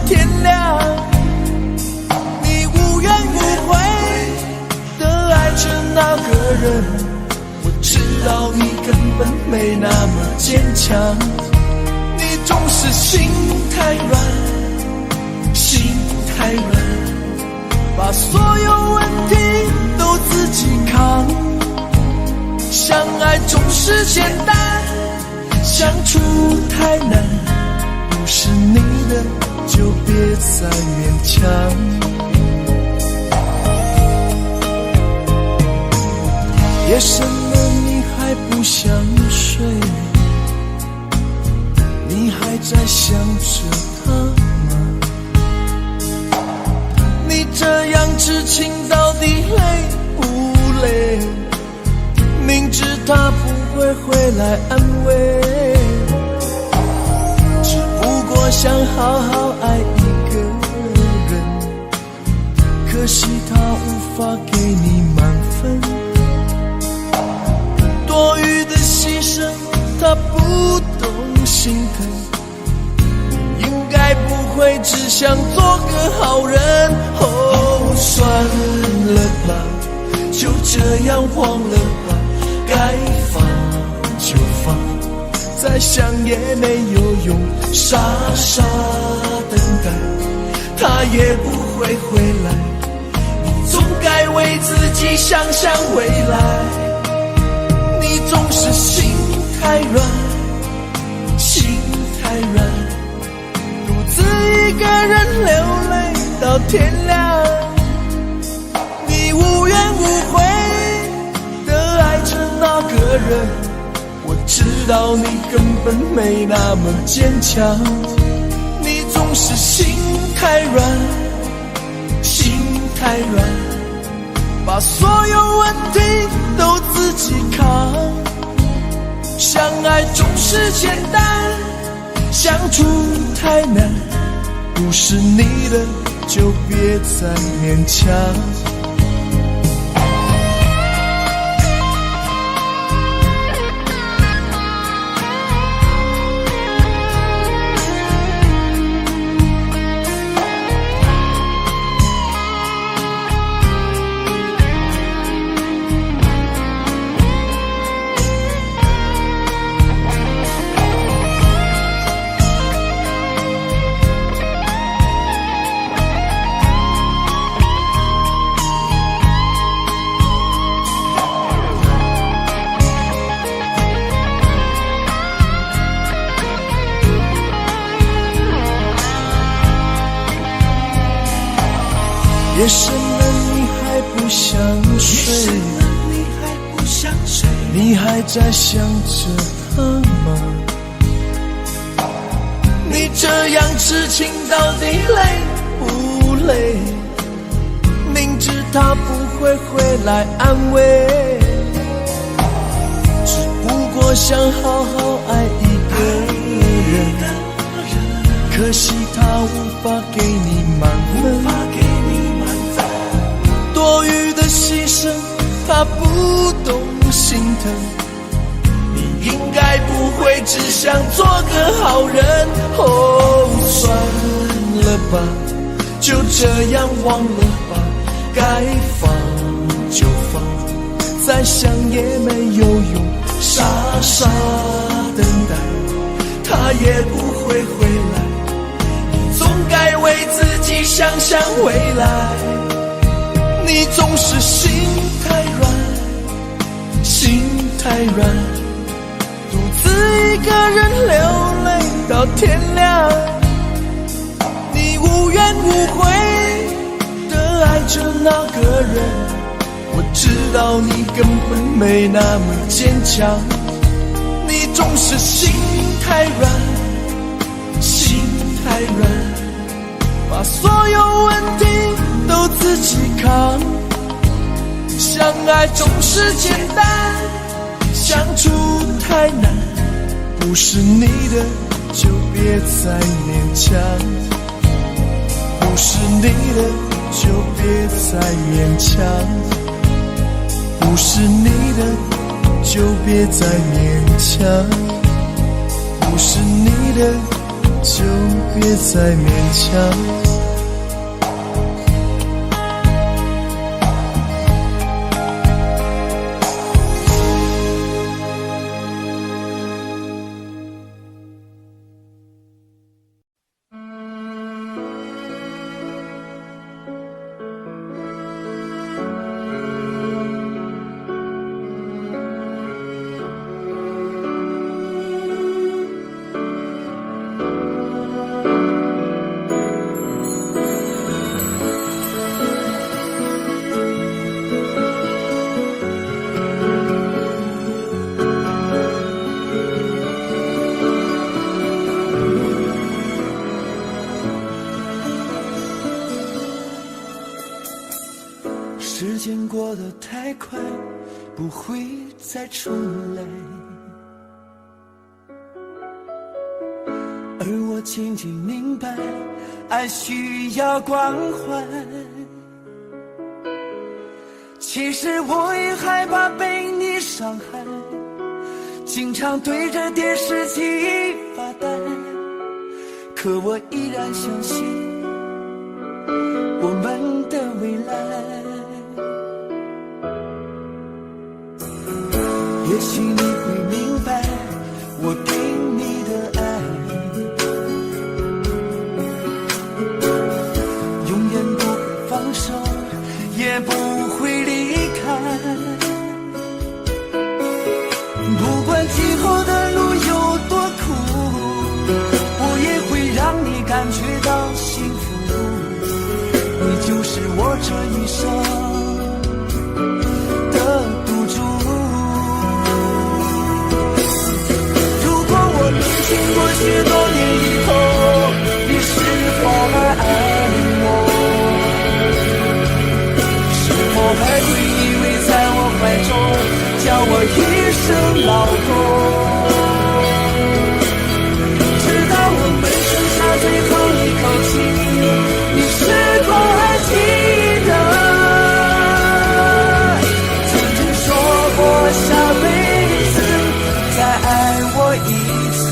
天亮。你无怨无悔的爱着那个人，我知道你根本没那么坚强。你总是心太软，心太软，把所有问题都自己扛。相爱总是简单，相处太难，不是你的就别再勉强。夜深了你还不想睡，你还在想着他吗？你这样痴情到底累不累？明知他不会回来安慰，只不过想好好爱一个人，可惜他无法给你满分，多余的牺牲他不懂心疼，应该不会只想做个好人。哦，算了吧，就这样忘了吧，该放就放，再想也没有用，傻傻等待，他也不会回来，你总该为自己想想未来。你总是心太软，心太软，独自一个人流泪到天亮。你无怨无悔的爱着那个人，我知道你根本没那么坚强。你总是心太软，心太软，把所有问题都自己扛。相爱总是简单，相处太难，不是你的就别再勉强。夜深了你还不想睡，你还在想着他吗？你这样痴情到底累不累？明知他不会回来安慰，只不过想好好爱一个人，可惜他无法给你满分，多余的牺牲他不懂心疼，你应该不会只想做个好人。哦，算了吧，就这样忘了吧，该放就放，再想也没有用，傻傻等待，他也不会回来，你总该为自己想想未来。你总是心太软，心太软，独自一个人流泪到天亮。你无怨无悔的爱着那个人，我知道你根本没那么坚强。你总是心太软，心太软，把所有问题都自己扛。相爱总是简单，相处太难，不是你的就别再勉强，不是你的就别再勉强，不是你的就别再勉强，不是你的就别再勉强。时间过得太快，不会再重来，而我渐渐明白，爱需要关怀。其实我也害怕被你伤害，经常对着电视机发呆，可我依然相信我们的未来。也许你会明白我给你的爱，永远不会放手，也不会离开。不管今后的路有多苦，我也会让你感觉到幸福。你就是我这一生的赌注。经过许多年以后，你是否还爱我？是否还会依偎在我怀中，叫我一声老公？直到我们剩下最后一口气，你是否还记得曾经说过下辈子再爱我一次？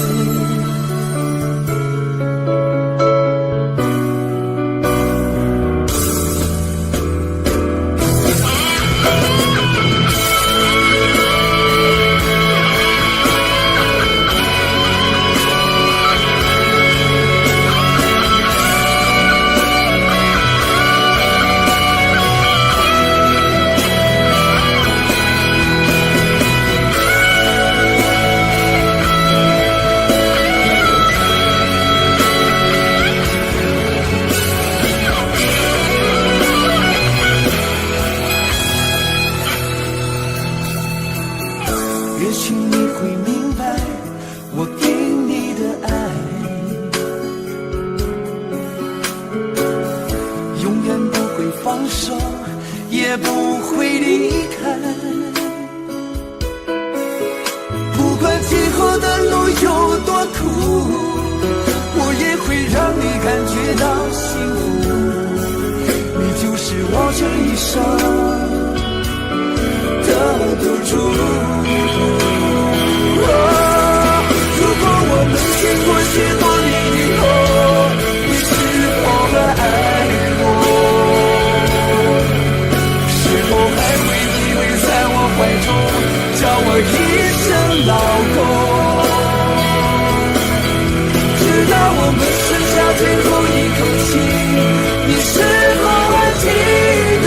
也许你会明白我给你的爱，永远不会放手，也不会离开。不管今后的路有多苦，我也会让你感觉到幸福。你就是我这一生的赌注。如果我们经过许多年以后，你是否还爱我？是否还会依偎在我怀中，叫我一声老公？直到我们剩下最后一口气，你是否还记得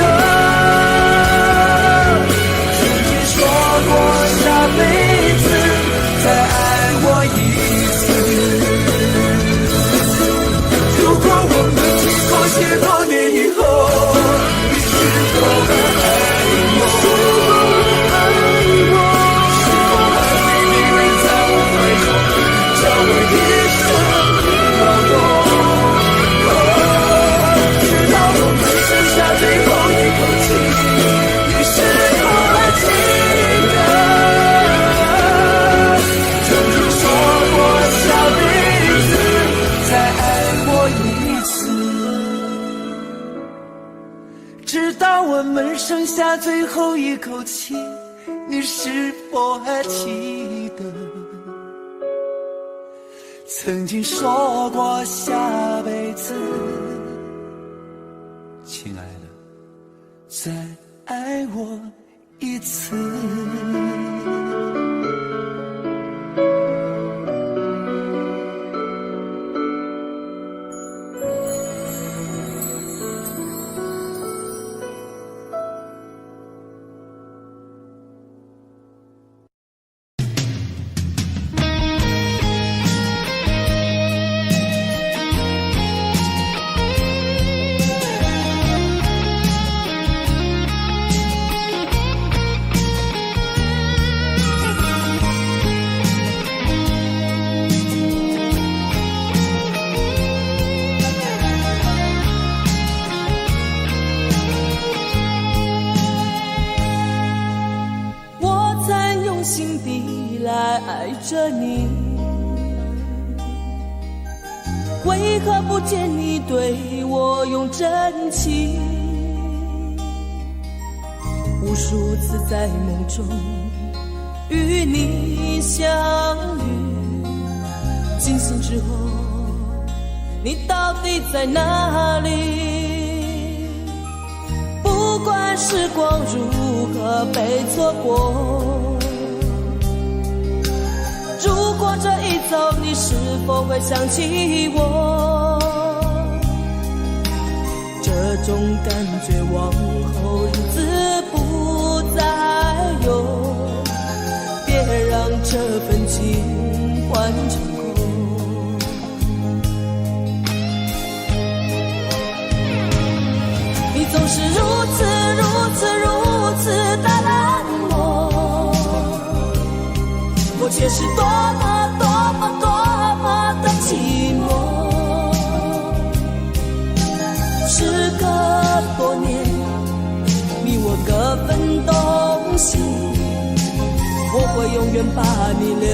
过下辈子再爱我一次？如果我们经过许多年以后，你是否还爱我？是否还会依偎在我怀中，叫我一声老公？直到我们剩下最后一口气，你是否还记得直到我们剩下最后一口气，你是否还记得曾经说过下辈子，亲爱的，再爱我一次。爱着你，为何不见你对我用真情？无数次在梦中与你相遇，惊醒之后，你到底在哪里？不管时光如何被错过，如果这一走，你是否会想起我？这种感觉往后日子不再有，别让这份情换成空。你总是如此的冷漠，我却是多么的寂寞。时隔多年，你我各分东西，我会永远把你留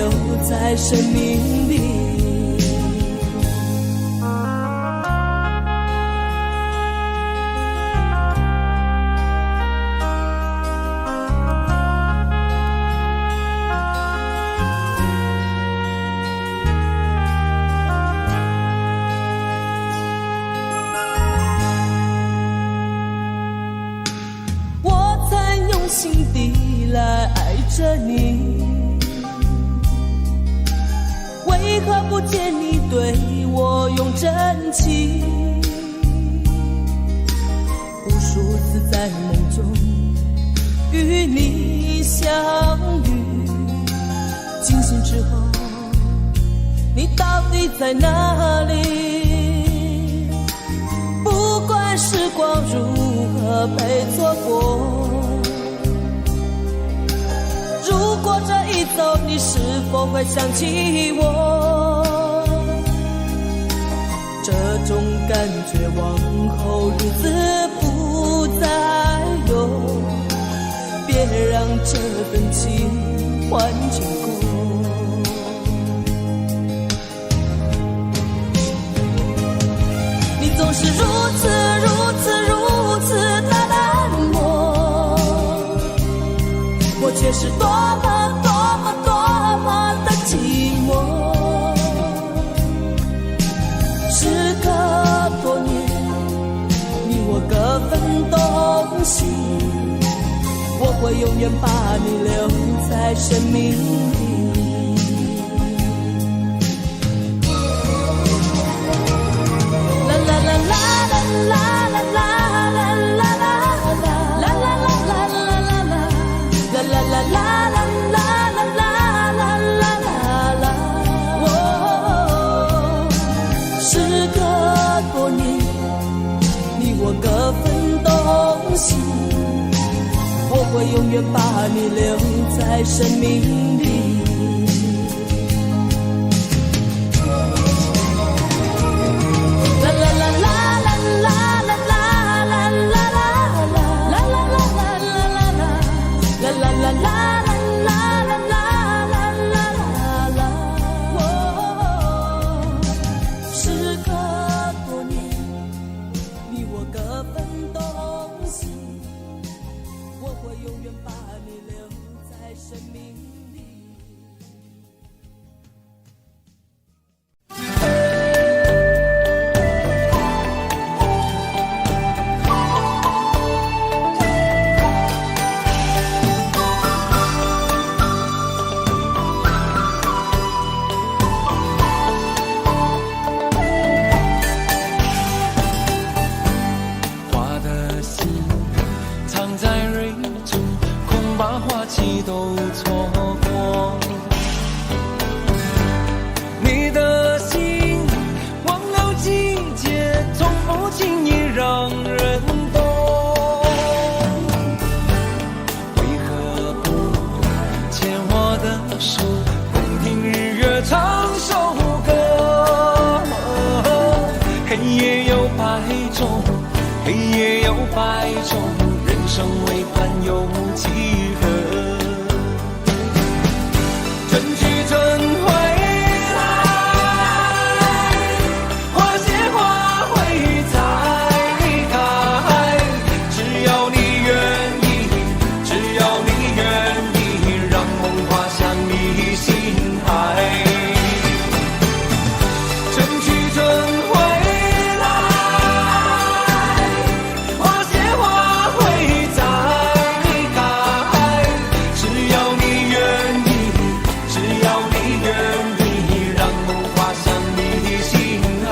在生命里。心底来爱着你，为何不见你对我用真情？无数次在梦中与你相遇，惊醒之后，你到底在哪里？不管时光如何被错过，如果这一走，你是否会想起我？这种感觉往后日子不再有，别让这份情换成空。你总是如此的冷漠，我却是多么的寂寞。时隔多年，你我各分东西，我会永远把你留在生命里。啦啦啦啦啦啦啦啦啦啦啦啦啦啦啦啦啦啦。各分东西，我会永远把你留在生命里。啦啦啦啦啦啦啦啦啦啦啦啦啦啦啦啦啦啦。我会永远把你留在生命里。都错过。你的心忘了季节，从不轻易让人懂。为何不牵我的手，共听日月唱首歌？黑夜有白昼，黑夜有白昼，人生为盼有几何？春去春回来，花谢花会再开。只要你愿意，只要你愿意，让梦滑向你心海。春去春回来，花谢花会再开。只要你愿意，只要你愿意，让梦滑向你心海。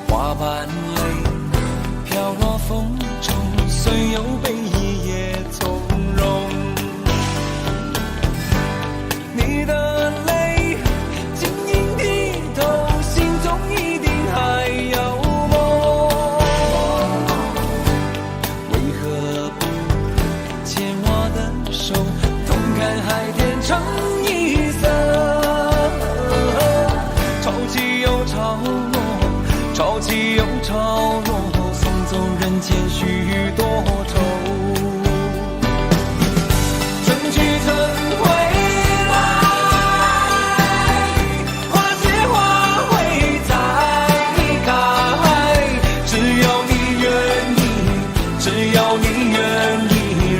花瓣泪飘落风中，虽有悲意也从容。你的泪晶莹剔透，心中一定还有梦。为何不牵我的手，同看海天成一色？潮起又潮落，潮起又潮落，送走人间许多愁。春去春回来，花谢花会再开。只要你愿意，只要你愿意，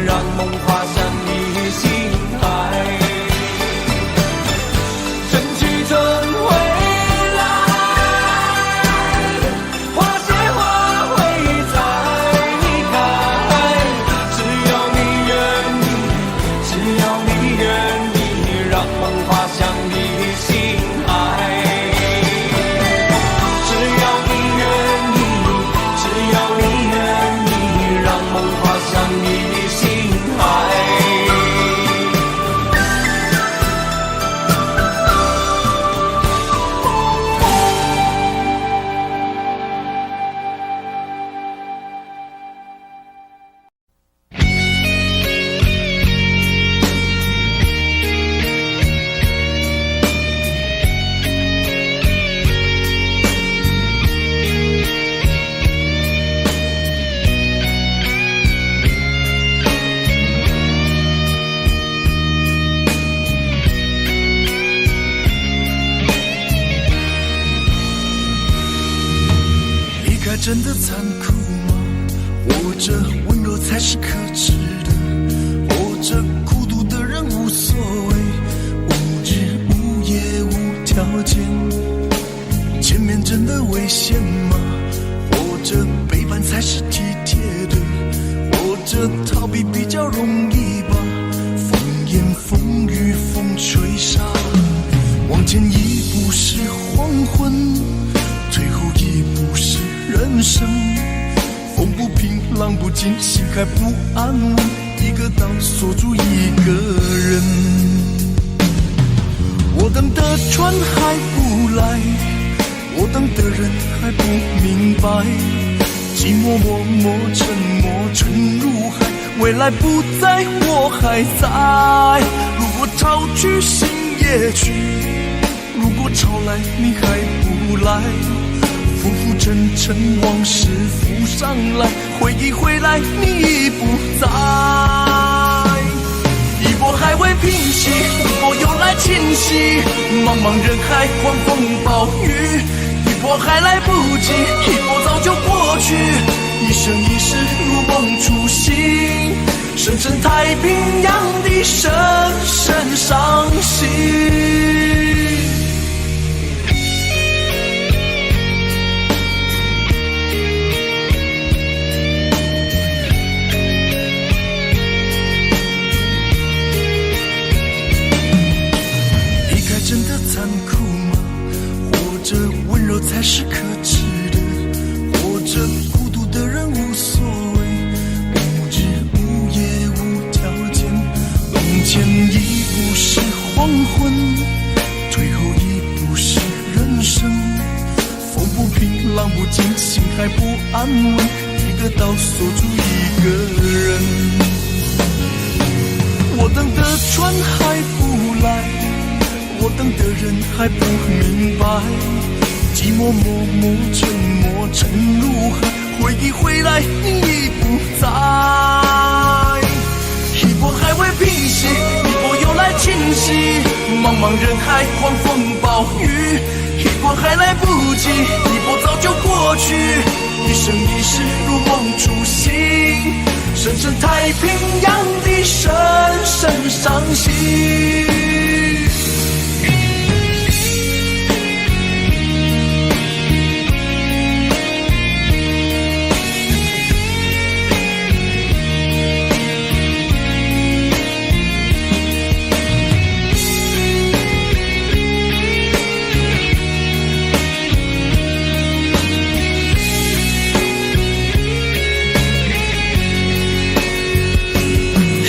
让梦滑向你心海。春去春回来，花谢花会再开。只要你愿意，只要你愿意，让梦滑向你心海。只要你愿意，只要你愿意，让梦滑向你心海。离开真的残酷吗？或者温柔才是可耻的？或者孤独的人无所谓，无日无夜无条件？见面真的危险吗？或者背叛才是体贴的？或者逃避比较容易吧？风言风语风吹沙，往前一步是黄昏，退后一步是人生。风不平浪不静，心还不安稳，一个岛锁住一个人。我等的船还不来，我等的人还不明白，寂寞默默沉没沉入海，未来不在我还在。如果潮去心也去，如果潮来你还不来，浮浮沉沉往事浮上来，回忆回来你已不在。一波波还未平息，一波又来侵袭。茫茫人海，狂风暴雨，一波还来不及，一波早就过去。一生一世如梦初醒，深深太平洋的深深伤心。离开真的残酷吗？活着温柔才是可耻的，活着孤独的人无所谓，无日无夜无条件，往前一步是黄昏，退后一步是人生。风不平浪不静，心还不安稳，一个岛锁住一个人。我等的船还不来，我等的人还不明白，寂寞默默沉没沉入海，回忆回来你已不在。一波还未平息，一波又来侵袭。茫茫人海，狂风暴雨，一波还来不及，一波早就过去。一生一世如梦初醒，深深太平洋的深深伤心。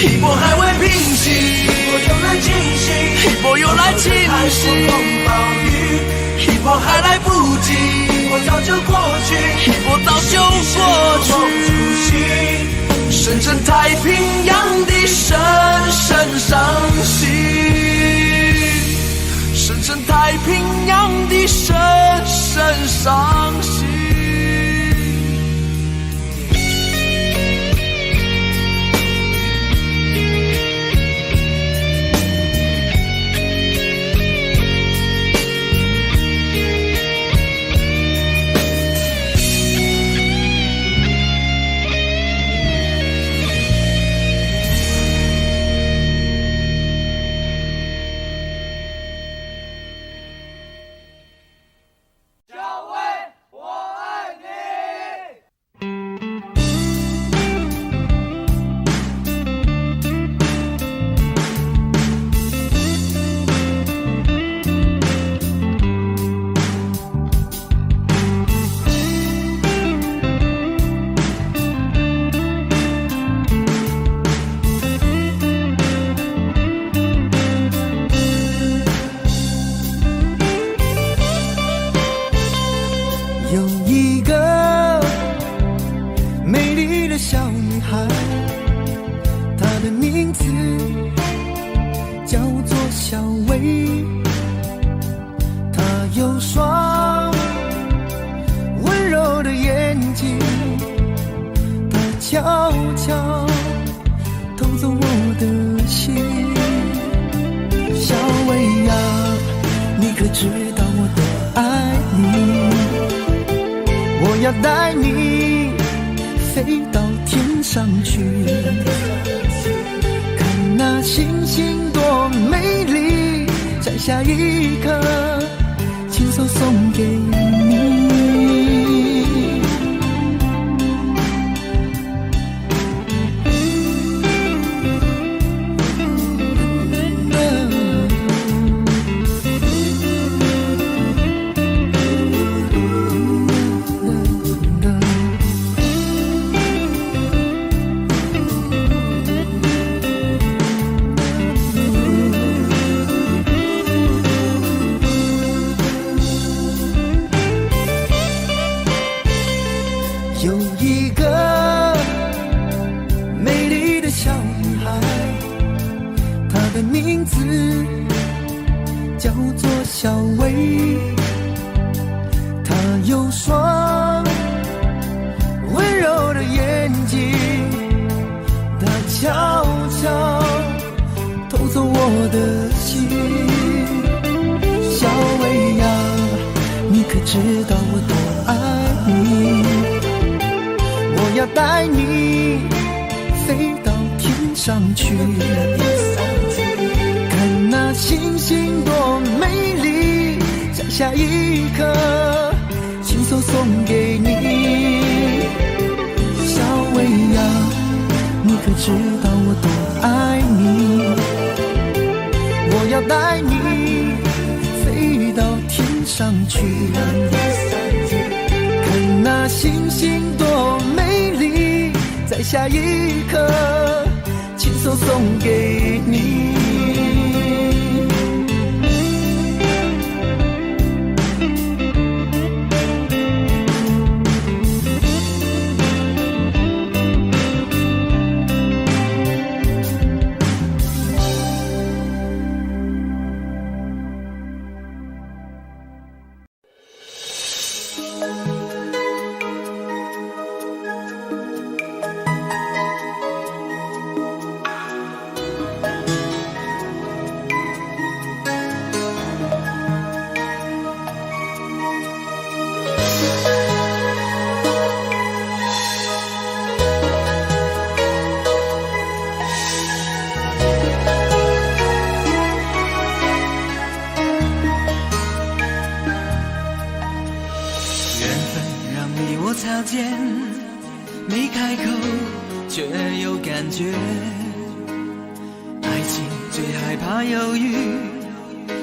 一波还未平息，一波又来侵袭，一波又来侵袭。一波还来不及，一波早就过去，一波早就过去。深深太平洋的深深伤心，深深太平洋的深深伤心。下一刻，亲手送给你。小薇，她有双温柔的眼睛，她悄悄偷带你飞到天上去，看那星星多美丽，在下一刻亲手送给你。小薇呀，你可知道我多爱你？我要带你飞到天上去，看那星星多美丽，在下一刻亲手送给你。擦肩，没开口却有感觉。爱情最害怕犹豫，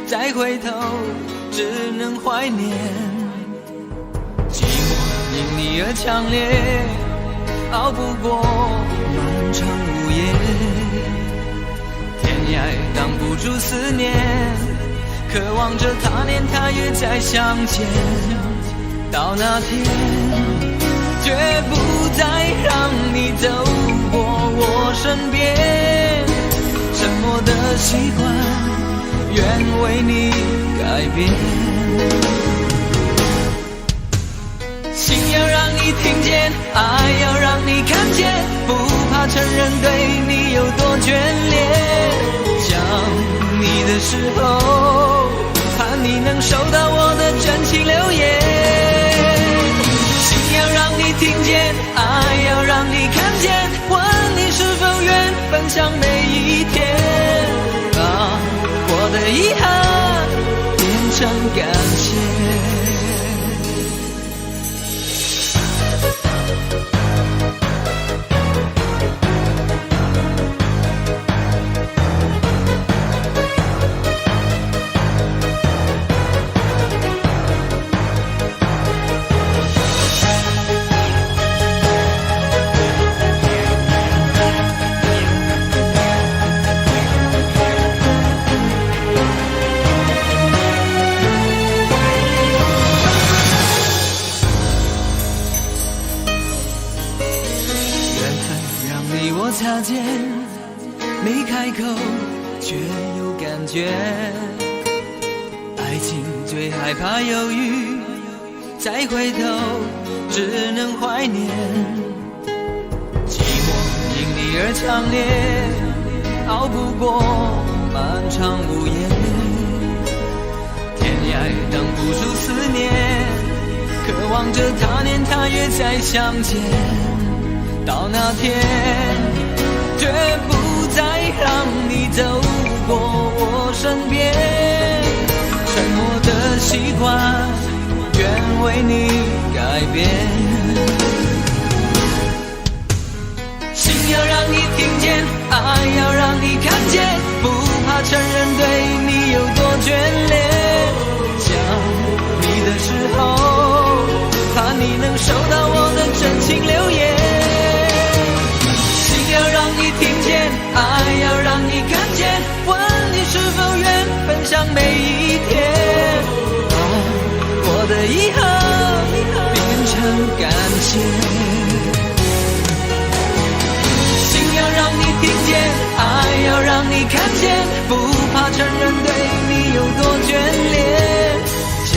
再回头只能怀念。寂寞因你而强烈，熬不过漫长午夜。天涯挡不住思念，渴望着他年他月再相见。到那天绝不再让你走过我身边，沉默的习惯愿为你改变。心要让你听见，爱要让你看见，不怕承认对你有多眷恋。想你的时候，盼你能收到我的真情留言。要让你听见，爱要让你看见，问你是否愿分享每一天，把我的遗憾变成感谢。擦肩，没开口却有感觉。爱情最害怕犹豫，再回头只能怀念。寂寞因你而强烈，熬不过漫长午夜。天涯挡不住思念，渴望着他年他月再相见。到那天绝不再让你走过我身边，沉默的习惯愿为你改变。心要让你听见，爱要让你看见，不怕承认对你有多眷恋。想你的时候，怕你能收到我的真情留言。要让你听见，爱要让你看见，问你是否愿分享每一天，把我的遗憾变成感谢。心要让你听见，爱要让你看见，不怕承认对你有多眷恋。想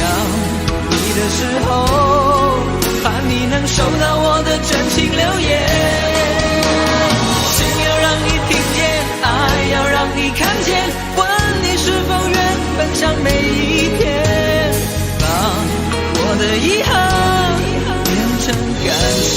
你的时候，盼你能收到我的真情留言。让你听见，爱要让你看见，问你是否愿分享每一天，把我的遗憾变成感谢。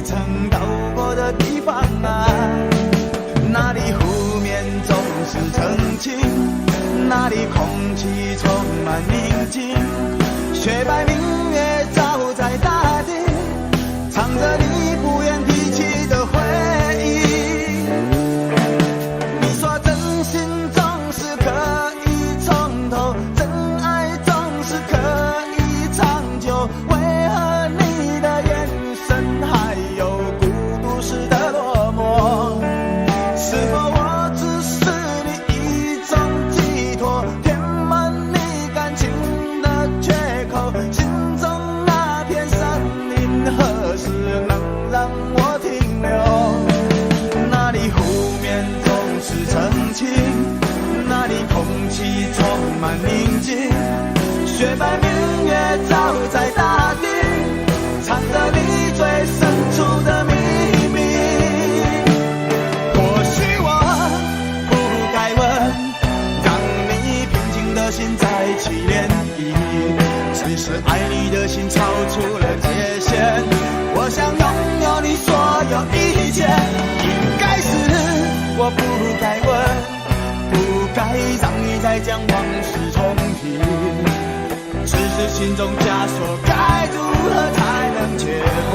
曾到过的地方啊，那里湖面总是澄清，那里空气充满宁静，雪白明月照在大地，藏着你不愿提起的回忆。你说真心总是可以从头，真爱总是可以长久，为何你的眼神还有孤独时的落寞？是否我只是你一种寄托，填满你感情的缺口？心中那片森林何时能让我停留？那里湖面总是澄清，那里空气充满宁静，雪白明月照在大地，藏着你最深处的秘密。或许我不该问，让你平静的心再起涟漪，只是爱你的心超出了界限。我想拥有你所有一切，应该是我不该问，不该让你再将往事重提，只是心中枷锁该如何才能解脱？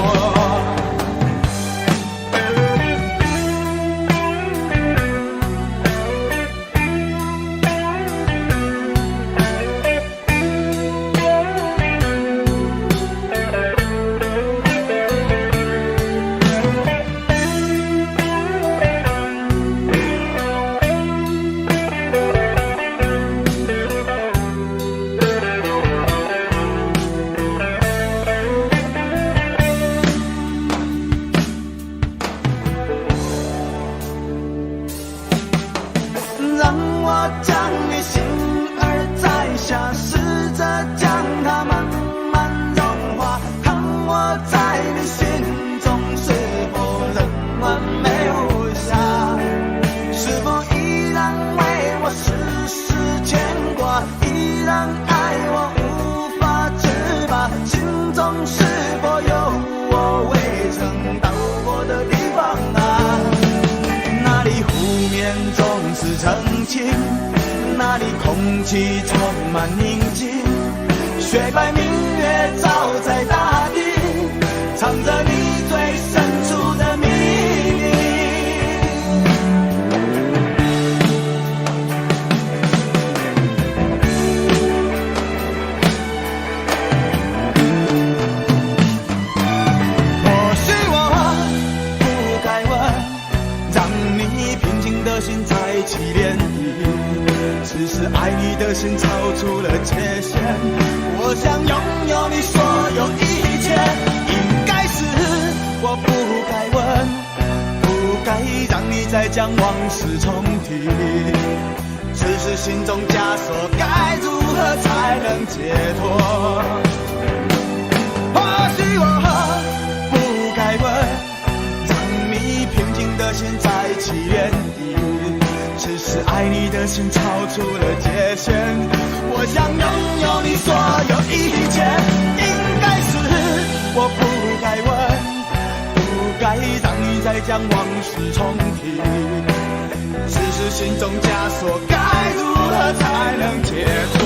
让我将你心儿摘下，试着将它慢慢融化，看我在你心中是否仍完美无瑕，是否依然为我时时牵挂，依然爱我无法自拔，心中是否有我未曾到过的地方啊？那里湖面总是澄清，那里空气充满宁静，雪白明月照在大地，藏着你最深处的秘密。或许我不该问，让你平静的心再起涟漪，只是爱你的心超出了界限。我想拥有你所有一切，应该是我不该问，不该让你再将往事重提，只是心中枷锁该如何才能解脱？或许我不该问，让你平静的心再起涟漪，只是爱你的心超出了界限。我想拥有你所有一切，应该是我不该问，不该让你再将往事重提，只是心中枷锁该如何才能解脱？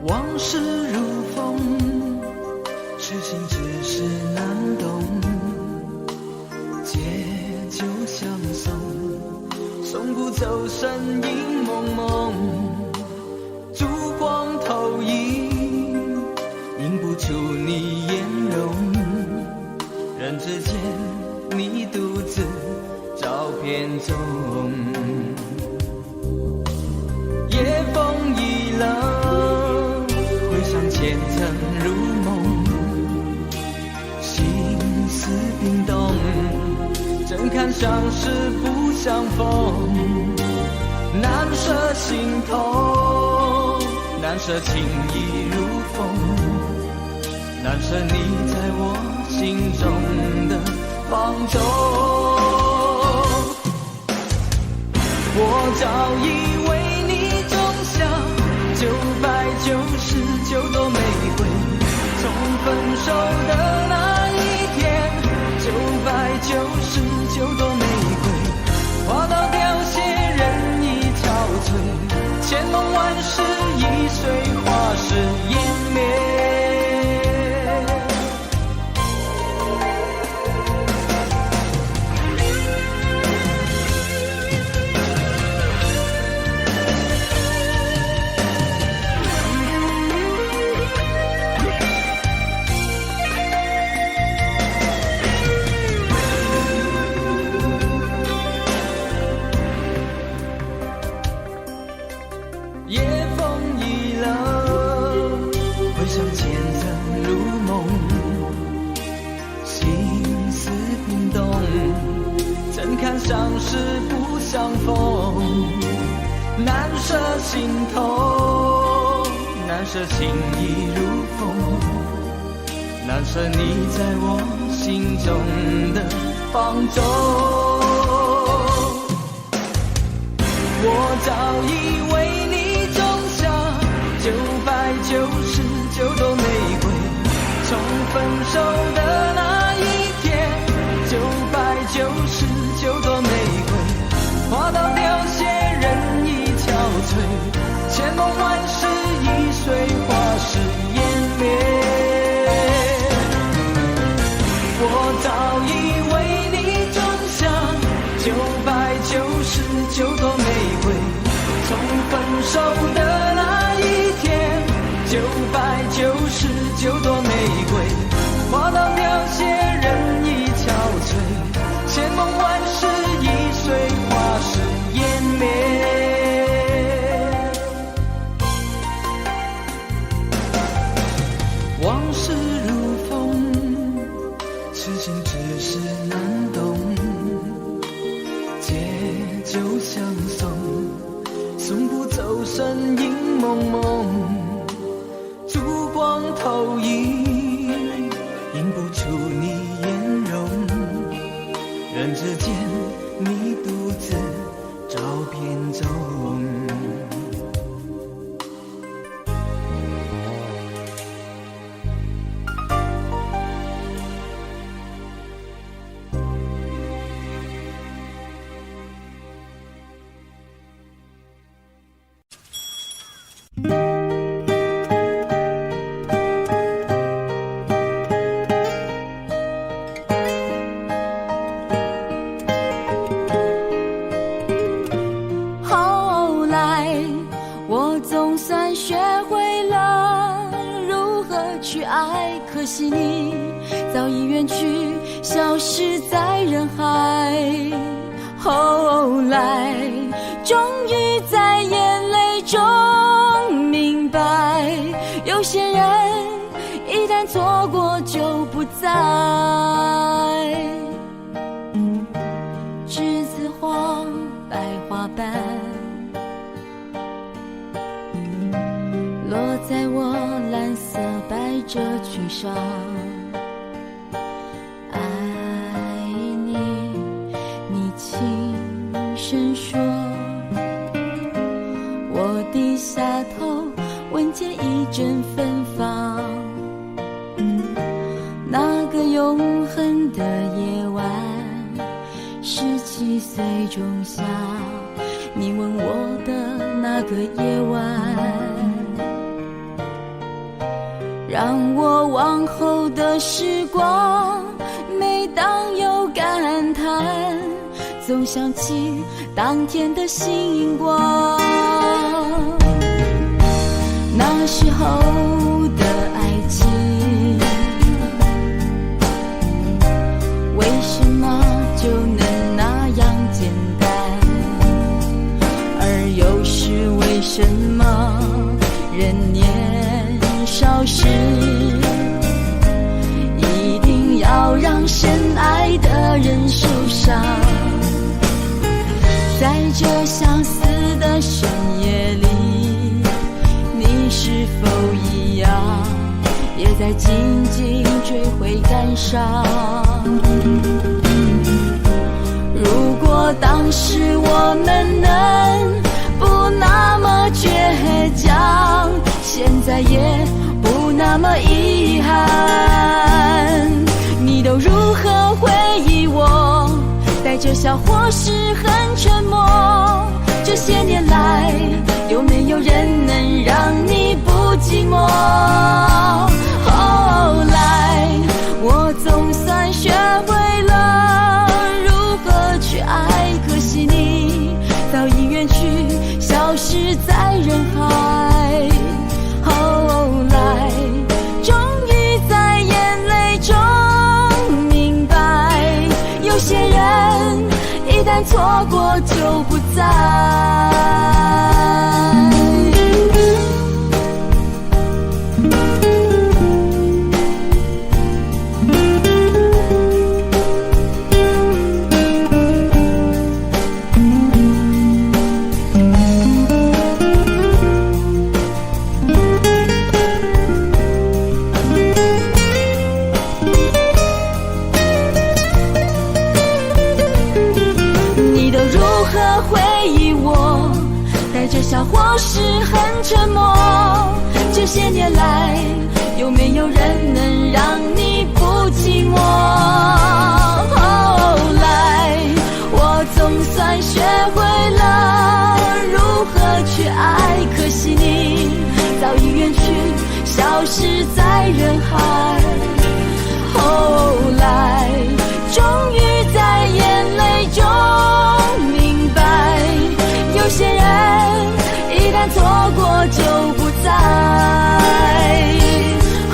往事如风，痴心只是难懂。借酒相送，送不走身影蒙蒙。烛光投影，映不出你颜容。人之间，你独自照片中。夜风已冷，回想前曾如梦，心思冰冻，怎堪相识不相逢，难舍心头，难舍情意如风，难舍你在我心中的放纵。我早以为999朵玫瑰，从分手的那一天，999朵玫瑰，花到凋谢，人已憔悴，千梦万世已随花事湮灭。夜风已冷，回想前曾如梦，心思冰冻，怎堪相识不相逢，难舍心头，难舍情意如风，难舍你在我心中的放纵。我早以为999朵玫瑰，从分手的那一天，999朵玫瑰，花到凋谢，人已憔悴，千梦万世已随花事湮灭。我早以为你种下999朵玫瑰，从分手的那一天，999朵玫瑰，花到凋谢，人已憔悴，千梦万世已随花事湮灭。往事如风，痴心只是难懂。借酒相送，送不走身影蒙蒙。烛光投影，映不出你颜容，人之间你独自照片中。可惜你早已远去，消失在人海。后来终于在眼泪中明白，有些人一旦错过就不再。栀子花白花瓣落在我蓝色百褶裙上。的夜晚，17岁仲夏，你吻我的那个夜晚，让我往后的时光，每当有感叹，总想起当天的星光。那时候的爱情，为什么就能那样简单？而又是为什么人年少时，一定要让深爱的人受伤？在这相思的深夜里，你是否一样，也在静静追悔感伤？如果当时我们能不那么倔强，现在也不那么遗憾。你都如何回忆我？带着笑或是很沉默。这些年来，有没有人能让你不寂寞？后来，我总算学会了如何去爱，可惜你早已远去，消失在人海。后来，终于在眼泪中明白，有些人一旦错过就不再。带着笑或是很沉默，这些年来，有没有人能让你不寂寞？后来，我总算学会了如何去爱，可惜你早已远去，消失在人海。后来，终于在眼泪中明白，有些人一旦错过就不再。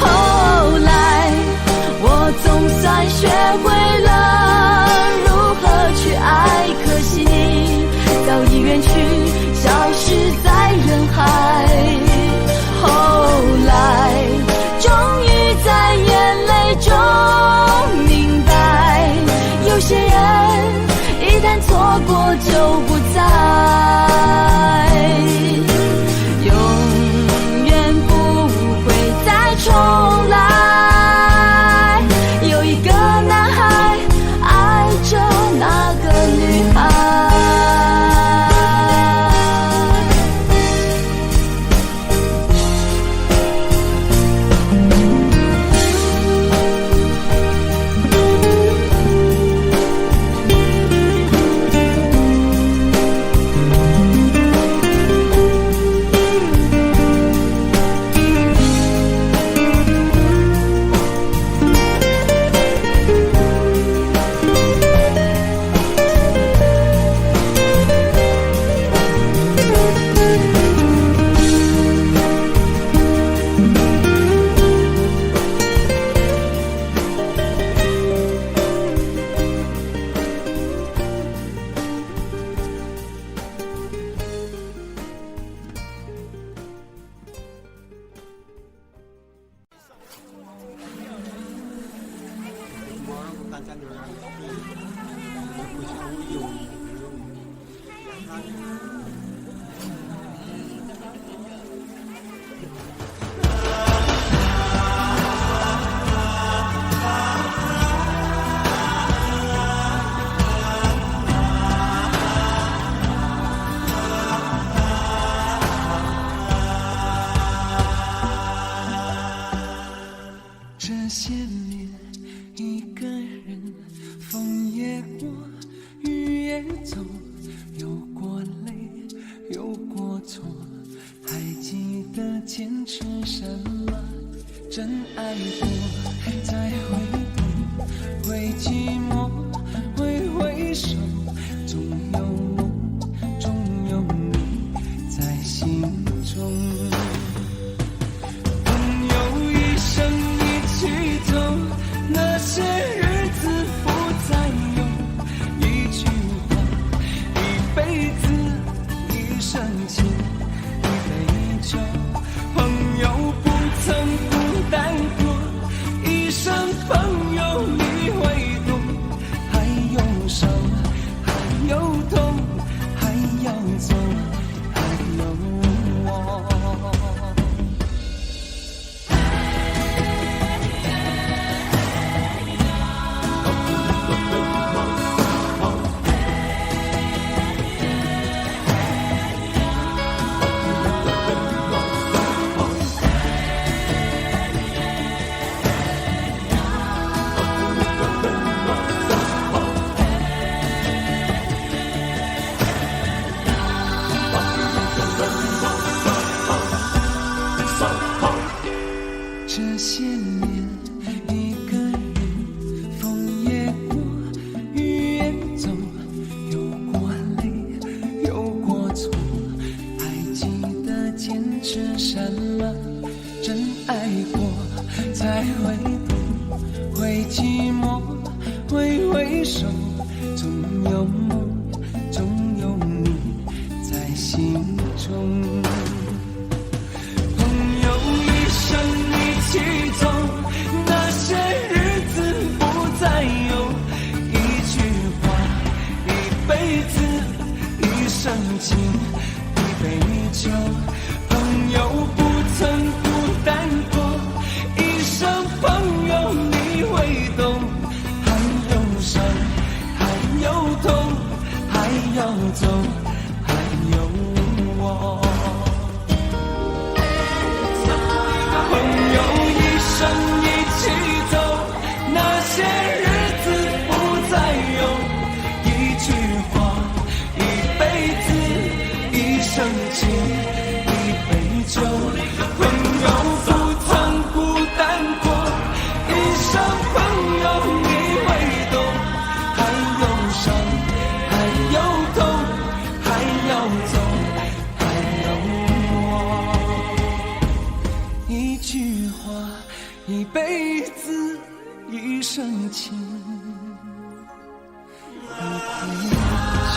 后来，我总算学会了如何去爱，可惜你早已远去，消失在人海。后来，终于在眼泪中明白，有些人一旦错过就不再。永远不会再重来，有一个男孩爱着那个女孩。一个人，风也过，雨也走，有过泪，有过错，还记得坚持什么？真爱过，再回头，会寂寞，会回首，总有梦，总有你在心中。朋友一生一起走，那些日子不再有，一句话，一辈子，一生情，一杯酒。朋友不曾孤单过，一生朋友你会懂，还有伤，还有痛，还要走，还有我。这些年，一个人，风也过，雨也走，有过泪，有过错，还记得坚持什么？真爱过，才会懂，会寂寞，会回首，总有梦，总有你在心中。一起走，那些日子不再有，一句话，一辈子，一生情，一杯酒。朋友不曾孤单过，一生朋友你会懂，还有伤，还有痛，还要走，还有我。一生一起走，那些日子不再有，一句话，一辈子，一生情，一杯酒。朋友不曾孤单过，一生朋友你会懂，还有伤，还有痛，还要走，还有我。一句话，一辈子，一生情，一杯酒。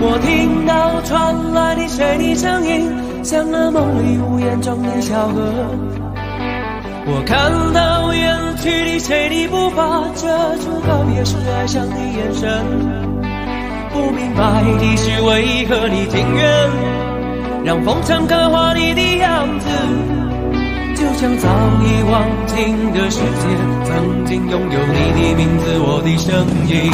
我听到传来的谁的声音，像那梦里屋檐中的小河。我看到远去的谁的步伐，遮住告别时哀伤的眼神。不明白的是为何你情愿让风尘刻画你的样子，就像早已忘情的世界曾经拥有你的名字，我的声音。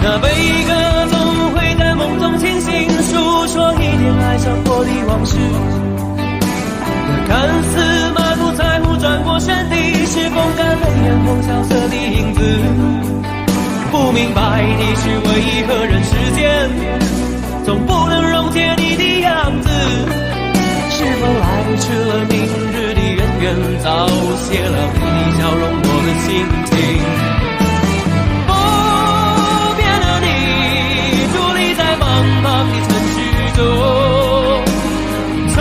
那悲歌总会在梦中清醒，诉说一点爱上过的往事。那看似满不在乎转过身的，是风干泪眼红萧瑟的影子。不明白的是为何人世间总不能溶解你的样子，是否来远早谢了你的笑容，我的心情。不变的你，伫立在茫茫的城市中，聪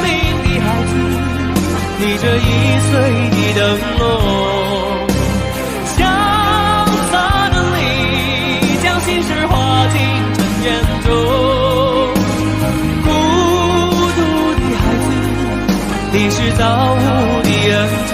明的孩子，提着易碎的灯笼，潇洒的你，将心事化进尘缘中。你是造物的恩宠。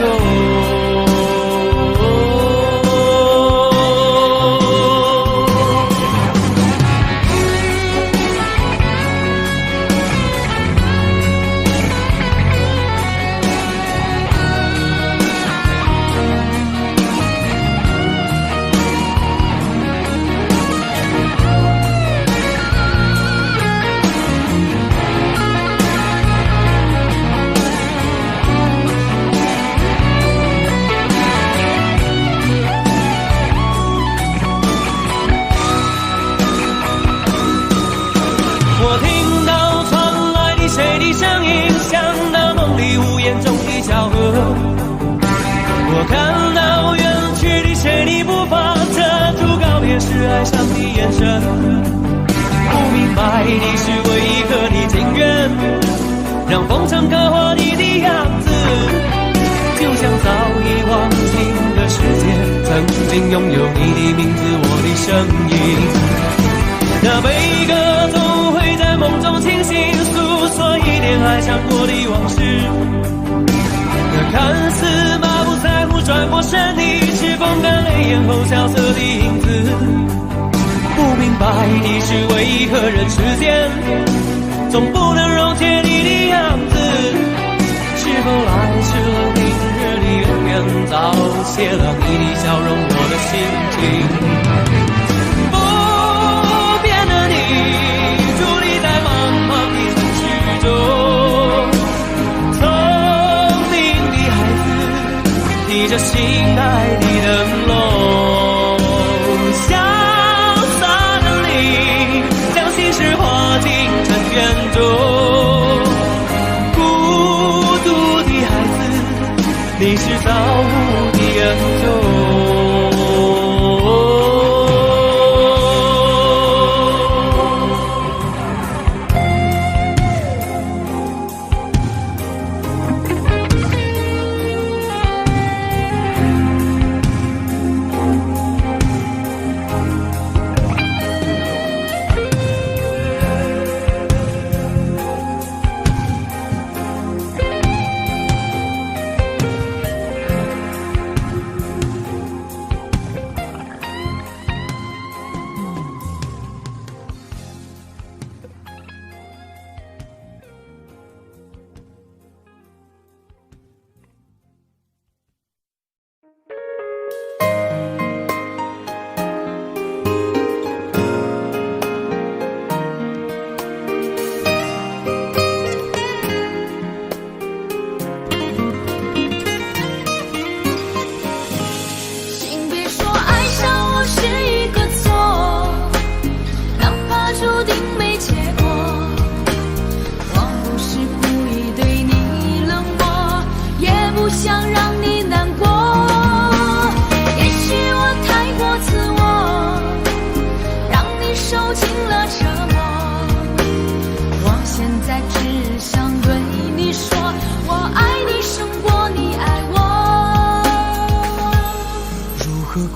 我听到传来的谁的声音，像那梦里无言中的巧合。我看到远去的谁的步伐，遮住告别时哀伤的眼神。不明白的是为何你情愿让风尘刻画你的样子，就像早已忘情的世界，曾经拥有你的名字，我的声音。那悲歌总会在梦中清醒，诉说一点爱上过的往事。那看似马不在乎转过身的，是风干泪眼后萧瑟的影子。不明白的是为何人世间总不能溶解你的样子，是否来迟了明日的永远，早谢了你的笑容，我的心情。提着心爱的灯笼，潇洒的你，将心事化进尘缘中。孤独的孩子，你是造物的恩宠。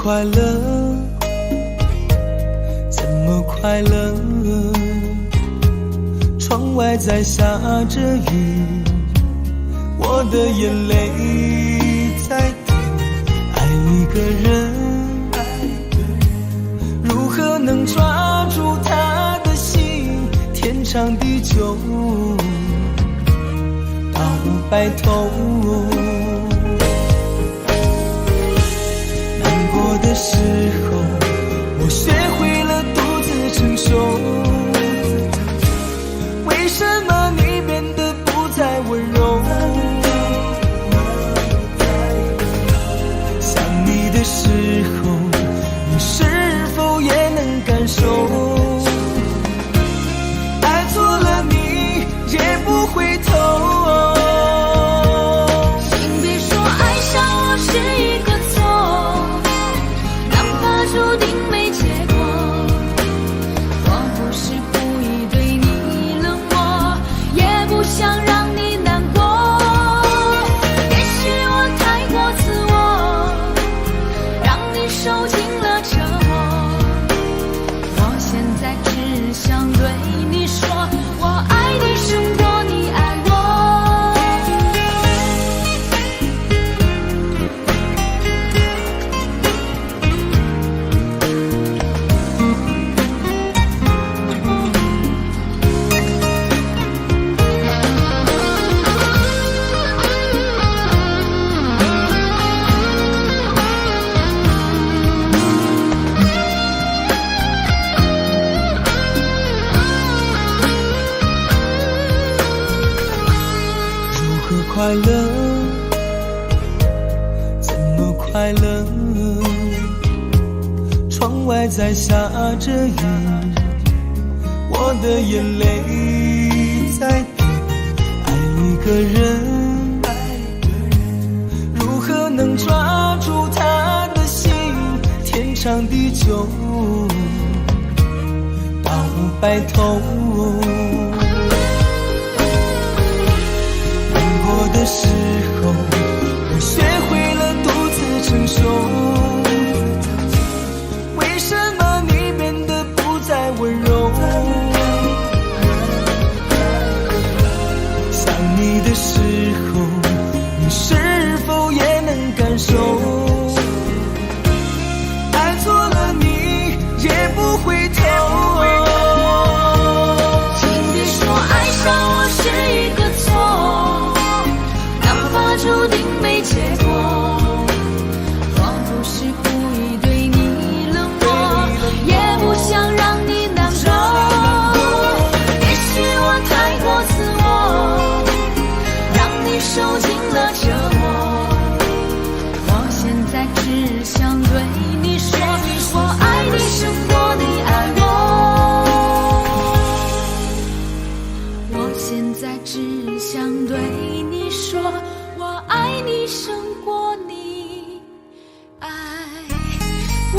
快乐，怎么快乐？窗外在下着雨，我的眼泪在滴。爱一个人，如何能抓住他的心？天长地久，到白头。的时候，我学会了独自承受。为什么你变得不再温柔？想你的时候，你是否也能感受？爱错了你也不回头。想让你难过。也许我太过自我，让你受尽了折磨。我现在只想对你说，我爱你胜过你爱我。快乐，怎么快乐？窗外在下着雨，我的眼泪在滴。爱一个人，如何能抓住他的心？天长地久，到白头。的时候，我学会了独自承受。为什么你变得不再温柔？想你的时候，你是否也能感受？爱错了你也不回头。请别说爱上我是一个错，注定没结果。我不是故意对你冷漠，也不想让你难过。也许我太过自我，让你受尽了折磨。我现在只想对你说，我爱你胜过你爱我。我现在只想对你说，我爱你胜过你爱我。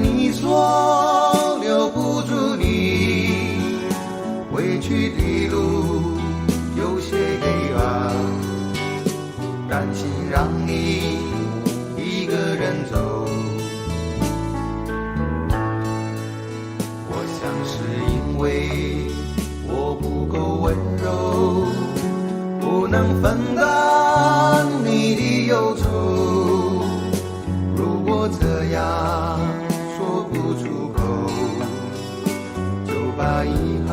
你说留不住你，回去的路有些黑暗，担心让你一个人走。我想是因为我不够温柔，不能分担你的忧愁。如果这样说不出口，就把遗憾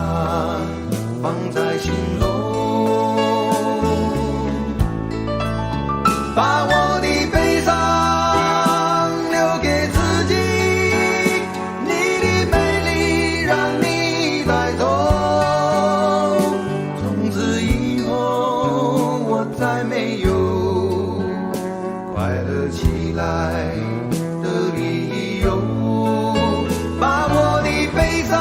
放在心中，把我的悲伤留给自己，你的美丽让你带走。从此以后我再没有快乐起来的理由，把我的悲伤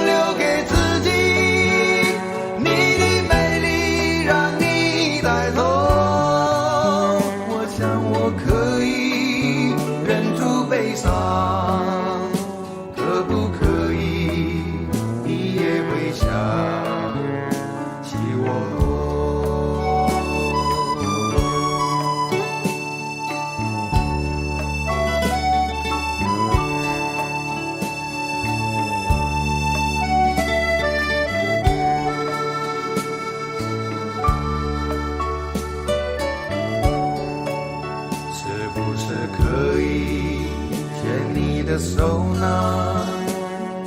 留给自己，你的美丽让你带走。我想我可以忍住悲伤，可不可以你也会想起我？可以牵你的手呢，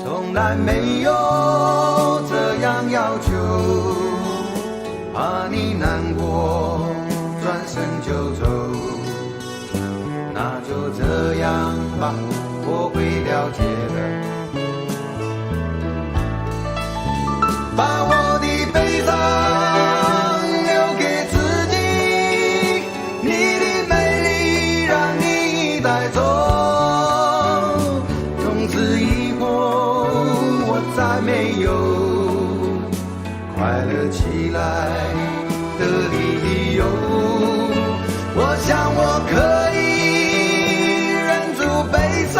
从来没有吧，我会了解的。把我的悲伤留给自己，你的美丽让你带走。从此以后，我再没有快乐起来的理由。我想我可以忍住悲伤，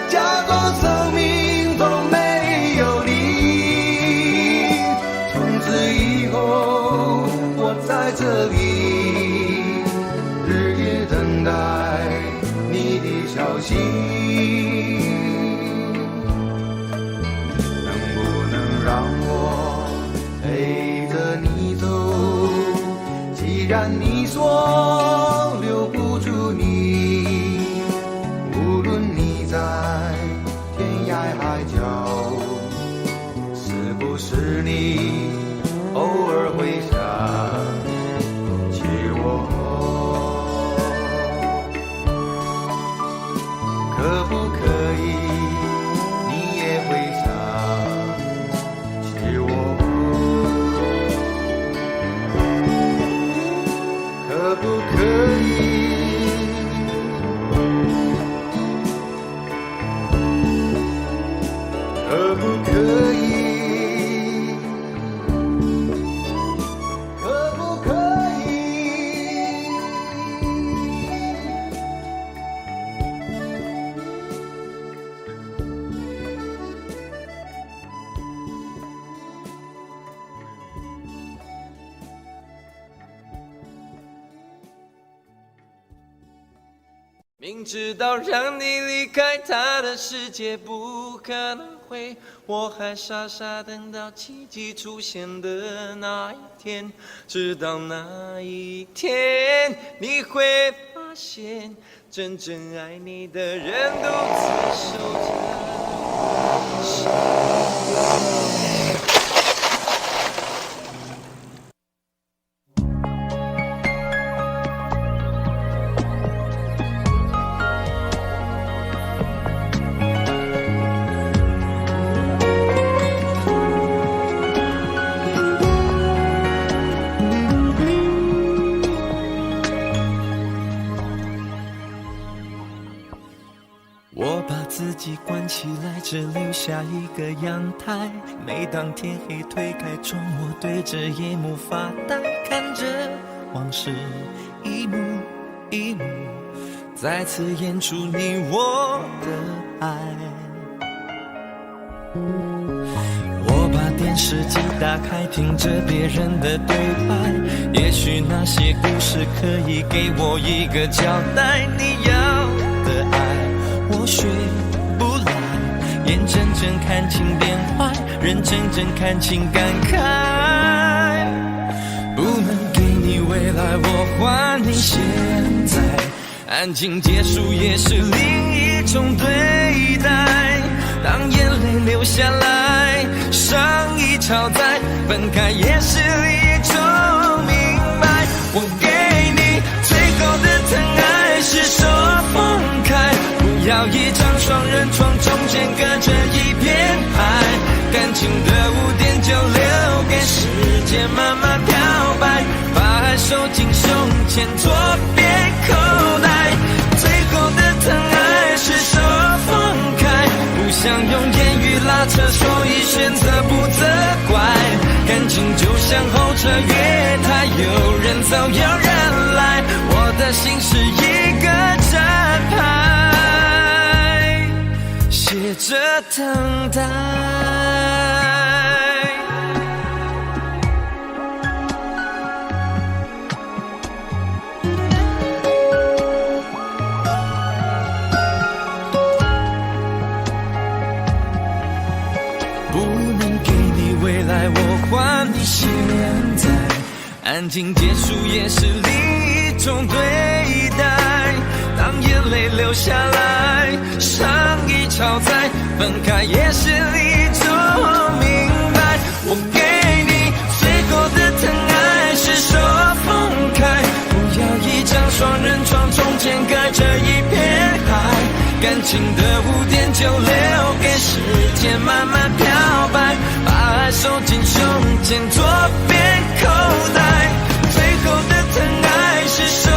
假装生命中没有你。从此以后，我在这里日夜等待你的消息。能不能让我陪着你走？既然你说留不住你，无论你在天涯海角，是不是你偶尔会想起我？可不可以你也会想起我？可不可以？可不可以？可不可以？明知道让你离开他的世界不可能会，我还傻傻等到奇迹出现的那一天。直到那一天，你会发现，真正爱你的人独自守着伤悲。我把自己关起来，只留下一个阳台。每当天黑推开窗，我对着夜幕发呆，看着往事一幕一幕再次演出你我的爱。我把电视机打开，听着别人的对白，也许那些故事可以给我一个交代。你要的爱我学不来，眼睁睁看情变坏，人睁睁看情感慨。不能给你未来，我还你现在。安静结束也是另一种对待。当眼泪流下来，伤已超载，分开也是一种明白。我给你最后的疼爱是手放开，不要一张双人床，中间隔着一片海。感情的污点就留给时间慢慢漂白，把爱收进胸前左边口袋。最后的疼爱是手放开，不想用言语拉扯，所以选择不责怪。感情就像候车月台，有人走有人来，我的心是一个站牌，写着等待。我还你现在，安静结束也是另一种对待。当眼泪流下来，伤已超载，分开也是一种明白。我给你最后的疼爱是手放开，不要一张双人床，中间隔着一片海。感情的污点就留给时间慢慢漂白，把爱收进胸前左边口袋。最后的疼爱是手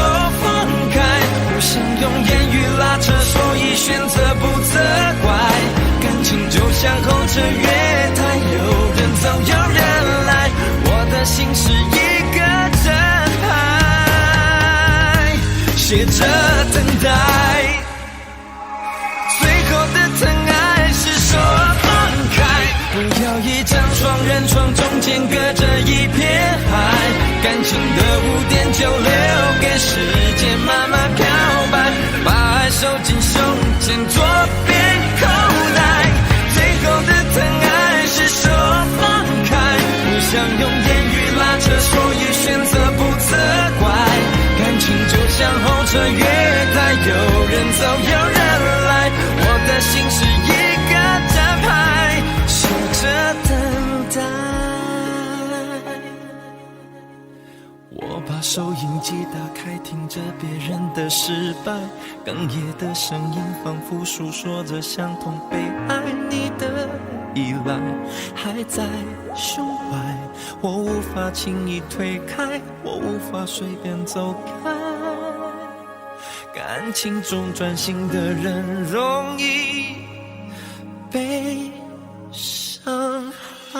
放开，不想用言语拉扯，所以选择不责怪。感情就像候车月台，有人走有人来，我的心是一个真爱，写着等待。最后的疼爱是手放开，不要一张双人床，中间隔着一片海。感情的污点就留给时间慢慢漂白，把爱收进胸前左边口袋。最后的疼爱是手放开，不想用言语拉扯，所以选择不责怪。感情就像候车月台，有人走有人来，我的心是一个站牌，守着等待。我把收音机打开，听着别人的失败，哽咽的声音仿佛诉说着相同悲哀。你的依赖还在胸怀，我无法轻易推开，我无法随便走开。感情中专心的人容易被伤害。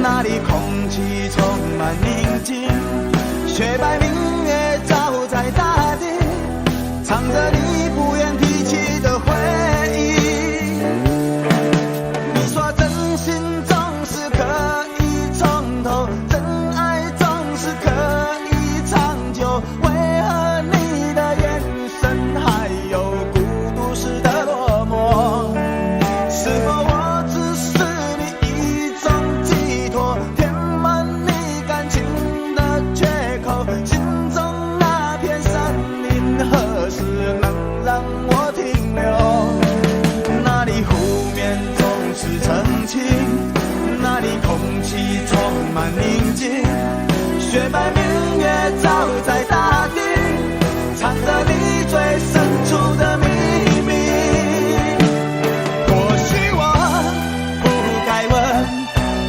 那里空气充满宁静，雪白明月照在大地，藏着你不愿提起的回忆。你说真心总是可以从头，真爱总是可以长久，为何你的眼神还有孤独时的落寞？是否我只是你一种寄托，填满你感情的缺口？心中那片森林何时能让我停留？那里湖面总是澄清，那里空气充满宁静，雪白明月照在大地，藏着你最深处的秘密。或许我不该问，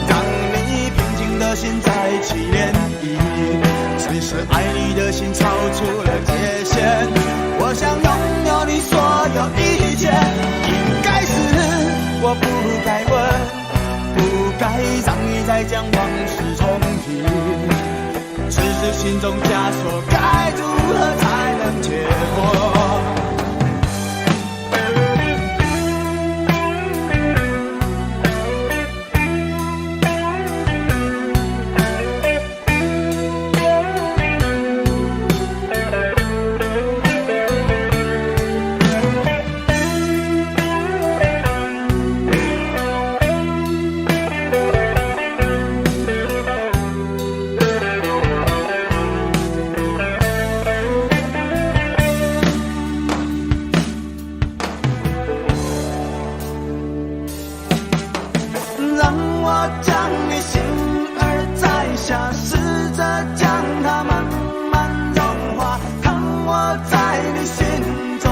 让你平静的心再起涟漪，只是爱你的心超出了界限。我想拥有你所有一切，应该是我不该问，不该让你再将往事重提，只是心中枷锁该如何才能解脱？让我将你心儿摘下，试着将它慢慢融化，看我在你心中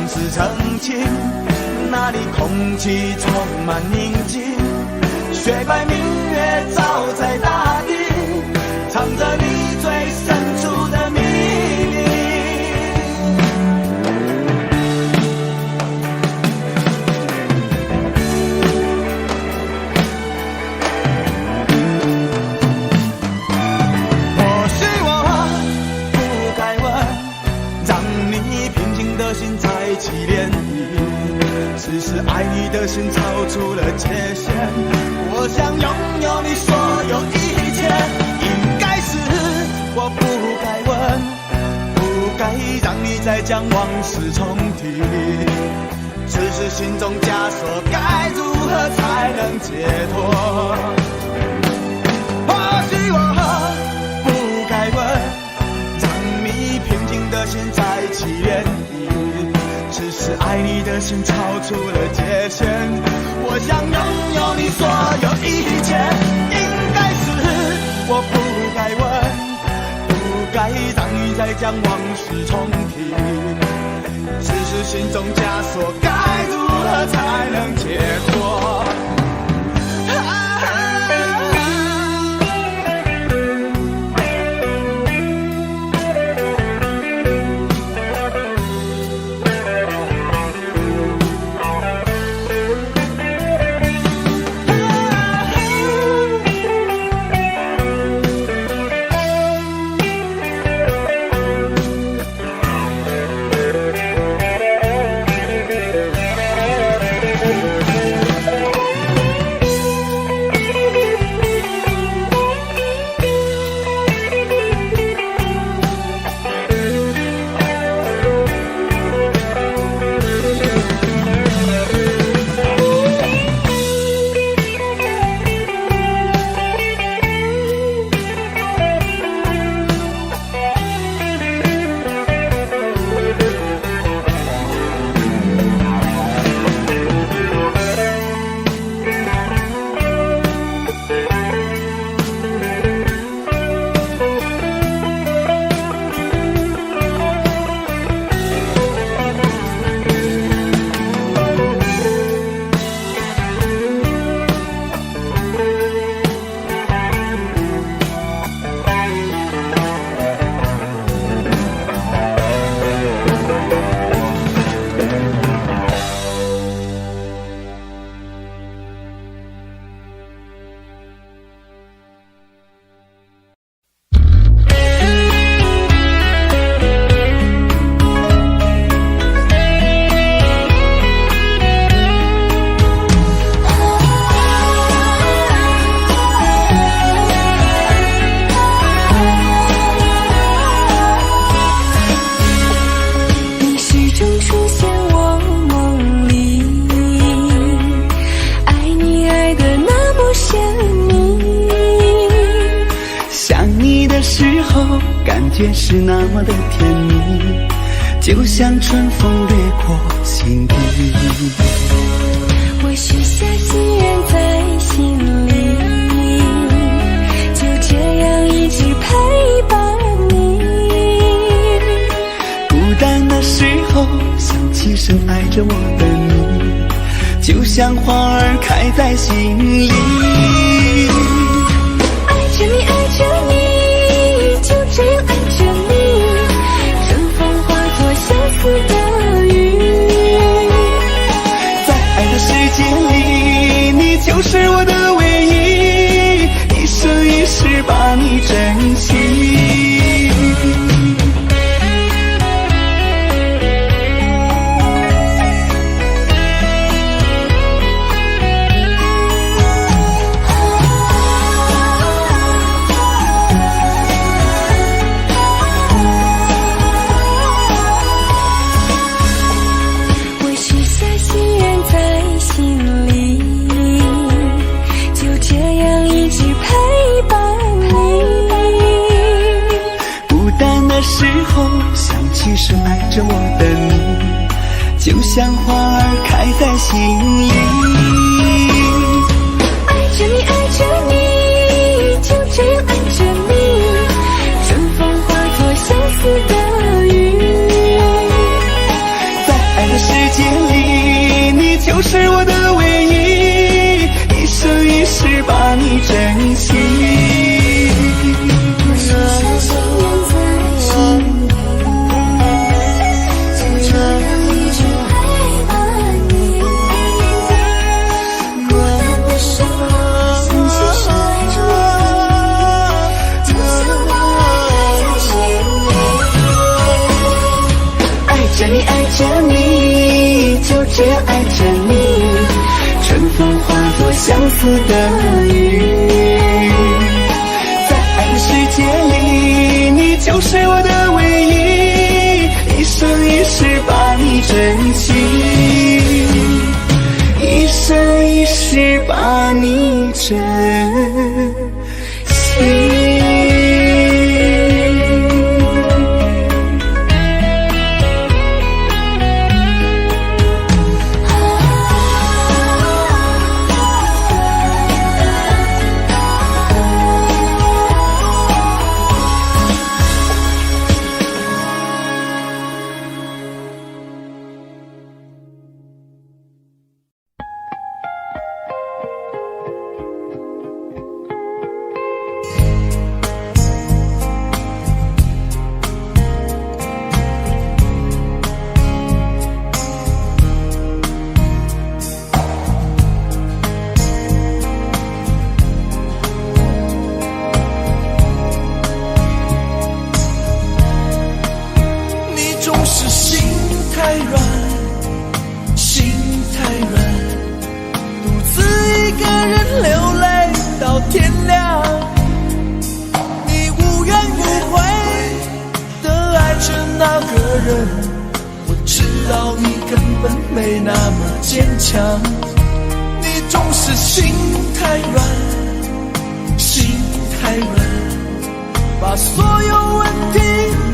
是曾经，那里空气充满宁静，雪白明月照在大地，藏着你最深处的秘密。或许我不该问，让你平静的心再起涟漪，只是爱你的心超出了界限，我想拥有你所有一切。应该是我不该问，不该让你再将往事重提，只是心中枷锁该如何才能解脱。或许我不该问，让你平静的心再起涟漪，只是爱你的心超出了界限，我想拥有你所有一切。应该是我不该问，不该让你再将往事重提，只是心中枷锁该如何才能解脱。是那么的甜蜜，就像春风掠过心底。我许下心愿在心里，就这样一直陪伴你。孤单的时候想起深爱着我的你，就像花儿开在心里。爱着你，爱着你，就这样爱着你，春风化作相思的雨。在爱的世界里，你就是我的唯一，一生一世把你珍惜。深爱着我的你，就像花儿开在心里。爱着你，爱着你，就这样爱着你，春风化作相思的雨。在爱的就是我的唯一，一生一世把你珍惜。这样爱着你，春风化作相思的雨。在爱的世界里，你就是我的唯一，一生一世把你珍惜，一生一世把你珍惜。我知道你根本没那么坚强，你总是心太软，心太软，把所有问题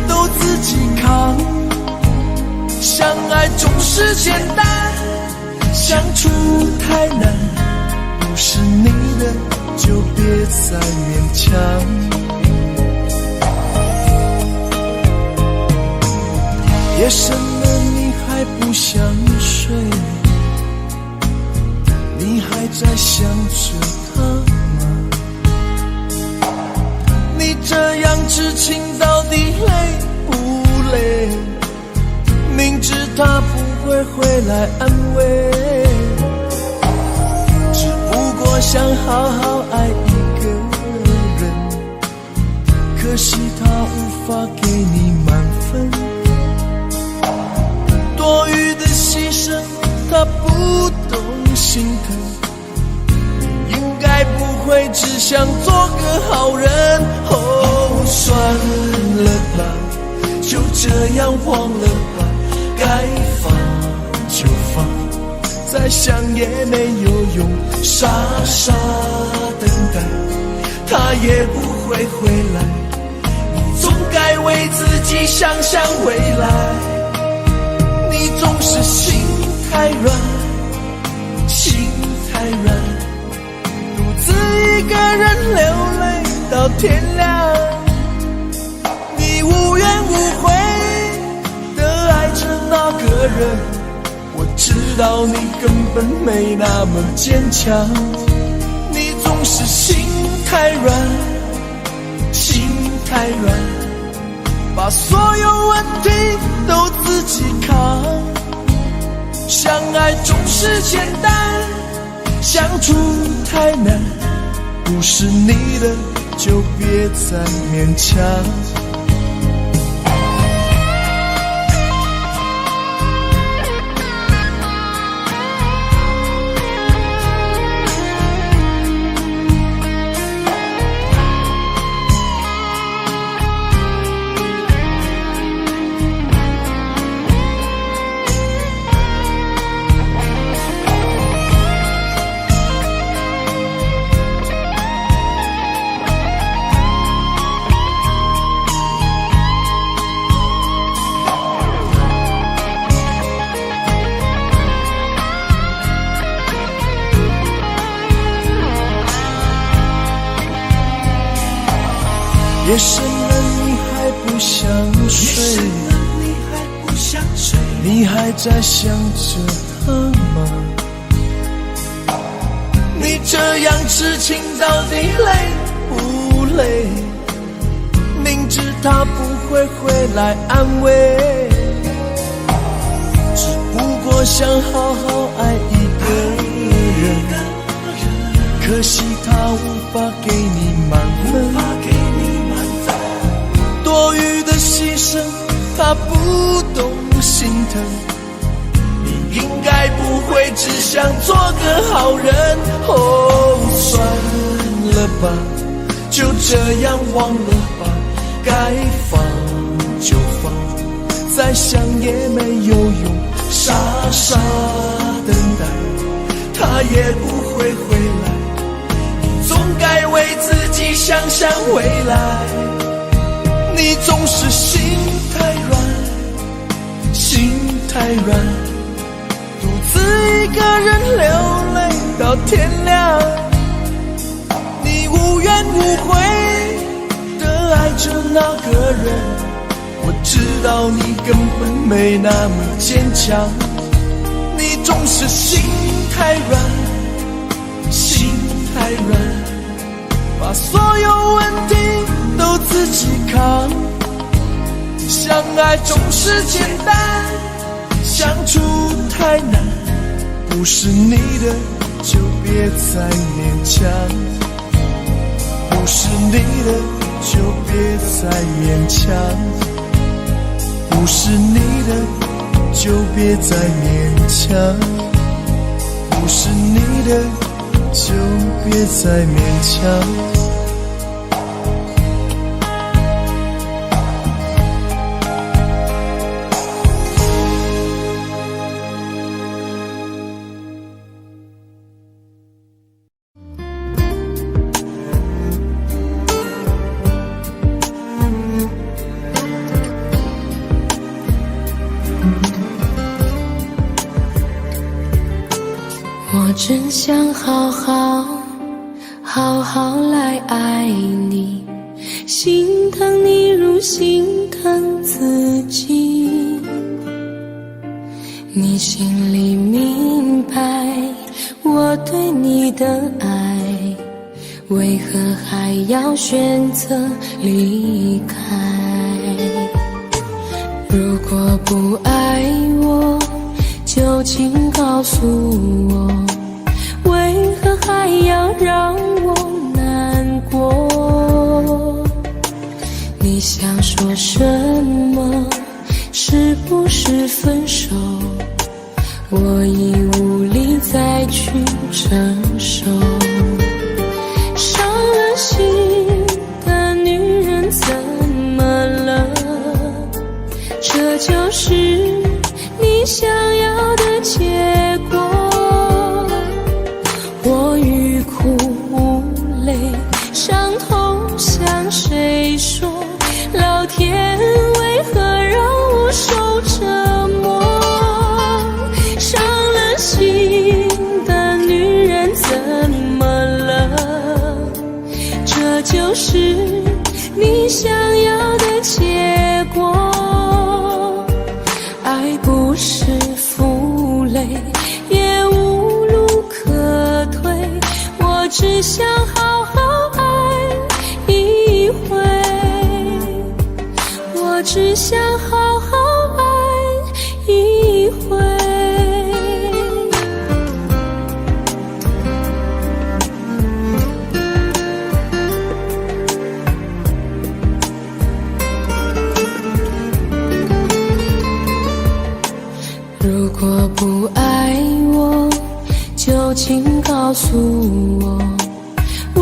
都自己扛。相爱总是简单，相处太难，不是你的就别再勉强。夜深了你还不想睡，你还在想着他吗？你这样痴情到底累不累？明知他不会回来安慰，只不过想好好爱一个人，可惜他无法给你满分，多余的牺牲他不懂心疼，你应该不会只想做个好人。哦，算了吧，就这样忘了吧，该放就放，再想也没有用，傻傻等待他也不会回来，你总该为自己想想未来。你总是心太软，心太软，独自一个人流泪到天亮。你无怨无悔的爱着那个人，我知道你根本没那么坚强。你总是心太软，心太软，把所有问题都自己扛。相爱总是简单，相处太难，不是你的就别再勉强。夜深了你还不想睡，你还在想着他吗？这样痴情到底累不累？明知他不会回来安慰，只不过想好好爱一个人，可惜他无法给你满分，多余的牺牲他不懂心疼，你应该不会只想做个好人。哦，算了吧，就这样忘了吧，该放就放，再想也没有用，傻傻等待他也不会回来，你总该为自己想想未来。你总是心太软，心太软，独自一个人流泪到天亮，你无怨无悔地爱着那个人，我知道你根本没那么坚强，你总是心太软，心太软，把所有问题都自己扛，相爱总是简单，相处太难，不是你的就别再勉强，不是你的就别再勉强，不是你的就别再勉强，不是你的就别再勉强。我真想好好来爱你，心疼你如心疼自己，你心里明白我对你的爱，为何还要选择离开？如果不爱我，就请告诉我，为何还要让我难过？你想说什么？是不是分手？我已无力再去承受。伤了心的女人怎么了？这就是你想要的结果。我欲哭无泪，伤痛向谁说？老天为何让我受折磨？伤了心的女人怎么了？这就是你想要的结果。爱不是负累，也无路可退，我只想好好爱一回，我只想好好爱一回。如果不爱我，就请告诉我，为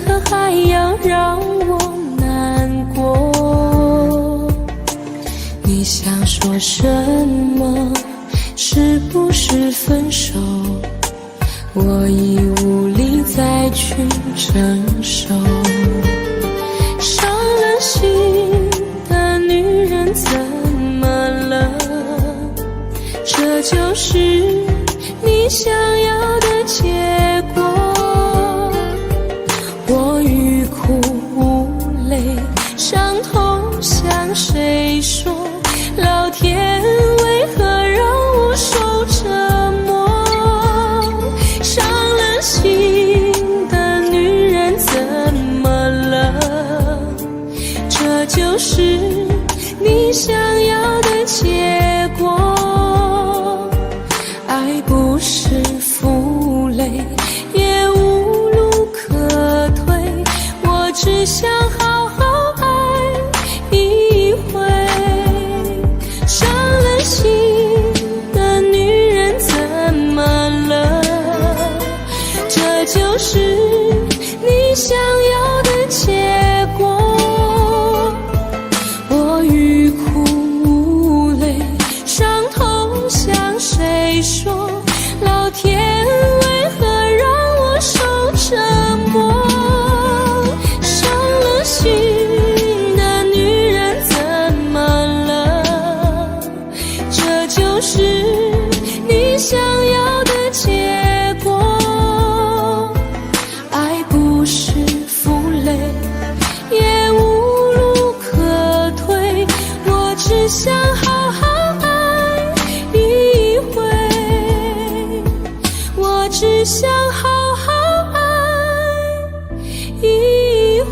何还要让我难过？你想说什么？是不是分手？我已无力再去承受。伤了心的女人怎么了？这就是你想要的结果。我欲哭无泪，伤痛向谁说？老天为何让我受折磨？伤了心是负累，也无路可退，我只想好好爱一回。伤了心的女人怎么了？这就是你想要的结果。我欲哭无泪，伤痛向谁说？老天为何让我受折磨？伤了心的女人怎么了？这就是你想要的结果。爱不是负累，也无路可退，我只想好好爱一回，我只想好好爱一回。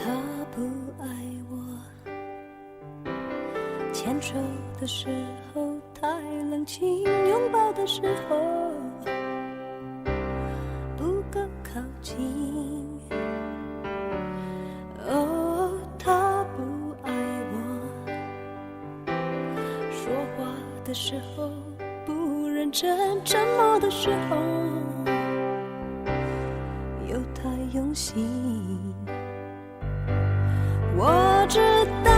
他不爱我，牵手的时候太冷清，拥抱的时候不够靠近。哦，他不爱我，说话的时候不认真，沉默的时候又太用心。我知道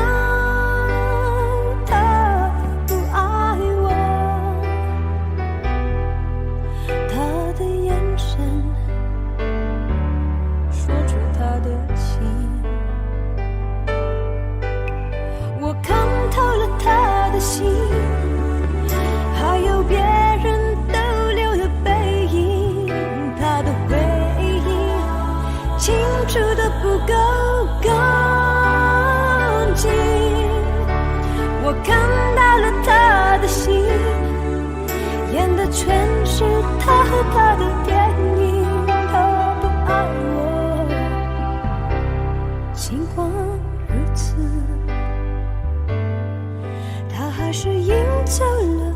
他不爱我，他的眼神说出他的情，我看透了他的心，还有别人逗留的背影，他的回忆清楚的不够我看到了他的心，演的全是他和他的电影。他不爱我，尽管如此，他还是赢走了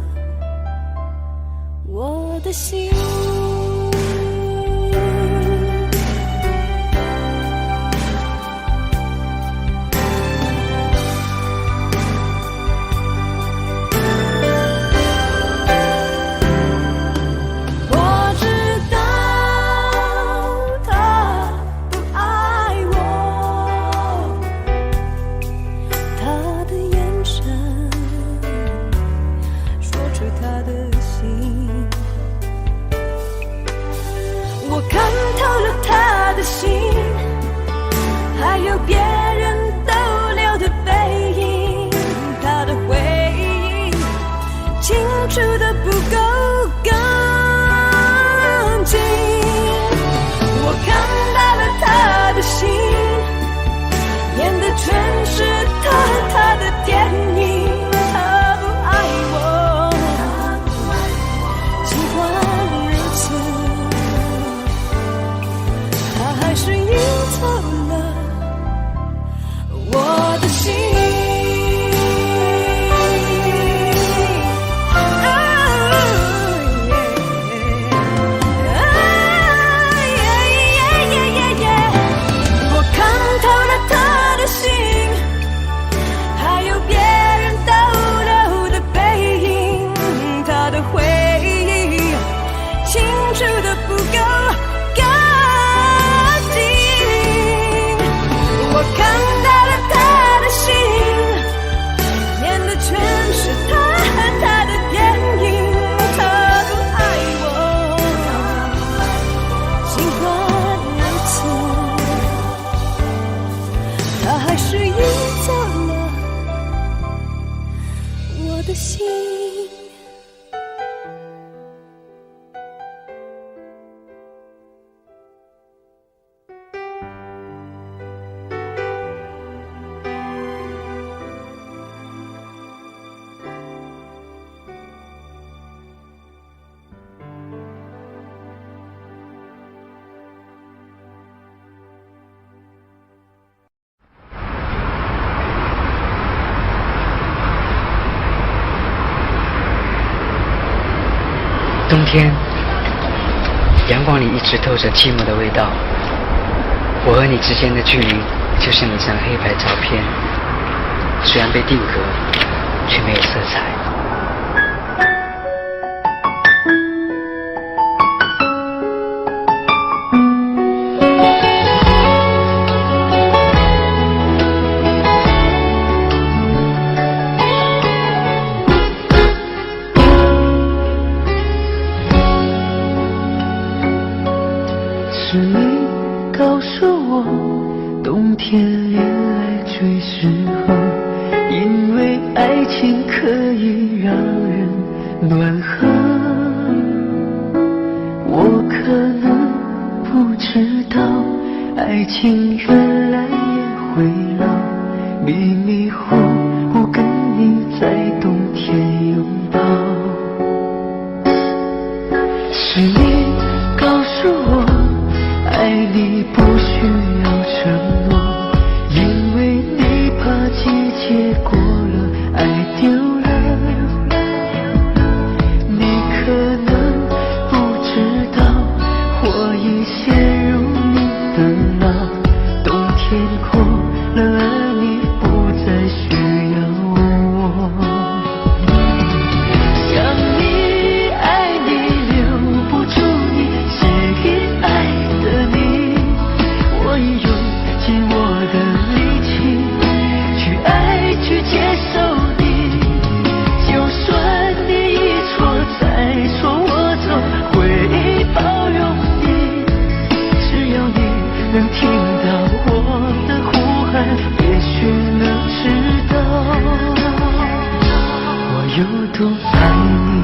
我的心。我看透了他的心，还有别人逗留的背影，他的回忆清楚的不够干净。我看到了他的心，演的全是他和他的电影。他不爱我，尽管如此，还是赢走了我的心。心。冬天，阳光里一直透着寂寞的味道。我和你之间的距离，就像一张黑白照片，虽然被定格，却没有色彩。是你告诉我，冬天恋爱最适合，因为爱情可以让人暖和。我可能不知道，爱情原来也会老，迷迷糊糊跟你在冬天拥抱。是你告诉我，爱你不需要承诺，因为你怕季节过了，爱丢了。你可能不知道，我已陷入你的牢，冬天过了，而你不再需要我。想你爱你留不住你，写给爱的你，我已用尽我的力气去爱去接受你，就算你一错再错，我都会包容你，只要你能听到我的呼喊，也许能知道我有多爱你。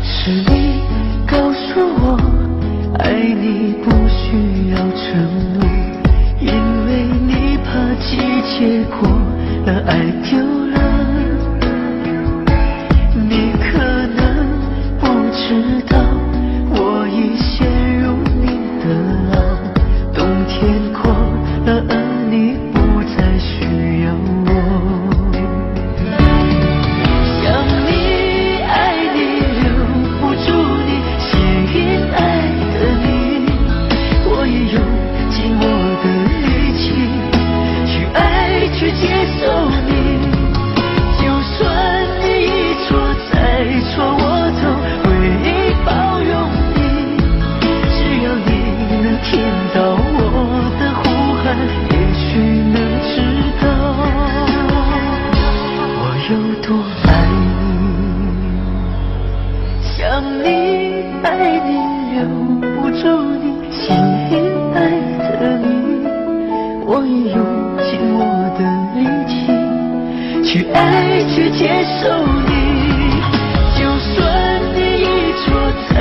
是你告诉我，爱你不需要承诺，因为你怕季节过了，爱丢了。你可能不知道，我已陷入你的牢，冬天过了，而你不再需要我。想你爱你留不住你，写给爱的你，我已用尽我的力气去爱去接受你，就算你一错再错，我都会包容你，只要你能听到我的呼喊，也许能知道我有多爱你。想你爱你留不住你，写给爱的你，我已用尽我的力气去爱去接受你，就算你一错再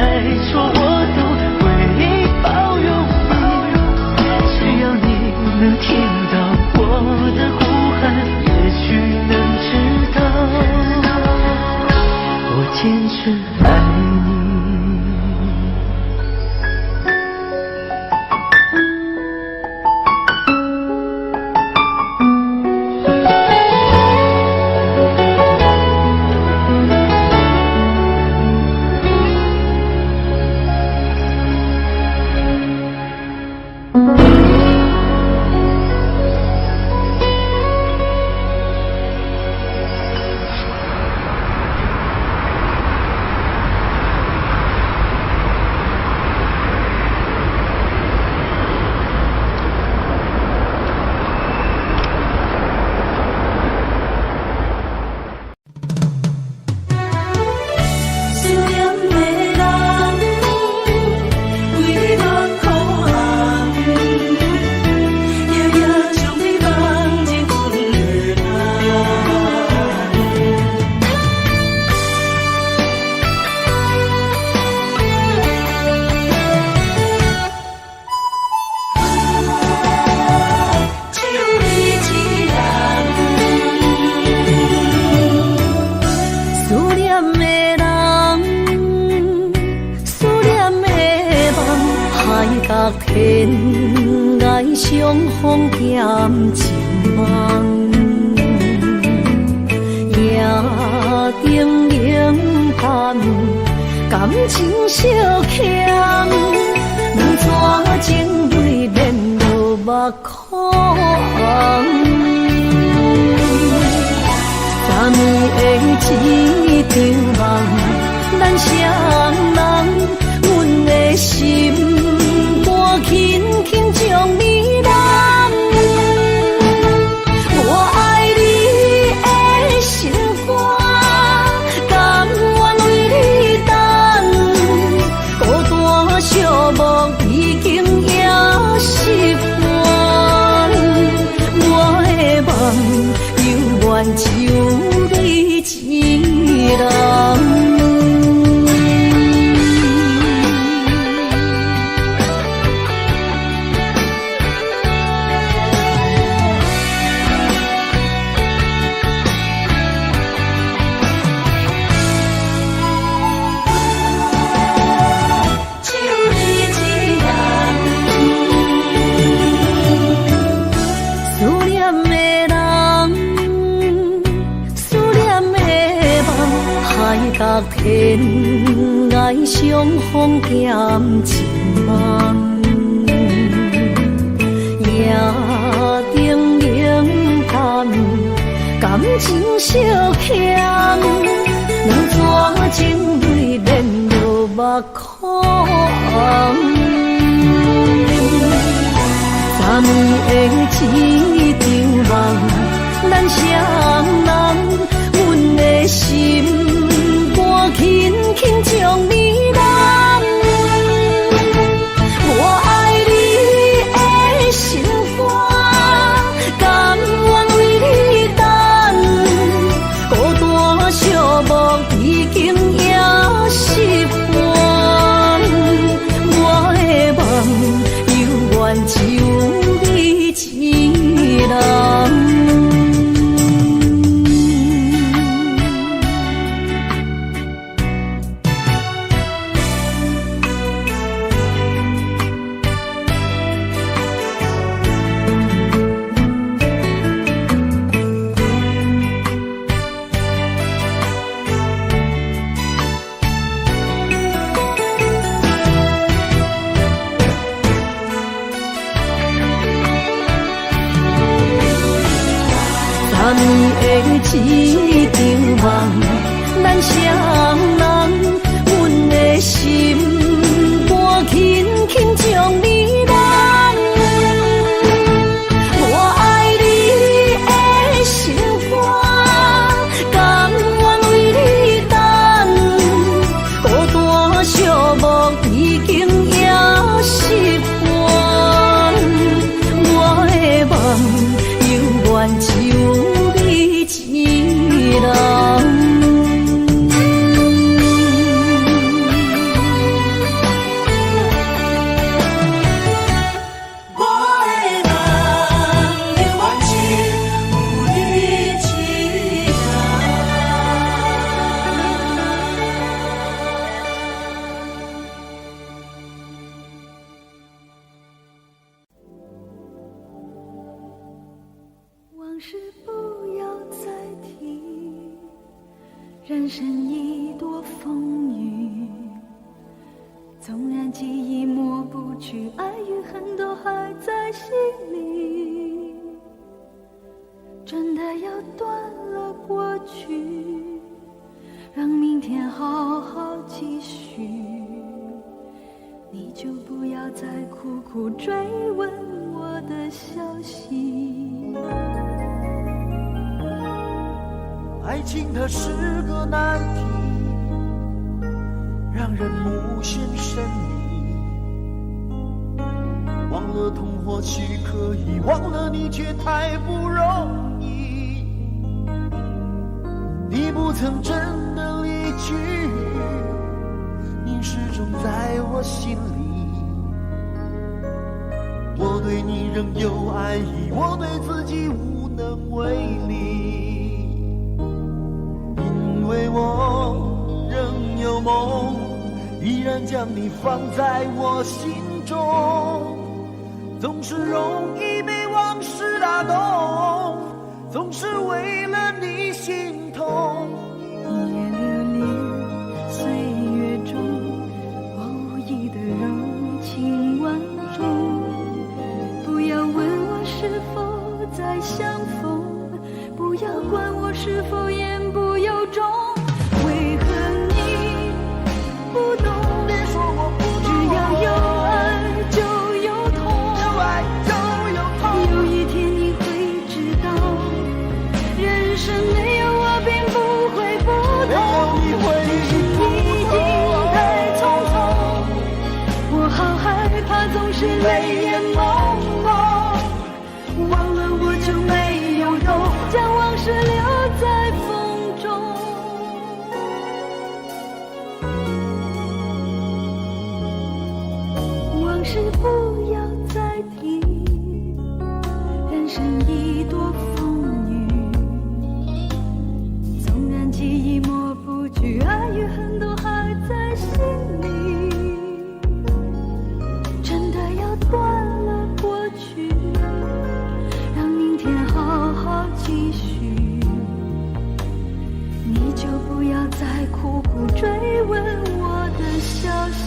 错，我都会包容你，只要你能听到我的呼喊，也许能知道我坚持爱你。天涯相逢兼情梦，夜灯冷淡，感情小欠，两撮情泪连落目眶。昨暝的一场梦，咱双人，阮的心肝轻轻将你揽。我爱你的心肝，甘愿为你等，孤单寂寞已经也习惯。我的梦犹原就你一人。天涯相逢兼情梦，夜灯冷淡，感情小欠，两撮情泪连落目眶。昨暝的一场梦，咱双人，阮的心轻轻将你揽。我爱你的心肝，甘愿为你等，孤单寂寞已经也习惯。我的梦犹原就你一人。昨暝的一场梦，咱双人，阮的心肝轻轻将你揽。我爱你的心肝，甘愿为你等，孤单寂寞已经也习惯。我的梦犹原就一人。往事不要再提，人生已多风雨，纵然记忆抹不去，爱与恨都还在心里。真的要断了过去，让明天好好继续，你就不要再苦苦追问我的消息。爱情它是个难题，让人无限神秘。忘了痛或许可以，忘了你却太不容易。你不曾真的离去，你始终在我心里。我对你仍有爱意，我对自己无能为力。因为我仍有梦，依然将你放在我心中，总是容易被往事打动，总是为了你心痛。一夜流连岁月中，我无意的柔情万种。不要问我是否再相逢，不要管我是否言不由衷。为何你不懂？别说我不懂，只要有爱就有痛，有爱就有痛。有一天你会知道，人生没有我并不会不同，只是已经太匆匆。我好害怕总是泪眼朦胧，忘了我就没有用，将往事留在风中。往事不要再提，人生已多风雨。纵然记忆抹不去，爱与恨都还在心里。真的要断了过去，让明天好好继续。你就不要再苦苦追问我的消息。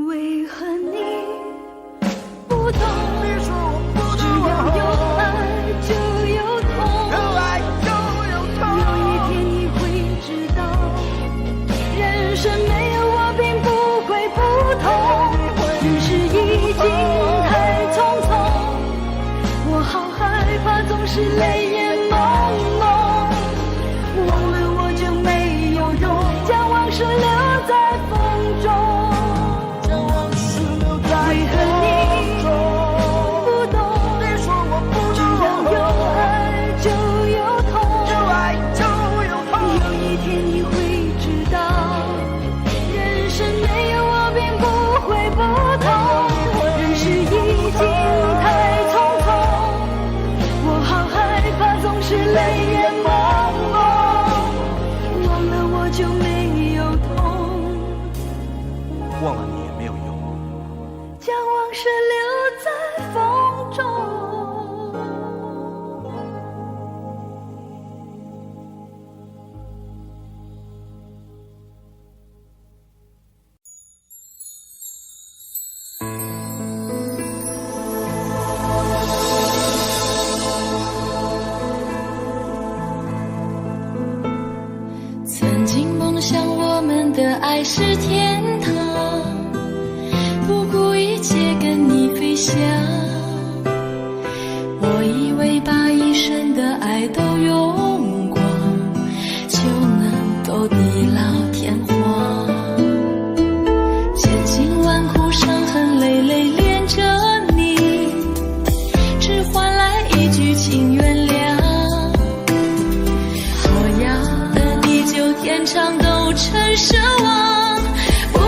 为何你不懂？别说我不懂，只要有爱就有痛，有爱就有痛。有一天你会知道，人生没有我并不会不同，只是已经太匆匆。我好害怕总是泪眼朦胧，忘了我就没有用，将往事留在风中。为何你不懂？别说我不懂，只要有爱就有痛，有爱就有痛。有一天你会知道，人生没有我并不会不同，人世已经太匆匆。我好害怕总是泪眼朦胧，忘了我就没有痛，忘了你也没有用。将往事留在风中。曾经梦想我们的爱是天堂，不顾一切跟你飞翔。我以为把一生的爱都用光，就能够地老天荒。千辛万苦伤痕累累恋着你，只换来一句请原谅。我要的地久天长都成奢望，不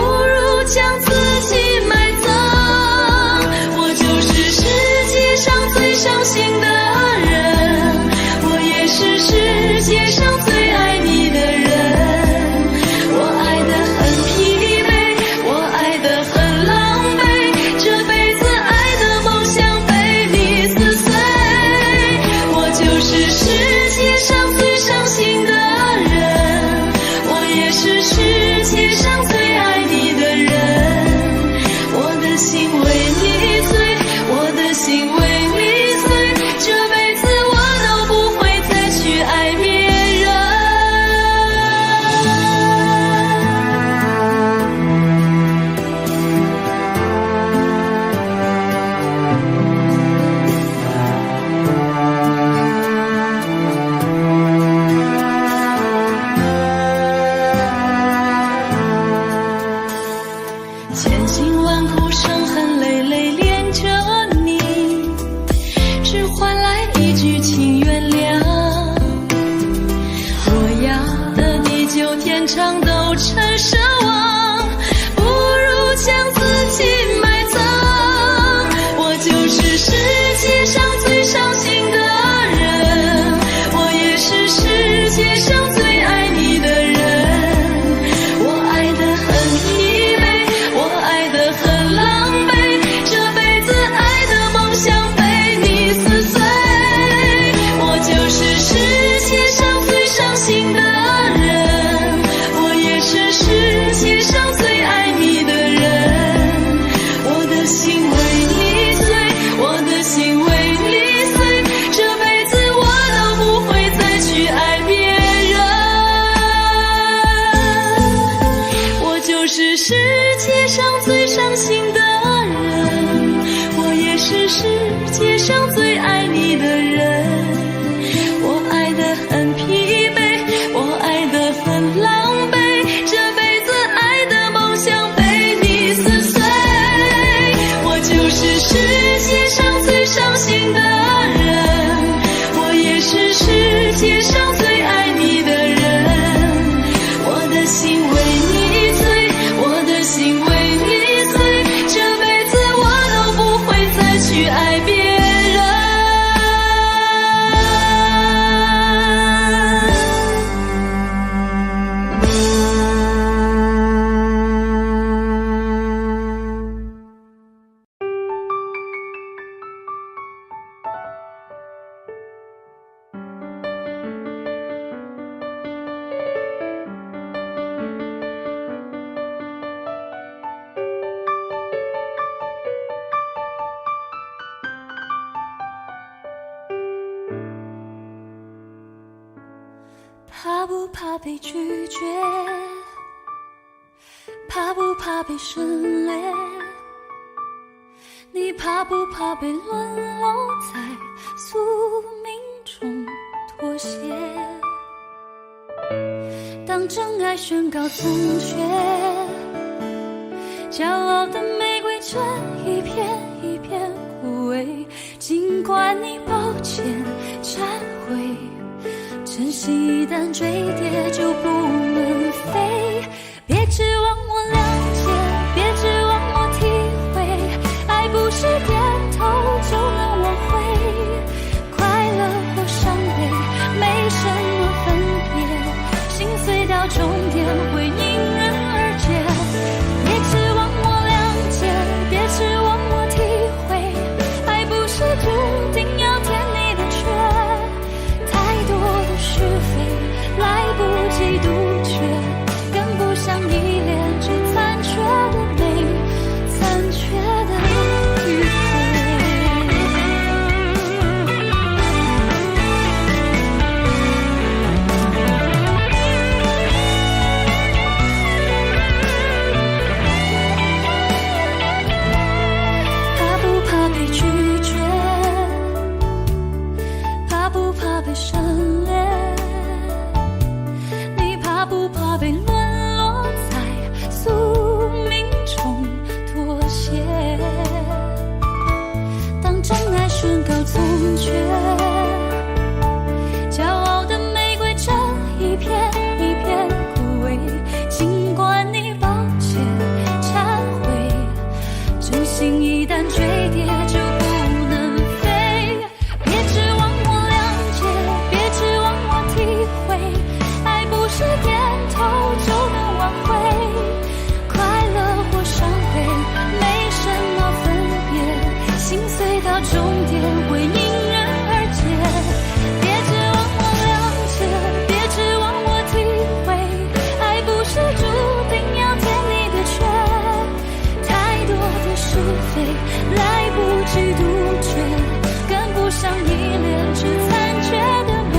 是世界上最爱你的人，我爱得很疲惫，我爱得很狼狈，这辈子爱的梦想被你撕碎。我就是世界上最伤心的人，我也是世界上最爱你的人，我的心为你碎，我的心为你碎，这辈子我都不会再去爱别人。怕不怕被拒绝？怕不怕被省略？你怕不怕被沦落在宿命中妥协？当真爱宣告残缺，骄傲的玫瑰正一片一片枯萎，尽管你抱歉忏悔，真心一旦坠跌就不能飞，别指望我谅解，别指望我体会，爱不是点头就能挽回，快乐或伤悲没什么分别，心碎到终点会迎刃而解，别指望我谅解，别指望我体会，爱不是注定要填你的缺，太多的是非来不及杜绝，跟不上依恋只残缺的美，残缺的迂怕不怕被拒绝？怕不怕被省略？你怕不怕被沦落在宿命中妥协？当真爱宣告从缺，骄傲的玫瑰正一片一片枯萎，尽管你抱歉忏悔，真心一旦坠跌就不能飞，别指望我谅解，别指望我体会，爱不是点头就能挽回，快乐或伤悲没什么分别，心碎到终点会迎刃而解，别指望我谅解，别指望我体会，爱不是注定要填你的缺，太多的是非来不及杜绝，跟不上依恋只残缺的美，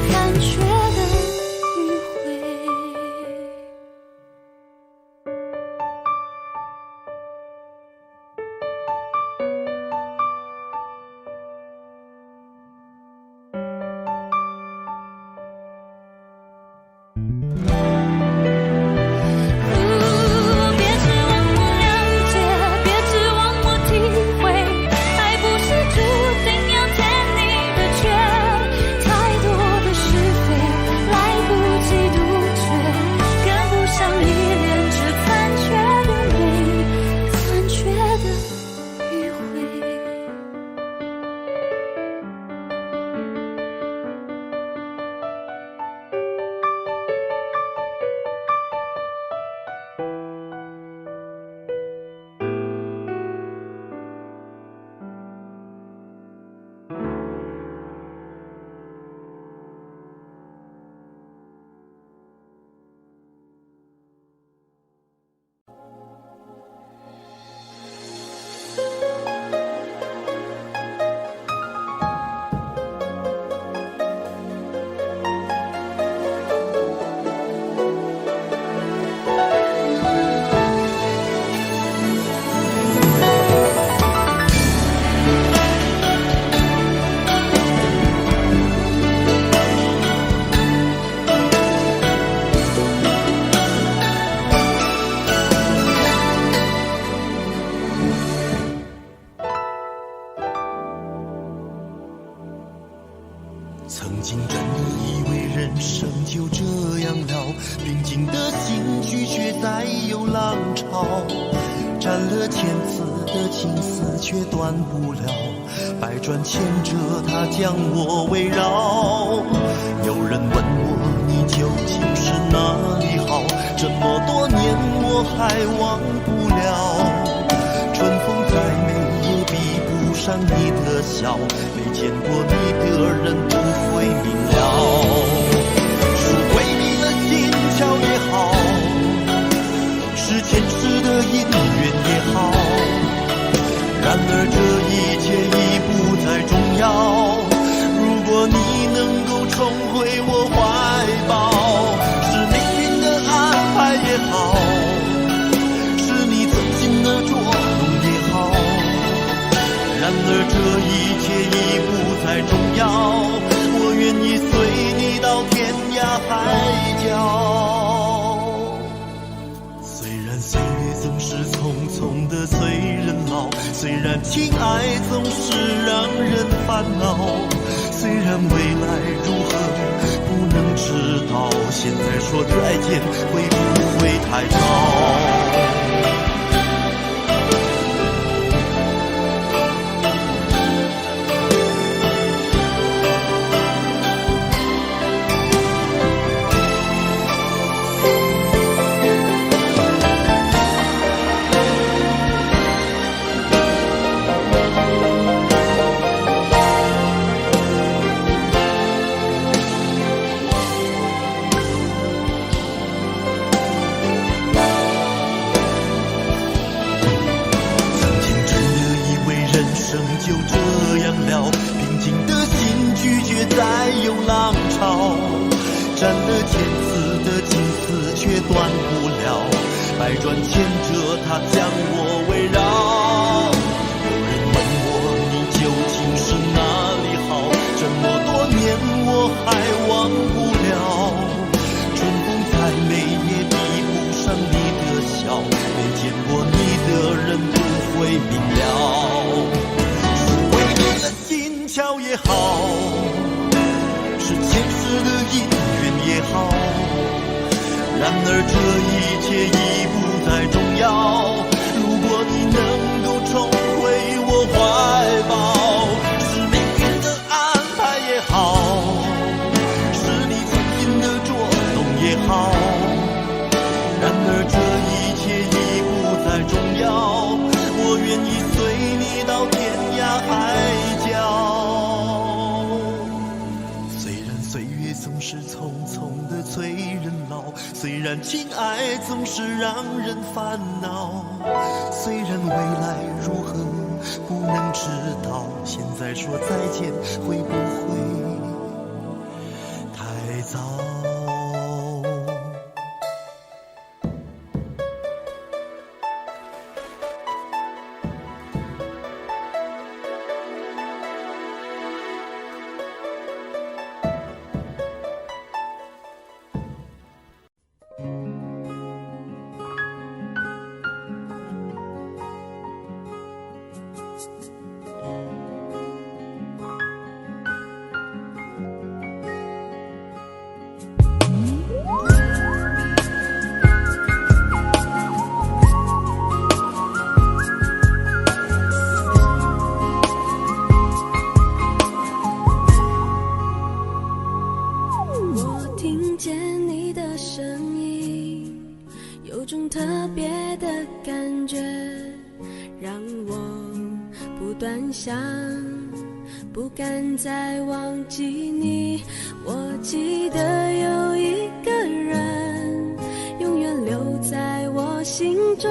残缺的迂回。曾经真的以为人生就这样了，平静的心拒绝再有浪潮，斩了千次的情丝却断不了，百转千折它将我围绕。有人问我你究竟是哪里好，这么多年我还忘不了，春风再美也比不上你的笑，没见过你的人不会明了，是鬼迷了心窍也好，是前世的因缘也好，然而这一切已不再重要，如果你能够重回我怀抱，是命运的安排也好，是你曾经的捉弄也好，然而这一切已不再重要，我愿意随你到天涯海角。虽然岁月总是匆匆的催人老，虽然情爱总是让人烦恼，虽然未来如何不能知道，现在说再见会不会太早？就这样了，平静的心拒绝再有浪潮，斩了千次的情丝却断不了，百转千折它将我围绕。有人问我你究竟是哪里好，这么多年我还忘不了，春风再美也比不上你的笑，没见过你的人不会明了，巧也好，是前世的因缘也好，然而这一切已不再重要，如果你能够重回我怀抱，是命运的安排也好，是你曾经的捉弄也好，然而这一切已不再重要，我愿意随你到天涯海角。总是匆匆的催人老，虽然情爱总是让人烦恼，虽然未来如何不能知道，现在说再见会不会太早？不敢再忘记你，我记得有一个人永远留在我心中，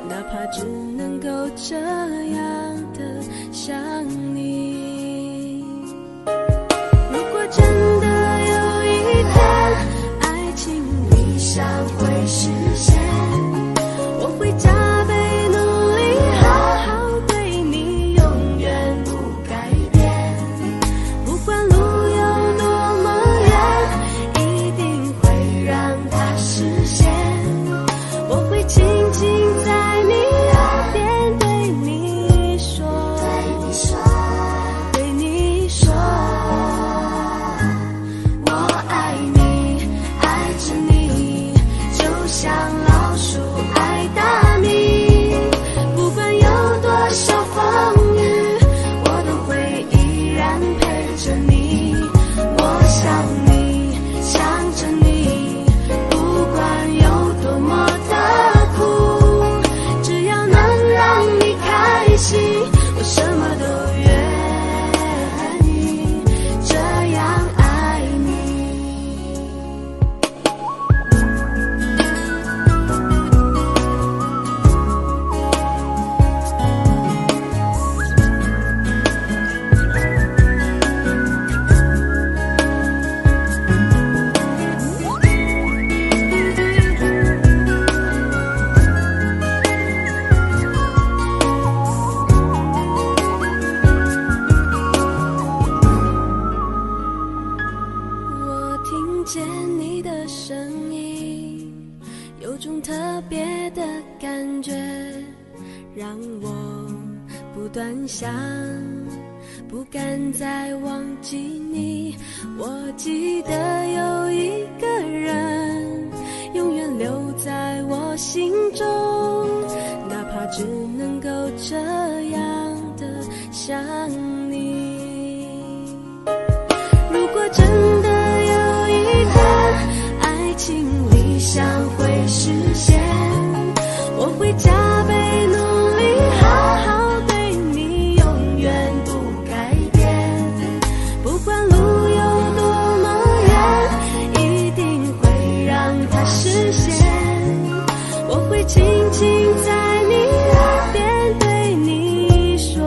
哪怕只能够这样的想你。如果真的有一天爱情理想会实现，我会加倍努力好好对你，永远不改变。不管路有多么远，一定会让它实现。我会轻轻在你耳边对你端详，不敢再忘记你。我记得有一个人永远留在我心中，哪怕只能够这样的想你。如果真的有一天爱情理想会实现，我会加倍努力好好对你，永远不改变。不管路有多么远，一定会让它实现。我会轻轻在你耳边对你说，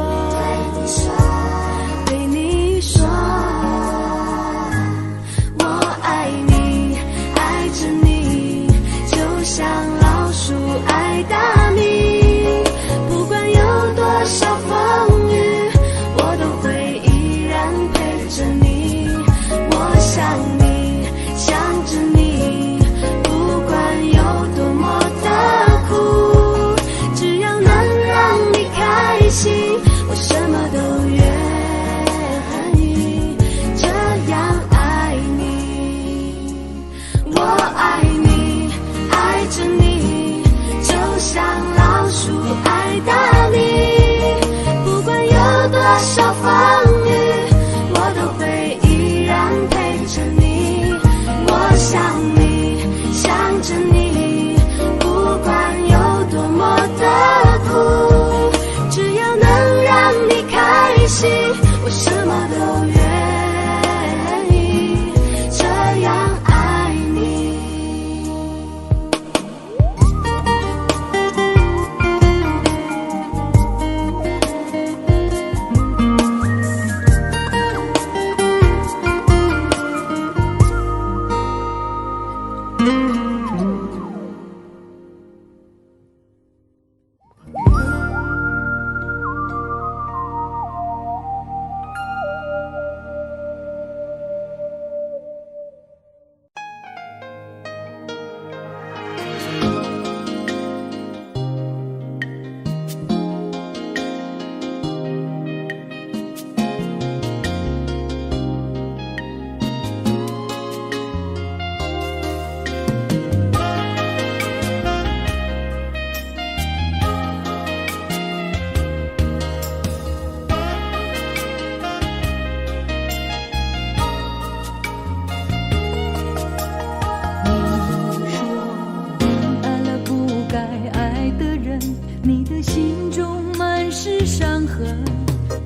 对你说，我爱你，爱着你，就像老鼠爱大米。不管有多少风雨，我都会依然陪着你。我想你，想着你，不管有多么的苦，只要能让你开心，我什么都愿意这样爱你。我爱你，爱着你，就像老鼠爱大米。不管有多少风雨，我都会依然陪着你。我想你，想着你，不管有多么的苦，只要能让你开心，我什么都愿意这样爱你。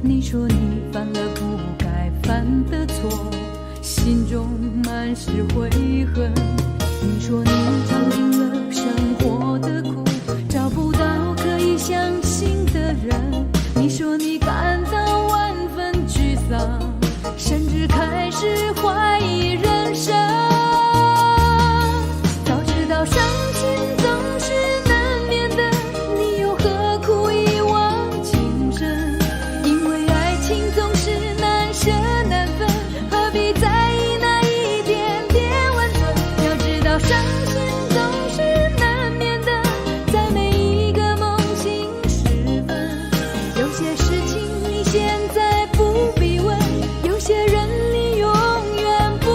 你说你犯了不该犯的错，心中满是悔恨。你说你尝尽了生活的苦，找不到可以相信的人。你说你感到万分沮丧，甚至开始怀疑人生。早知道伤心总是难免的，你又何苦一往情深？因为爱情总是难舍难分，何必在意那一点点温存？要知道伤心总是难免的，在每一个梦醒时分。有些事情你现在不必问，有些人你永远不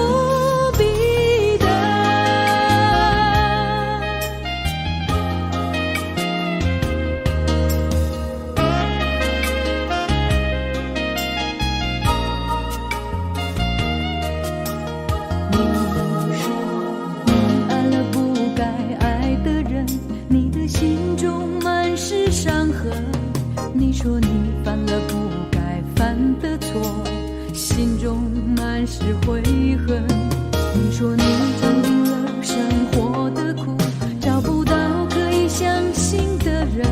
必等。你说你爱了不该爱的人，你的心中满是伤痕。你说你犯了不该犯的错，心中满是悔恨。你说你尝尽了生活的苦，找不到可以相信的人。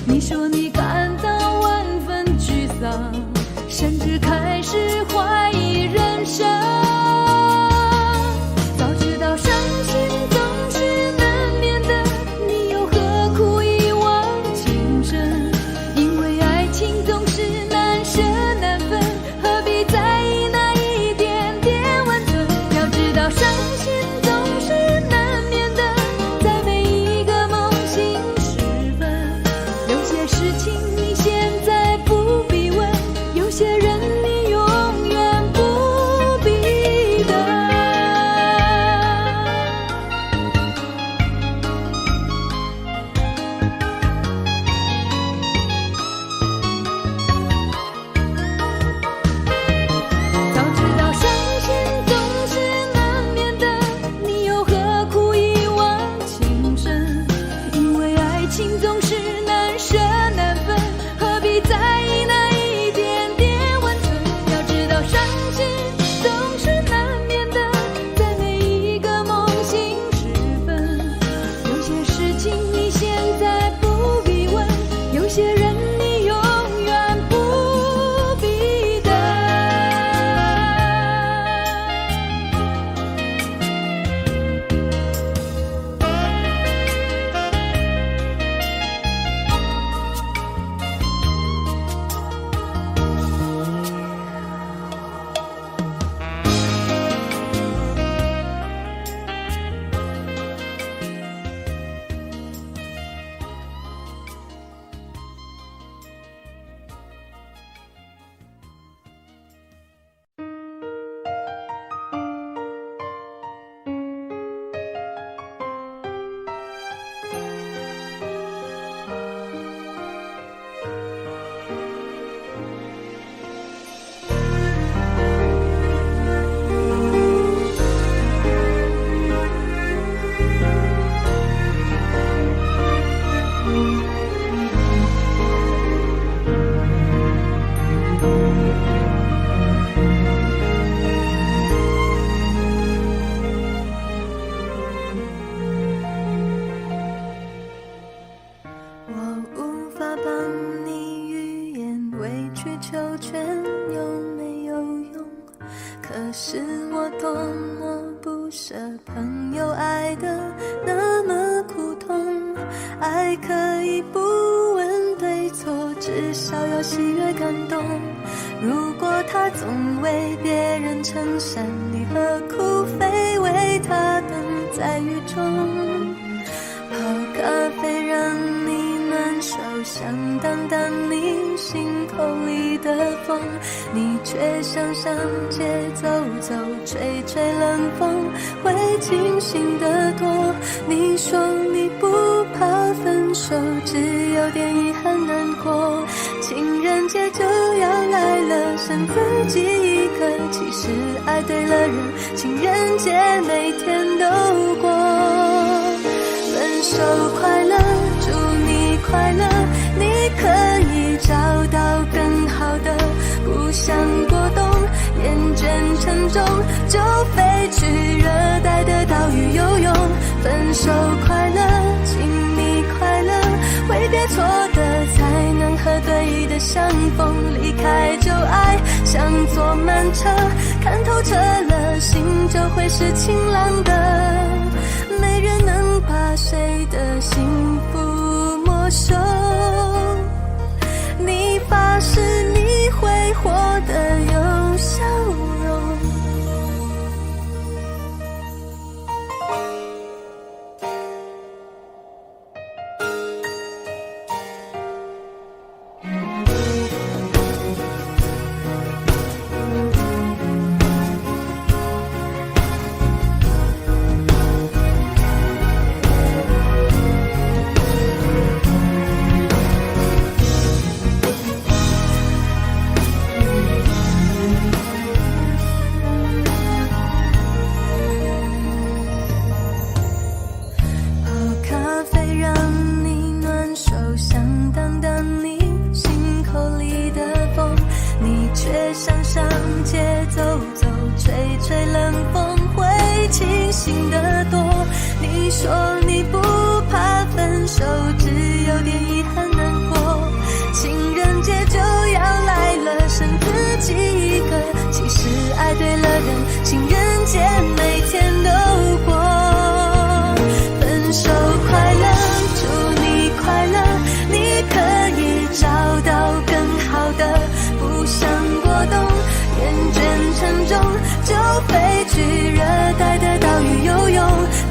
你说你感到万分沮丧，甚至开始怀疑人生。早知道伤心总是难免的，你又何苦一往情深？因为爱情总是难舍难分，何必在意那一点点温存？要去求全有没有用？可是我多么不舍朋友爱得那么苦痛，爱可以不问对错，至少要喜悦感动。如果他总为别人撑伞，你何苦非为他等在雨中？泡咖啡让你暖手，想挡挡你心口里的风，你却想上街走走，吹吹冷风，会清醒得多。你说你不怕分手，只有点遗憾难过。情人节就要来了，剩自己一个，其实爱对了人，情人节每天都过。分手快乐，祝你快乐，你可以找到更好的，不想过冬，厌倦沉重，就飞去热带的岛屿游泳。分手快乐，请你快乐，挥别错的才能和对的相逢，离开旧爱像坐慢车，看透彻了，心就会是晴朗的。没人能把谁的幸福没收，你发誓你会活得有笑容。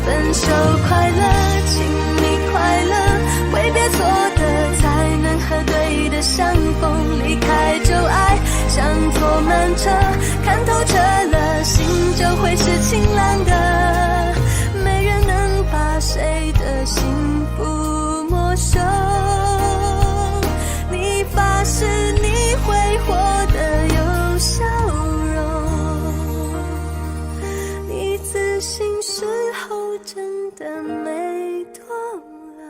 分手快乐，请你快乐，挥别错的才能和对的相逢，离开旧爱像坐慢车，看透彻了，心就会是晴朗的。没人能把谁的幸福没收，你发誓你会活得有笑容，你自信时候真的没多了。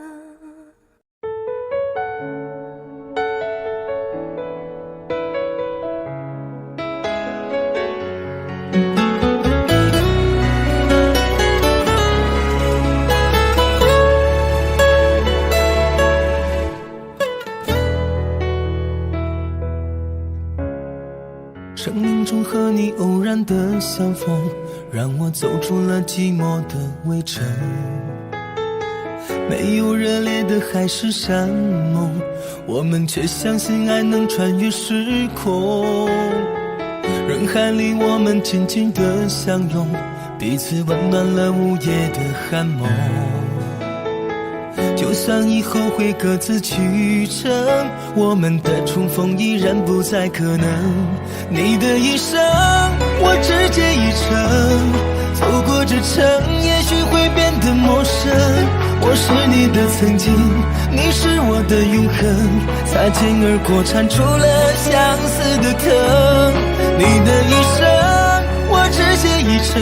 生命中和你偶然的相逢，让我走出了寂寞的围城。没有热烈的海誓山盟，我们却相信爱能穿越时空。人海里我们紧紧的相拥，彼此温暖了午夜的寒梦。就算以后会各自去程，我们的重逢依然不再可能。你的一生我只借一程，走过这程也许会变得陌生。我是你的曾经，你是我的永恒，擦肩而过缠出了相思的疼。你的一生我只写一程，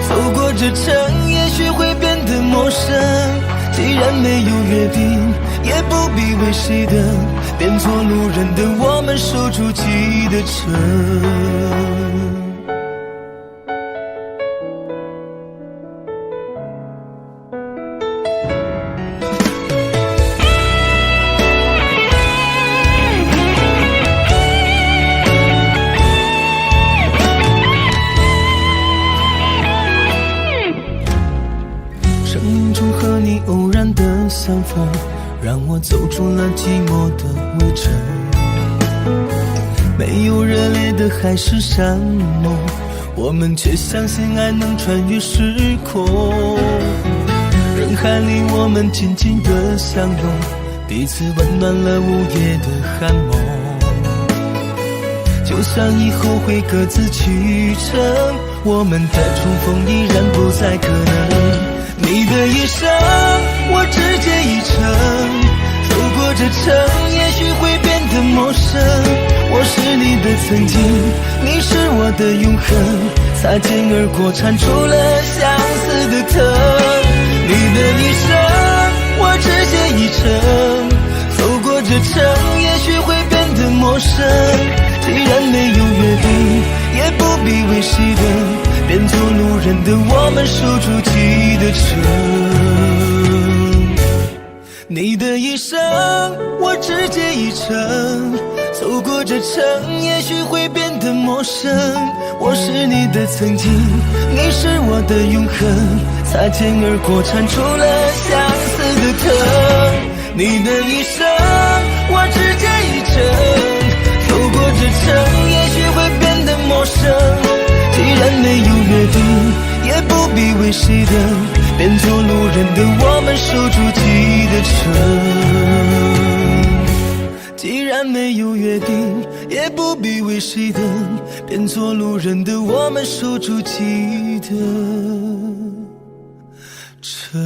走过这程也许会变得陌生。既然没有约定，也不必为谁等，变作路人的我们守住记忆的城。没有热烈的海誓山盟，我们却相信爱能穿越时空。人海里我们紧紧的相拥，彼此温暖了午夜的寒梦。就算以后会各自启程，我们的重逢依然不再可能。你的一生我只借一程，走过这程也许会变得陌生。我是你的曾经，你是我的永恒，擦肩而过缠出了相思的藤。你的一生我只借一程，走过这程也许会变得陌生。既然没有约定，也不必为谁等，变做路人的我们守住记忆的城。你的一生我只借一程，走过这程也许会变得陌生。我是你的曾经，你是我的永恒，擦肩而过缠出了相思的藤。你的一生我只借一程，走过这程也许会变得陌生。既然没有约定，也不必为谁等，变做路人的我们守住记忆的城。既然没有约定，也不必为谁等，变做路人的我们守住记忆的城。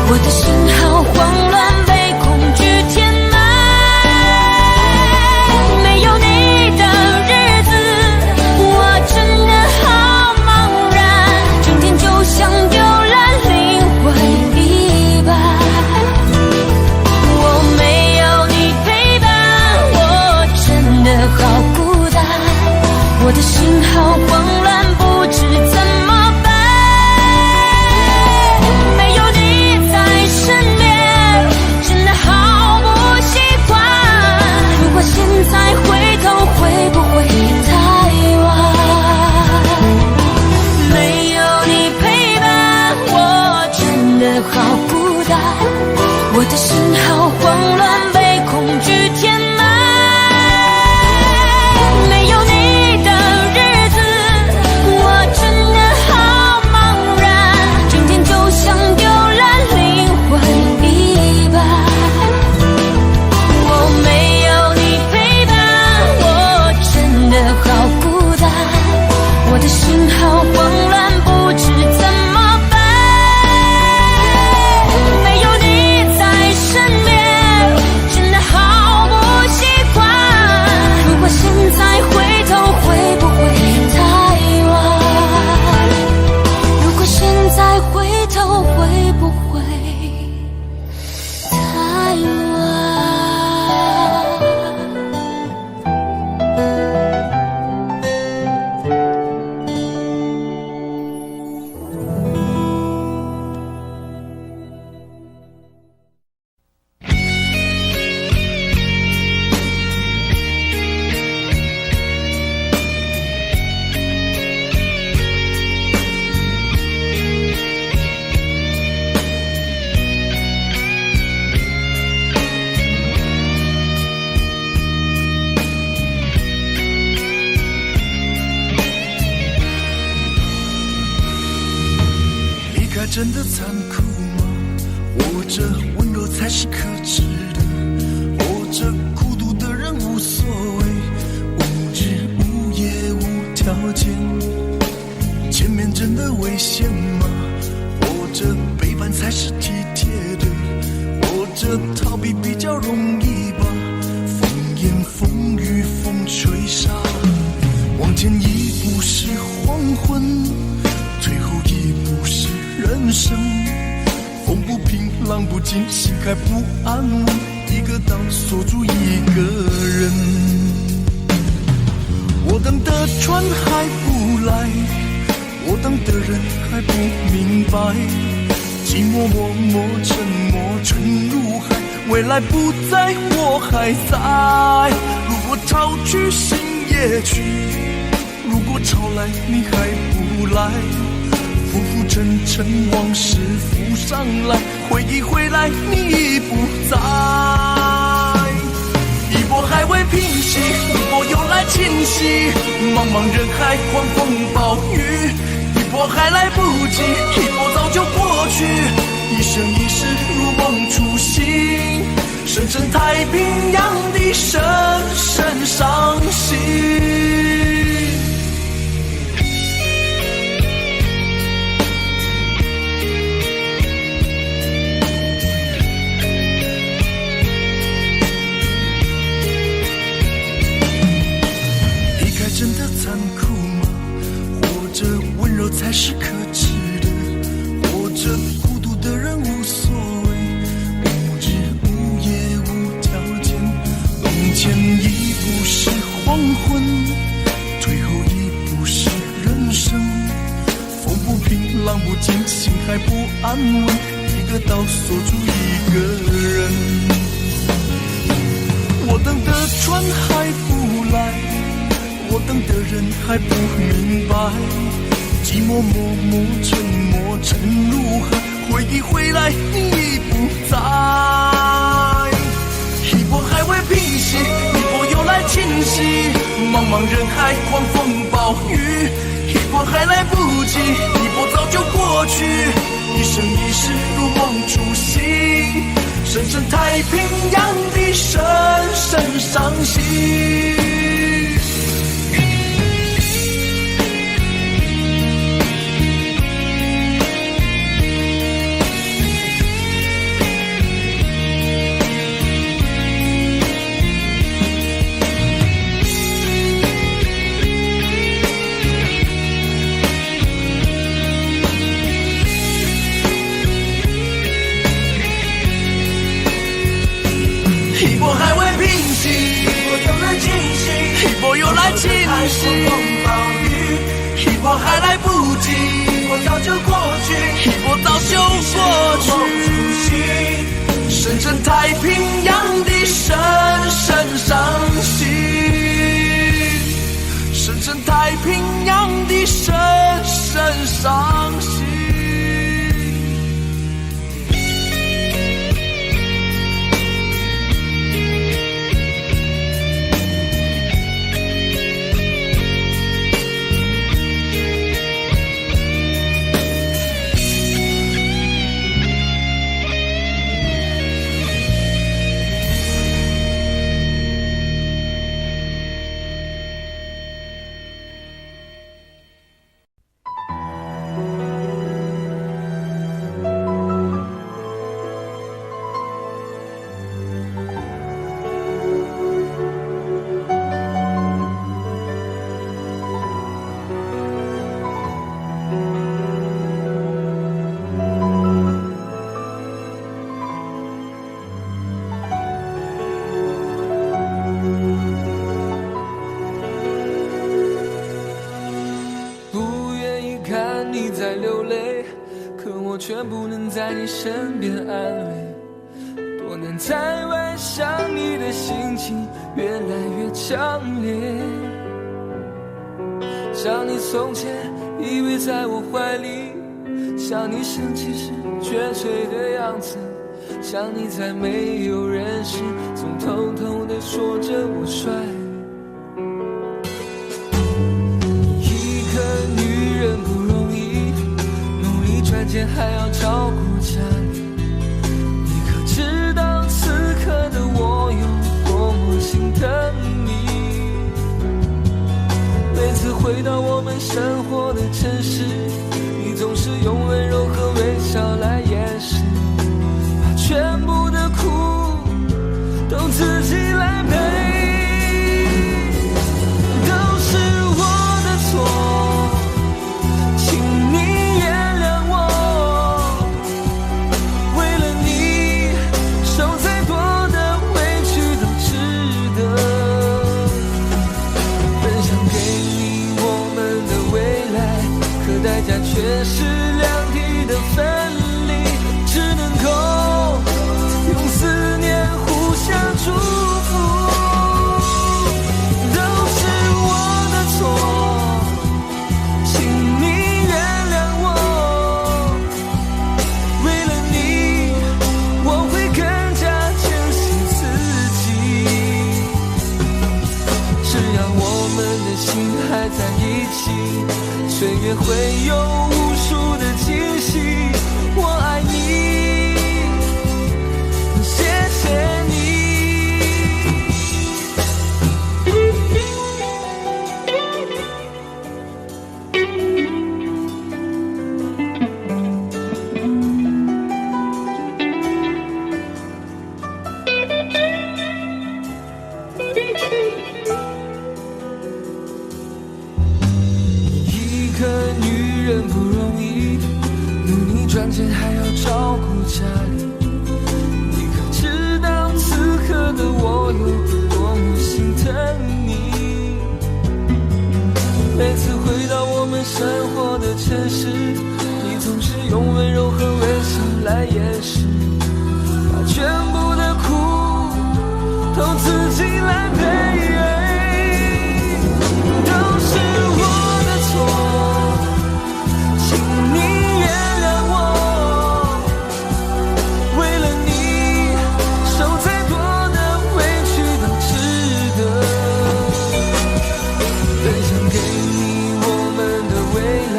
我的心在，我的心好慌乱，被恐惧填满。没有你的日子，我真的好茫然，整天就像丢了灵魂一般。我没有你陪伴，我真的好孤单，我的心好慌乱，不知怎么办。没有你在身边，真的好不习惯。如果现在回头，会不会太晚？如果现在回头，会不会太晚？离开真的残酷吗？活着温柔才是可耻的，活着孤独的人无所谓，无日无夜无条件。前面真的危险吗？活着背叛才是体贴的，活着逃避比较容易吧。风言风语风吹沙，往前一步是黄昏，退后一步是人生。风不平浪不静，心还不安稳，一个岛锁住一个人。我等的船还不来，我等的人还不明白，寂寞默默沉默沉入海，未来不在我还在。如果潮去心也去，如果潮来你还不来，浮浮沉沉往事浮上来，回忆回来你已不在。一波还未平息，一波又来侵袭，茫茫人海狂风暴雨，一波还来不及，一波早就过去，一生一世如梦初醒，深深太平洋的深深伤心。真的残酷吗？活着温柔才是可耻的，活着孤独的人无所谓，无日无夜无条件。往前一步是黄昏，退后一步是人生。风不平浪不静，心还不安稳，一个岛锁住一个人。我等的船还不来，我等的人还不明白，寂寞默默沉默沉入海，回忆回来你已不在。一波还未平息，一波又来侵袭，茫茫人海狂风暴雨，一波还来不及，一波早就过去，一生一世如梦初醒，深深太平洋的深深伤心。一波还未平息，一波又来侵袭，一波又来侵袭，一波还来不及，一波早就过去，一波早就过去，深深太平洋的深深伤心，深深太平洋的深深伤心。在你身边安慰。多年在外想你的心情越来越强烈，想你从前依偎在我怀里，想你生气时决绝的样子，想你在没有人时总偷偷地说着我帅。一个女人不容易，努力赚钱还要照顾家里，你可知道此刻的我有多么心疼你？每次回到我们生活的城市，你总是用温柔和微笑来掩饰，把全部的苦都自己来背，都是我的错，请你原谅我，为了你受再多的委屈都值得，本想给你我们的未来，可代价却是两地的分离，只能够用思念互相祝福，都是我的错，请你原谅我，为了你我会更加珍惜自己，只要我们的心还在一起，岁月会有无数的惊喜，我爱你，谢谢你。一个女人不容易，努力赚钱还要照顾家里，你可知道此刻的我有多么心疼你？每次回到我们生活的城市，你总是用温柔和微笑来掩饰，把全部的苦都自己来背，都是我的错，请你原谅我，为了你受再多的委屈都值得，本想给你我们的未来，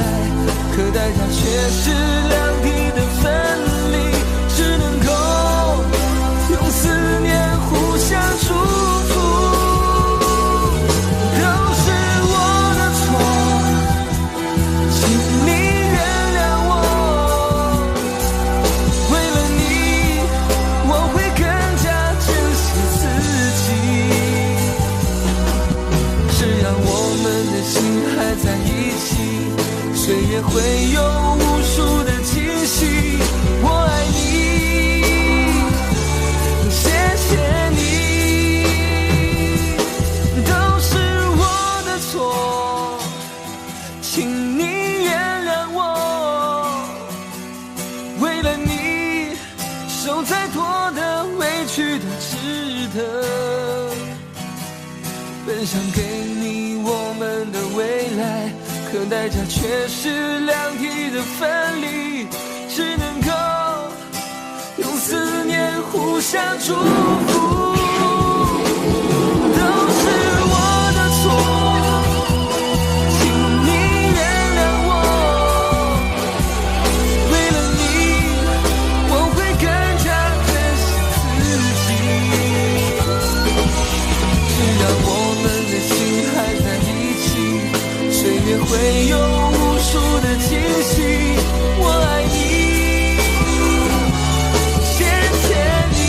可代价却是两地的分离，只能够用思念互相祝福，都是我的错，请你原谅我，为了你我会更加珍惜自己，只要我们的心还在一起，岁月会有无数的惊喜，我爱你，谢谢你，都是我的错，请你原谅我，为了你受再多的委屈都值得，本想给你我们的未来，可代价却是两地的分离，只能够用思念互相祝福，都是我的错，请你原谅我，为了你我会更加珍惜自己，只要我们的心还在一起，岁月会有无数的惊喜，我爱你，谢谢你。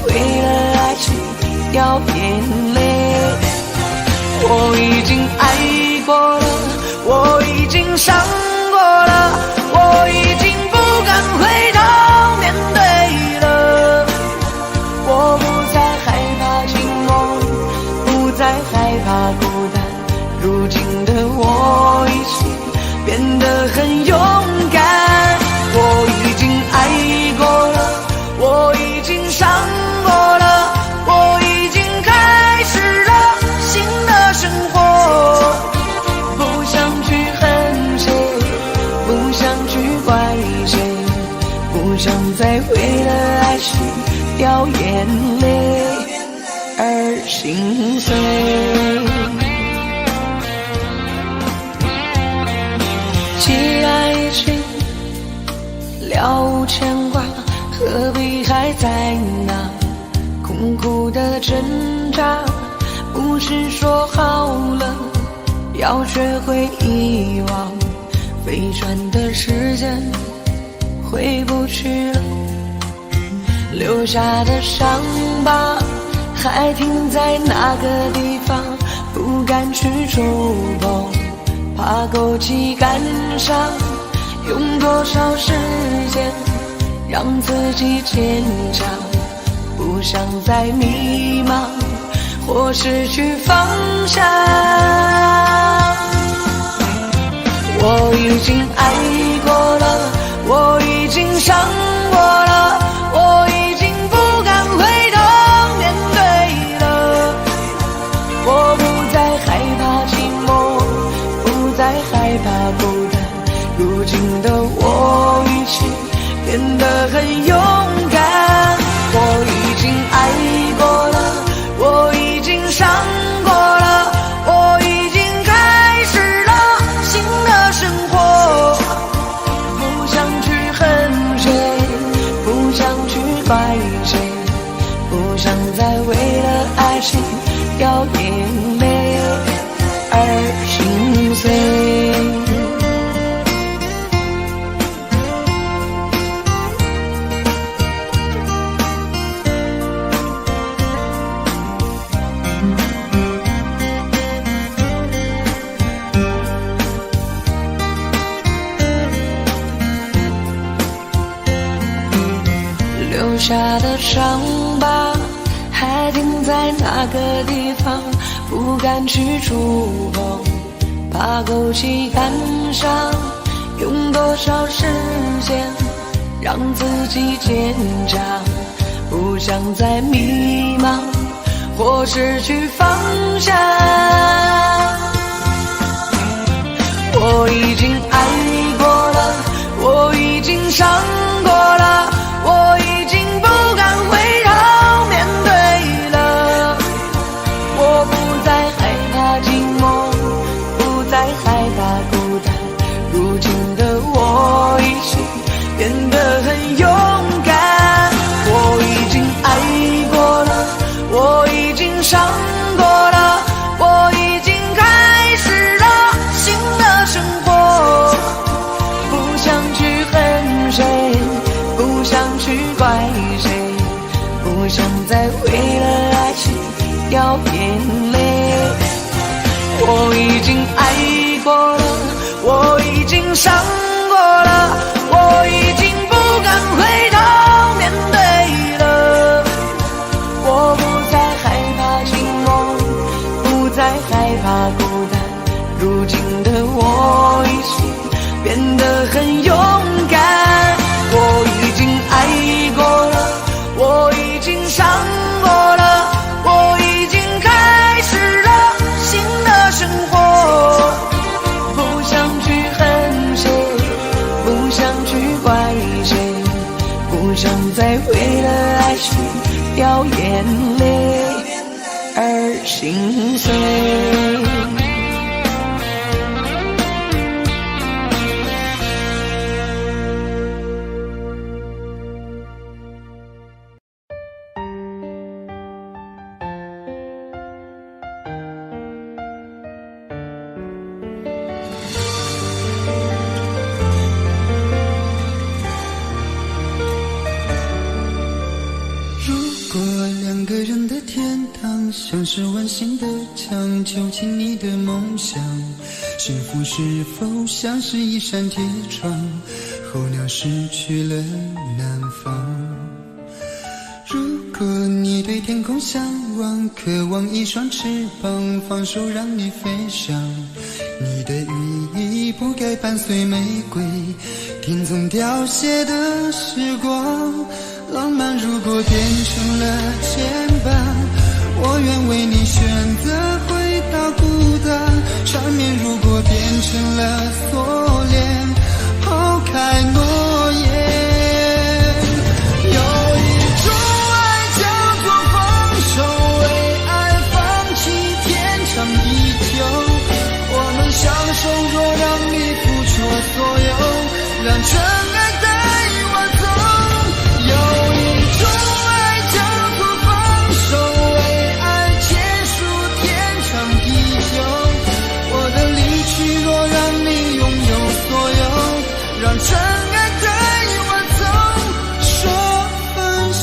为了爱情掉眼泪。我已经爱过了，我已经伤过了，我已经不敢回头面对了。我不再害怕寂寞，不再害怕孤单，如今的我已经变得很勇敢。我已经爱过了，我已经伤过了，我已经开始了新的生活。不想去恨谁，不想去怪谁，不想再为了爱情掉眼泪而心碎。既爱情了牵挂，何必还在那苦苦的挣扎？不是说好了要学会遗忘，飞转的时间回不去了，留下的伤疤还停在那个地方，不敢去触碰，怕勾起感伤。用多少时间让自己坚强，不想再迷茫或失去方向。我已经爱过了，我已经伤过了，我已经不敢回头面对了。我不再害怕寂寞，不再害怕孤单，如今的我已经变得很勇敢。我已经爱过了，我已经伤过了，我已经开始了新的生活。不想去恨谁，不想去怪谁，不想再为了爱情掉眼泪而心碎。留下的伤疤还停在那个地方，不敢去触碰，怕勾起感伤。用多少时间让自己坚强，不想再迷茫或失去方向。我已经爱过了，我已经伤过了，我已经不敢回头面对了。我不再害怕寂寞，不再害怕孤单，如今的我已经变得很勇敢。我已经爱过了，我已经伤过了，我已经开始了新的生活。不想去恨谁，不想去怪谁，不想再为了爱情掉眼泪。我已经爱过了，我已经伤过了，我已经不敢回头面对了。我不再害怕寂寞，不再害怕孤单，如今的我已经变得很勇敢。我已经爱过了，我已经伤过了，我已经开始了新的生活。不想去恨谁，不想去怪谁，不想再为了爱情掉眼泪而心碎。如果两个人的天堂，像是温馨的墙，囚禁你的梦想。幸福是否像是一扇铁窗，候鸟失去了南方。如果你对天空向往，渴望一双翅膀，放手让你飞翔。你的羽翼不该伴随玫瑰，听从凋谢的时光。浪漫如果变成了牵绊，我愿为你选择回到孤单。缠绵如果变成了锁链，抛开诺言。有一种爱叫做放手，为爱放弃天长地久。我们相守，若让你付出所有，让真爱带我走。有一种爱叫做放手，为爱结束天长地久。我的离去若让你拥有所有，让真爱带我走，说分手。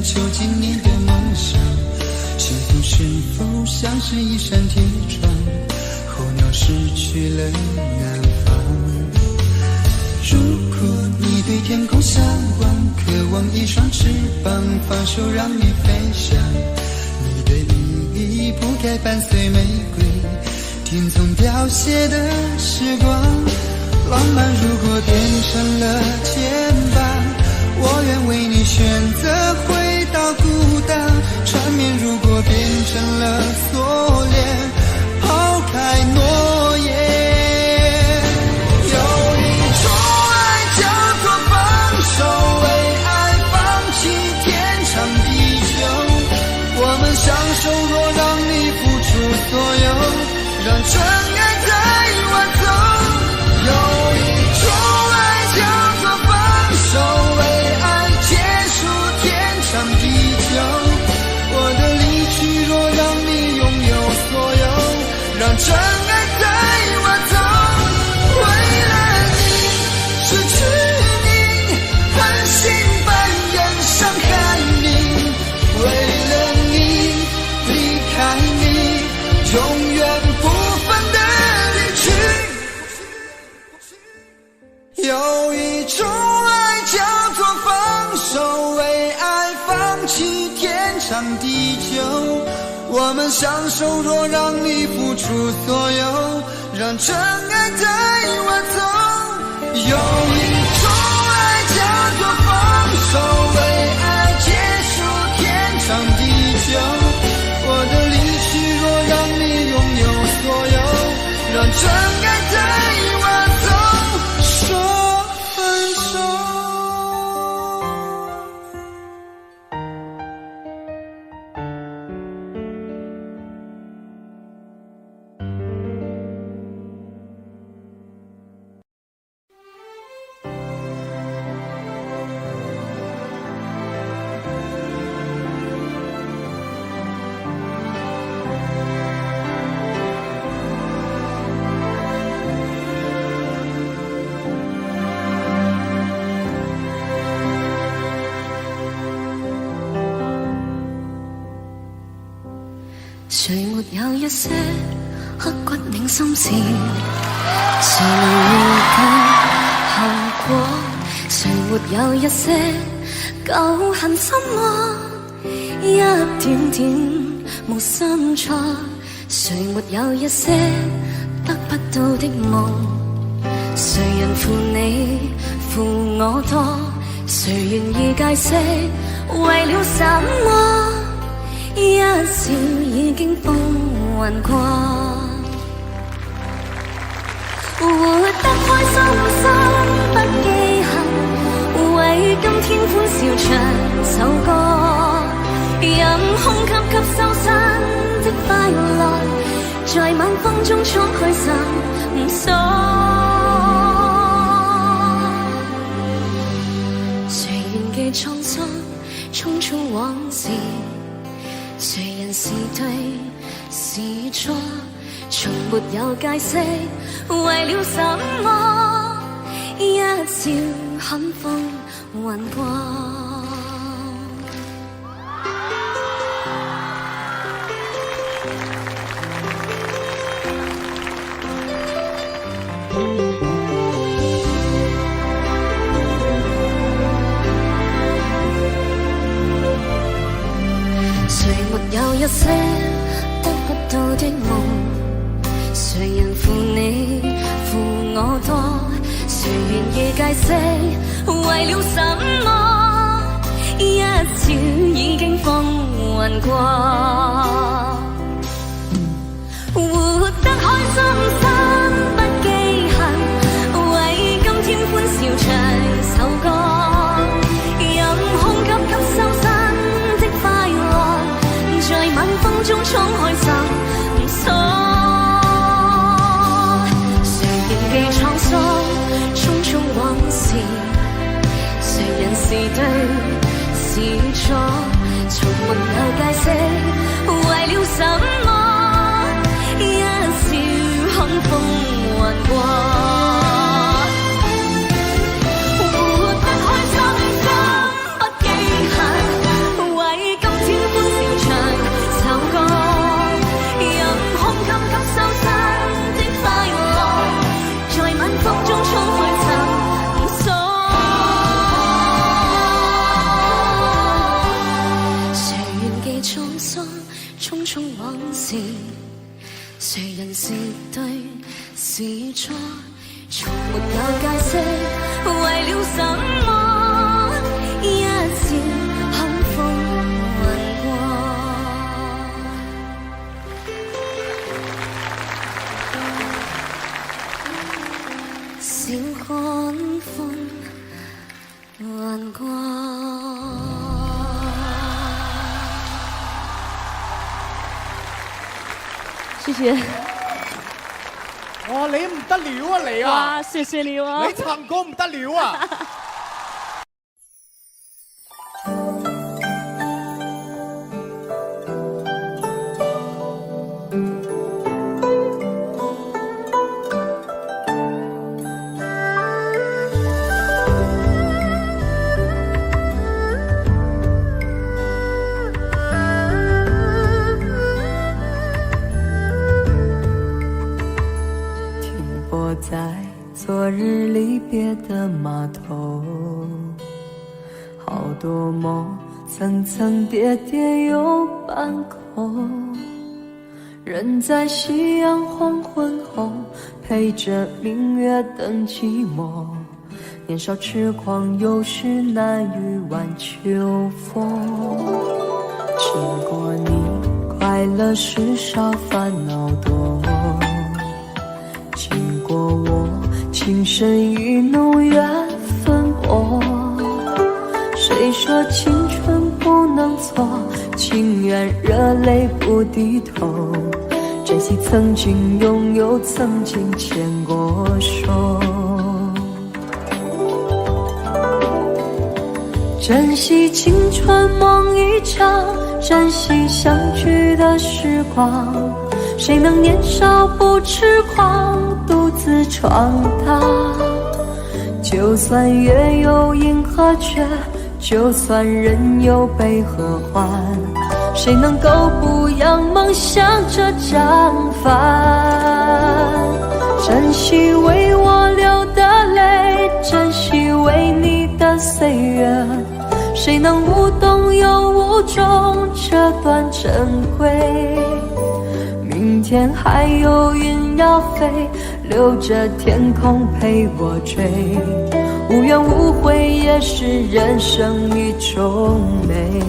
囚禁你的梦想，幸福是否像是一扇铁窗，候鸟失去了南方。如果你对天空向往，渴望一双翅膀，放手让你飞翔。你的羽翼不该伴随玫瑰，听从凋谢的时光。浪漫如果变成了牵绊，我愿为你选择回到孤单。缠绵如果变成了锁链，抛开诺言。有一种爱叫做放手，为爱放弃天长地久。我们相守，若让你付出所有，让真爱带我走。有一种爱叫做放手，为我的离去若让你拥有所有，让真爱带我走。为了你失去你，狠心扮演伤害你。为了你离开你，永远不分的离去。有一种爱叫做放手，为爱放弃天长地久。我们相守，若让你付出所有，让真爱带我走。有一种爱叫做放手，为爱结束天长地久。我的离去若让你拥有所有，让真爱带我走，说分手。誰沒有一些刻骨銘心事？誰能預計後果？誰沒有一些舊恨心魔？一點點無心錯。誰沒有一些得不到的夢？誰人負你負我多？誰願意解釋為了什麼？一笑已經風雲過。歡笑唱首歌，任空吸吸收新的快樂，在晚風中衝去尋索。誰願記滄桑，匆匆往事，誰人是對是錯，從沒有解釋，為了什麼一笑很風雲過。誰沒有一些得不到的夢？誰人負你負我多？誰願意解釋為了什麼一笑已經風雲過？活得開心心不記恨，為今天歡笑唱首歌，任空吸吸收新的快樂，在晚風中衝開心鎖。誰仍記滄桑匆匆往事，誰人是對是錯，從沒有解釋為了什麼一笑很風雲過。誰人是對是錯，從沒有解釋為了什麼一笑很風雲過。笑看風雲過。謝謝。哇，你唔得了啊你啊！哇，謝謝你哦！你唱歌唔得了啊！在昨日离别的码头，好多梦层层叠叠又半空，人在夕阳黄昏后陪着明月等寂寞，年少痴狂有时难御晚秋风。经过你快乐时少烦恼多，经过我情深意浓缘分薄，谁说青春不能错，情愿热泪不低头，珍惜曾经拥有，曾经牵过手，珍惜青春梦一场，珍惜相聚的时光，谁能年少不痴狂，独自闯荡。就算月有阴和缺，就算人有悲和欢，谁能够不扬梦想着张帆？珍惜为我流的泪，珍惜为你的岁月，谁能无动又无衷这段珍贵？明天还有云要飞，留着天空陪我追，无怨无悔也是人生一种美。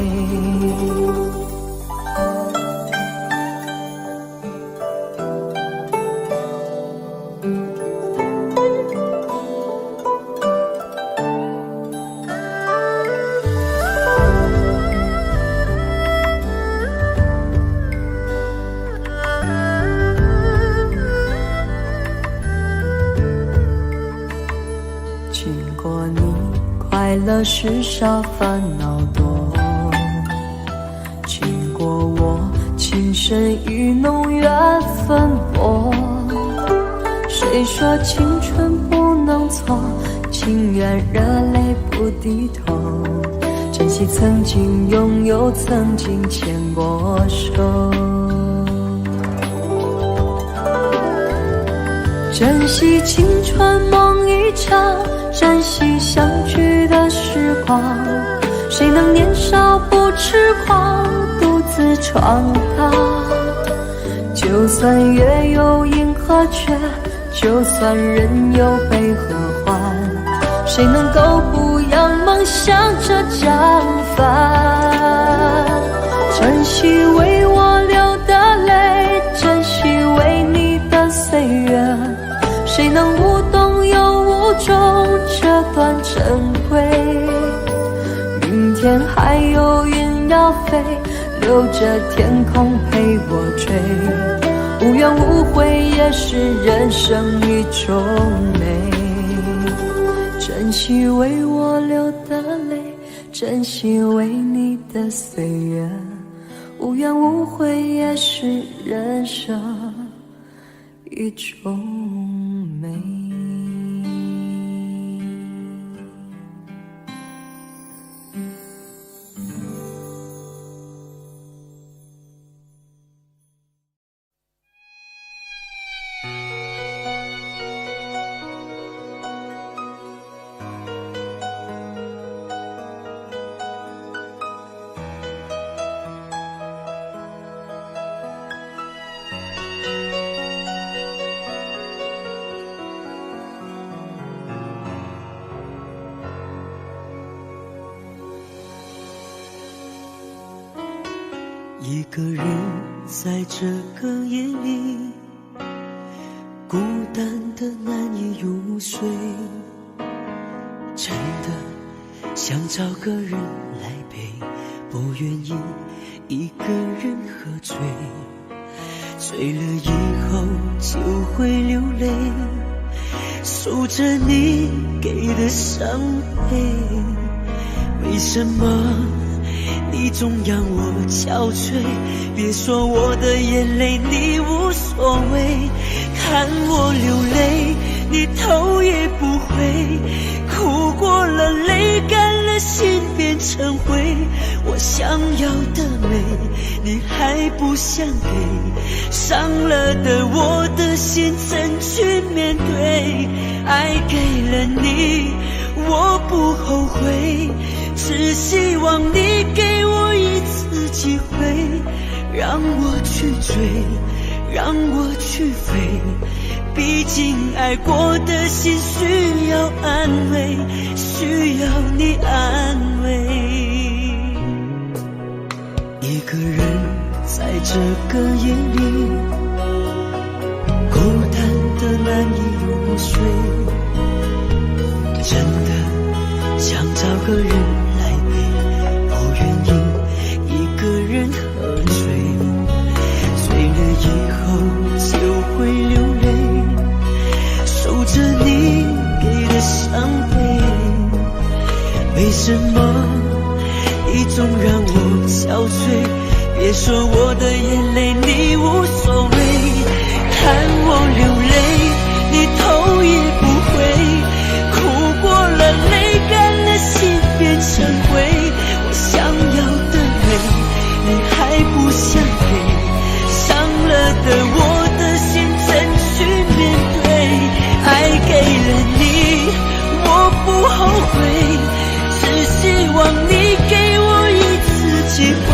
乐事少，烦恼多。经过我情深意浓，缘分薄。谁说青春不能错？情愿热泪不低头。珍惜曾经拥有，曾经牵过手。珍惜青春梦一场，珍惜相聚的时光。谁能年少不痴狂，独自闯荡？就算月有阴和缺，就算人有悲和欢，谁能够不扬梦想着将帆？珍惜为我流的泪，珍惜为你的岁月，谁能无动又无衷这段珍贵？明天还有云要飞，留着天空陪我追。无怨无悔也是人生一种美。珍惜为我流的泪，珍惜为你的岁月。无怨无悔也是人生一种美。一个人在这个夜里，孤单的难以入睡，真的想找个人来陪，不愿意一个人喝醉，醉了以后就会流泪，数着你给的伤悲。为什么你总让我憔悴？别说我的眼泪你无所谓，看我流泪你头也不回，哭过了泪干了心变成灰。我想要的美你还不想给，伤了的我的心怎去面对？爱给了你我不后悔，只希望你给我一次机会，让我去追，让我去飞，毕竟爱过的心需要安慰，需要你安慰。一个人在这个夜里，孤单的难以入睡，真的想找个人来陪，不愿意一个人喝醉，醉了以后就会流泪，数着你给的伤悲。为什么你总让我憔悴？别说我的眼泪你无所谓，看我流泪你头也不回，哭过了泪干了心变成灰。我想要的美你还不想给，伤了的我的心怎去面对？爱给了你我不后悔，只希望你给我一次机会，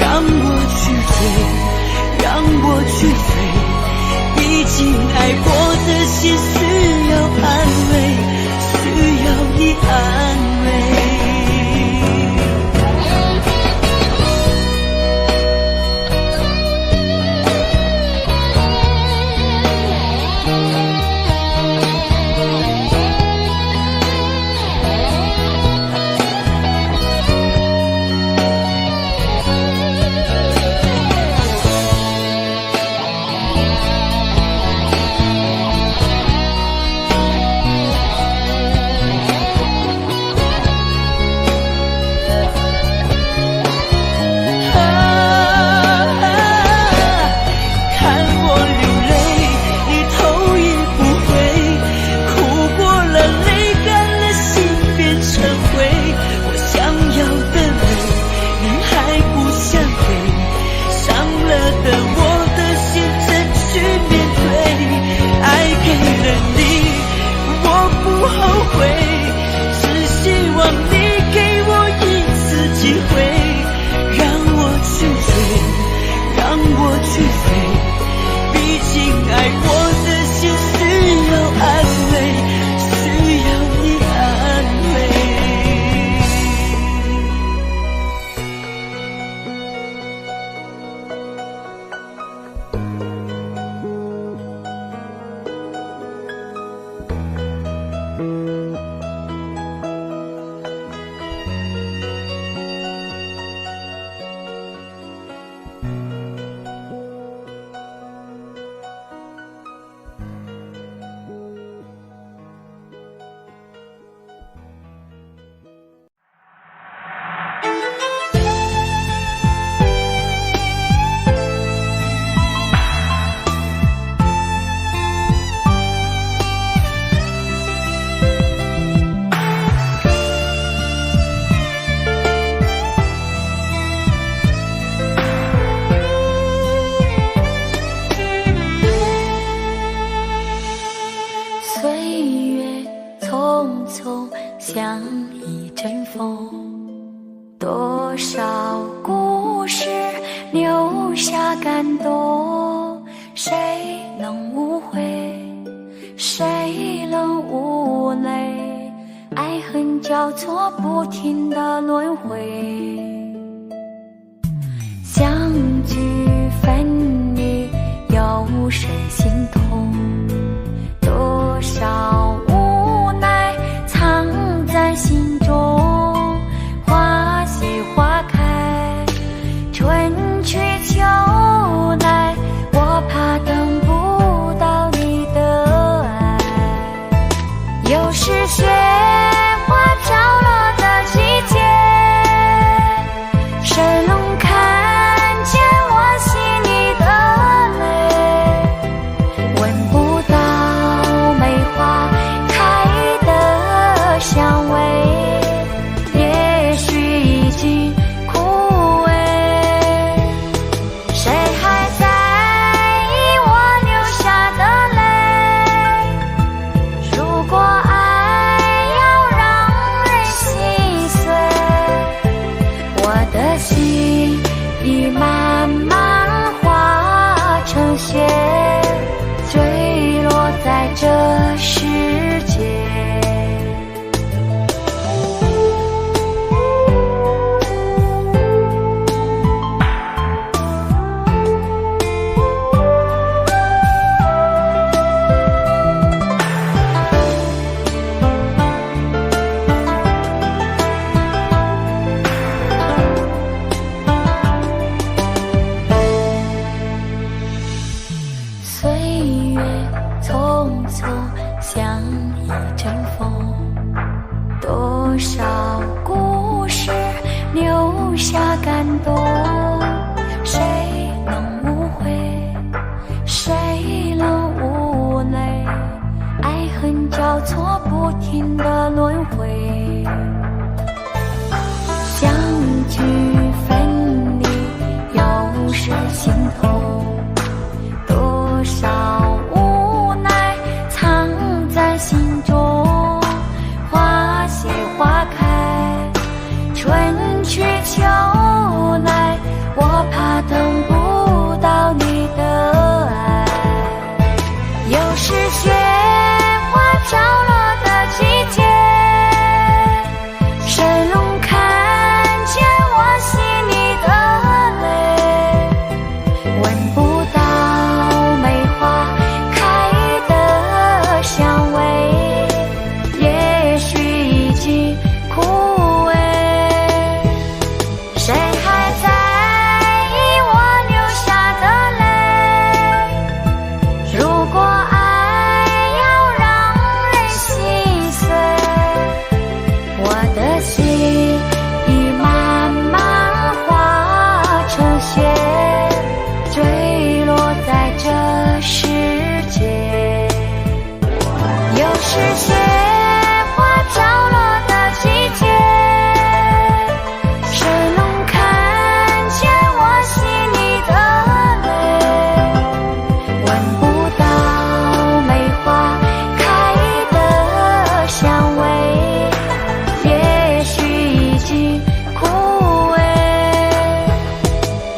让我去追，像一阵风，多少故事留下感动，谁能无悔，谁能无泪，爱恨交错不停的轮回，相聚分离有谁心痛，多少无奈藏在心中，花谢花开，春去秋来，我怕等不到你的爱。又是雪花飘落的季节，谁能看见我心里的泪，闻不到梅花开的香味，也许已经枯萎，谁还在意我流下的泪，如果爱要让人心碎，我的心已慢慢化成雪，坠落在这世界。岁月匆匆像一阵风，多少故事留下感动，谁能无悔，谁能无泪，爱恨交错不停的轮回，相聚分离有谁心痛，多少无奈藏在心中，花谢花开，春去秋来，我怕等不到你的爱。又是雪花飘落的季节，谁能看见我心里的泪，闻不到梅花开的香味，也许已经枯萎，谁还在意我流下的泪，如果爱要让人心碎，我的心已慢慢化成雪，坠落在这世界。又是雪花飘落的季节，谁能看见我心里的泪，闻不到梅花开的香味，也许已经枯萎，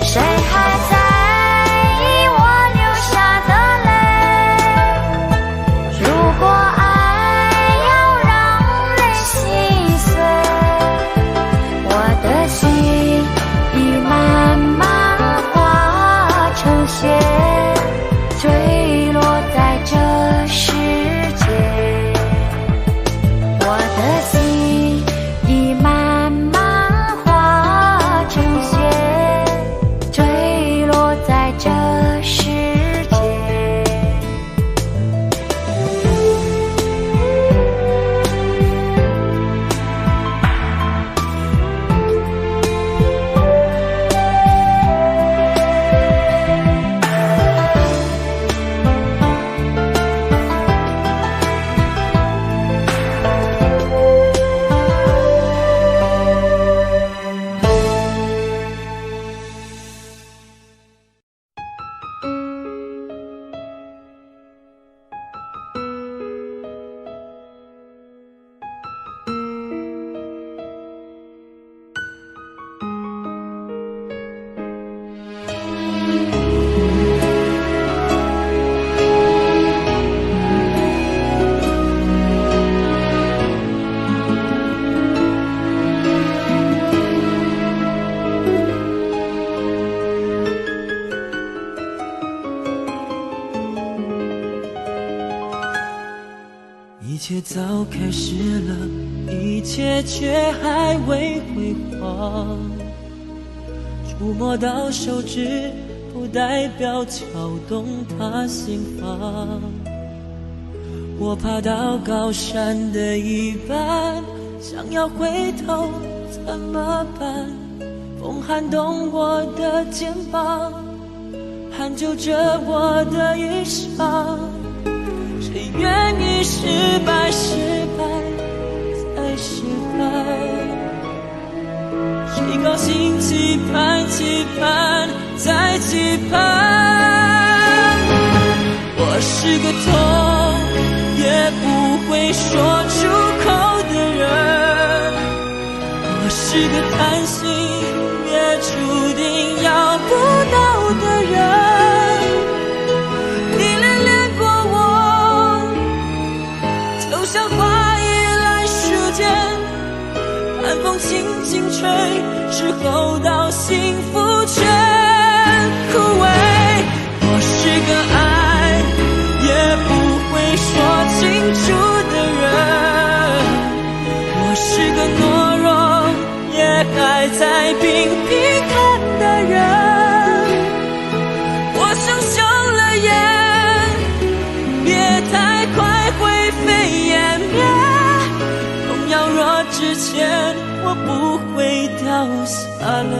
谁还在意我流下的泪，如果爱切早开始了，一切却还未辉煌。触摸到手指，不代表敲动他心房。我爬到高山的一半，想要回头怎么办？风撼动我的肩膀，hand就着我的衣裳。谁愿意失败，失败再失败？谁高兴期盼，期盼再期盼？我是个痛也不会说出口的人，我是个贪心也注定要不到的人。你恋恋过我，就像花依赖树间，寒风轻轻吹，之后到幸福全枯萎。我是个爱也不会说清楚的人，我是个懦弱也还在拼拼看的人。我想休了眼，别太快灰飞烟灭。痛要若之前，我不会掉下泪。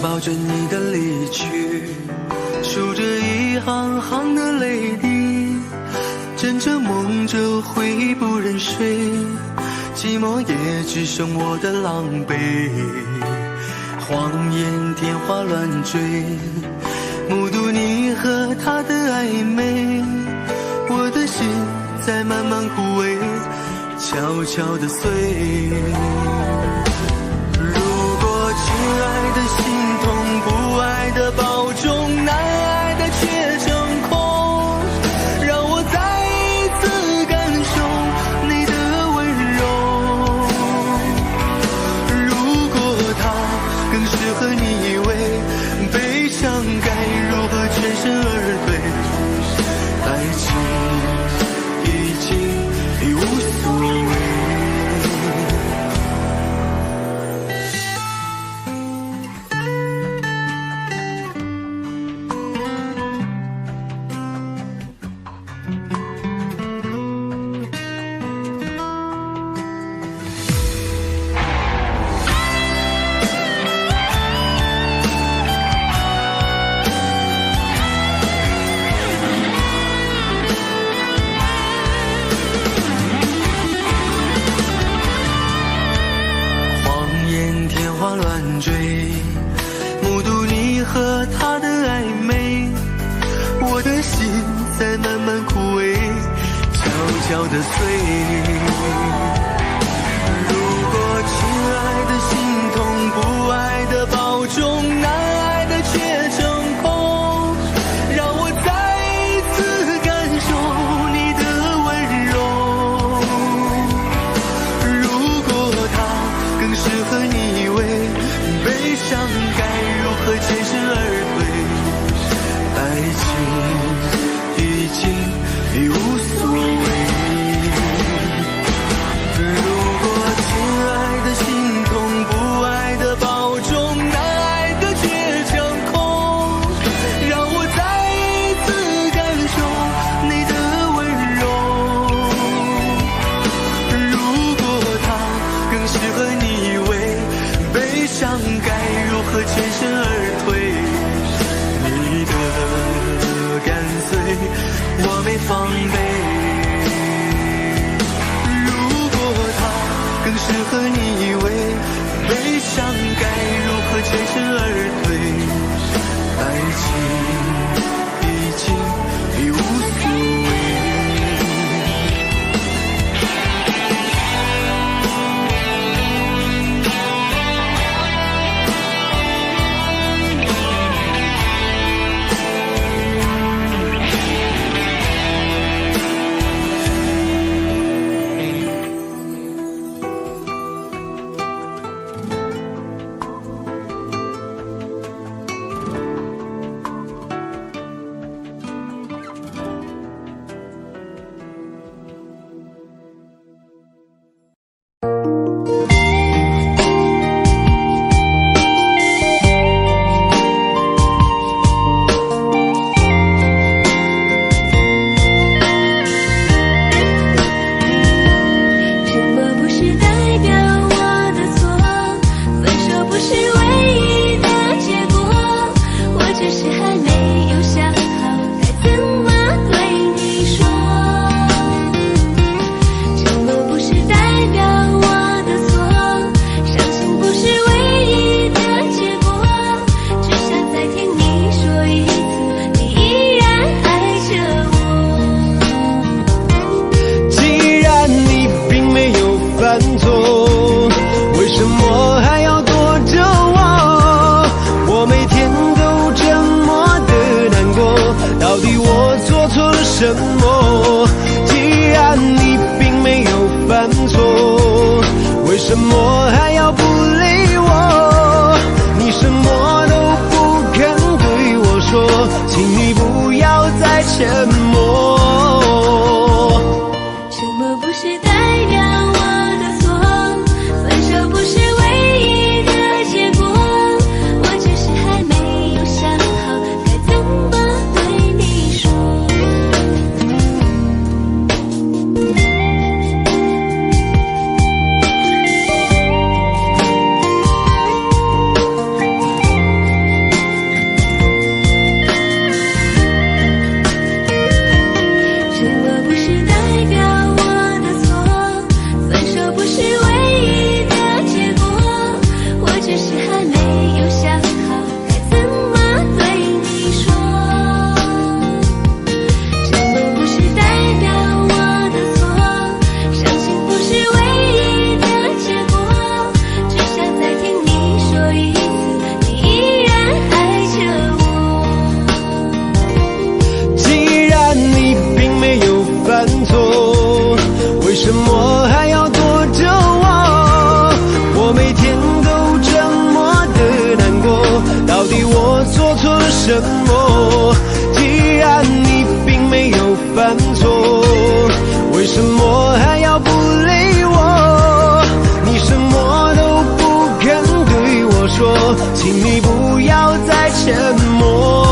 抱着你的离去，数着一行行的泪滴，枕着梦着回不忍睡，寂寞也只剩我的狼狈。谎言天花乱坠，目睹你和他的暧昧，我的心在慢慢枯萎，悄悄地碎。如果亲爱的心痛，不爱的保重，难爱的却成空，让我再一次感受你的温柔。如果它更适合你，以为悲伤该如何全身而退？爱情已经已无所谓。目睹你和他的暧昧，我的心在慢慢枯萎，悄悄地碎。如果亲爱的心痛，不爱的保重，难爱的却成空，让我再一次感受你的温柔。如果他更适合你，以为悲伤该如何全身而退？爱情已经已无所谓。如果亲爱的心痛，不爱的保重，难爱的却成空，让我再一次感受你的温柔。如果他更适合你，以为悲伤该如何全身而退？你的干脆我没防备。如果他更适合你，以为悲伤该如何全身而退？爱情已经已无所谓。什么？既然你并没有犯错，为什么还要不理我？你什么都不肯对我说，请你不要再沉默。沉默不是代表我的错，分手不是唯一的结果，我只是还没有想好该怎么对你说。为什么还要不理我？你什么都不肯对我说，请你不要再沉默。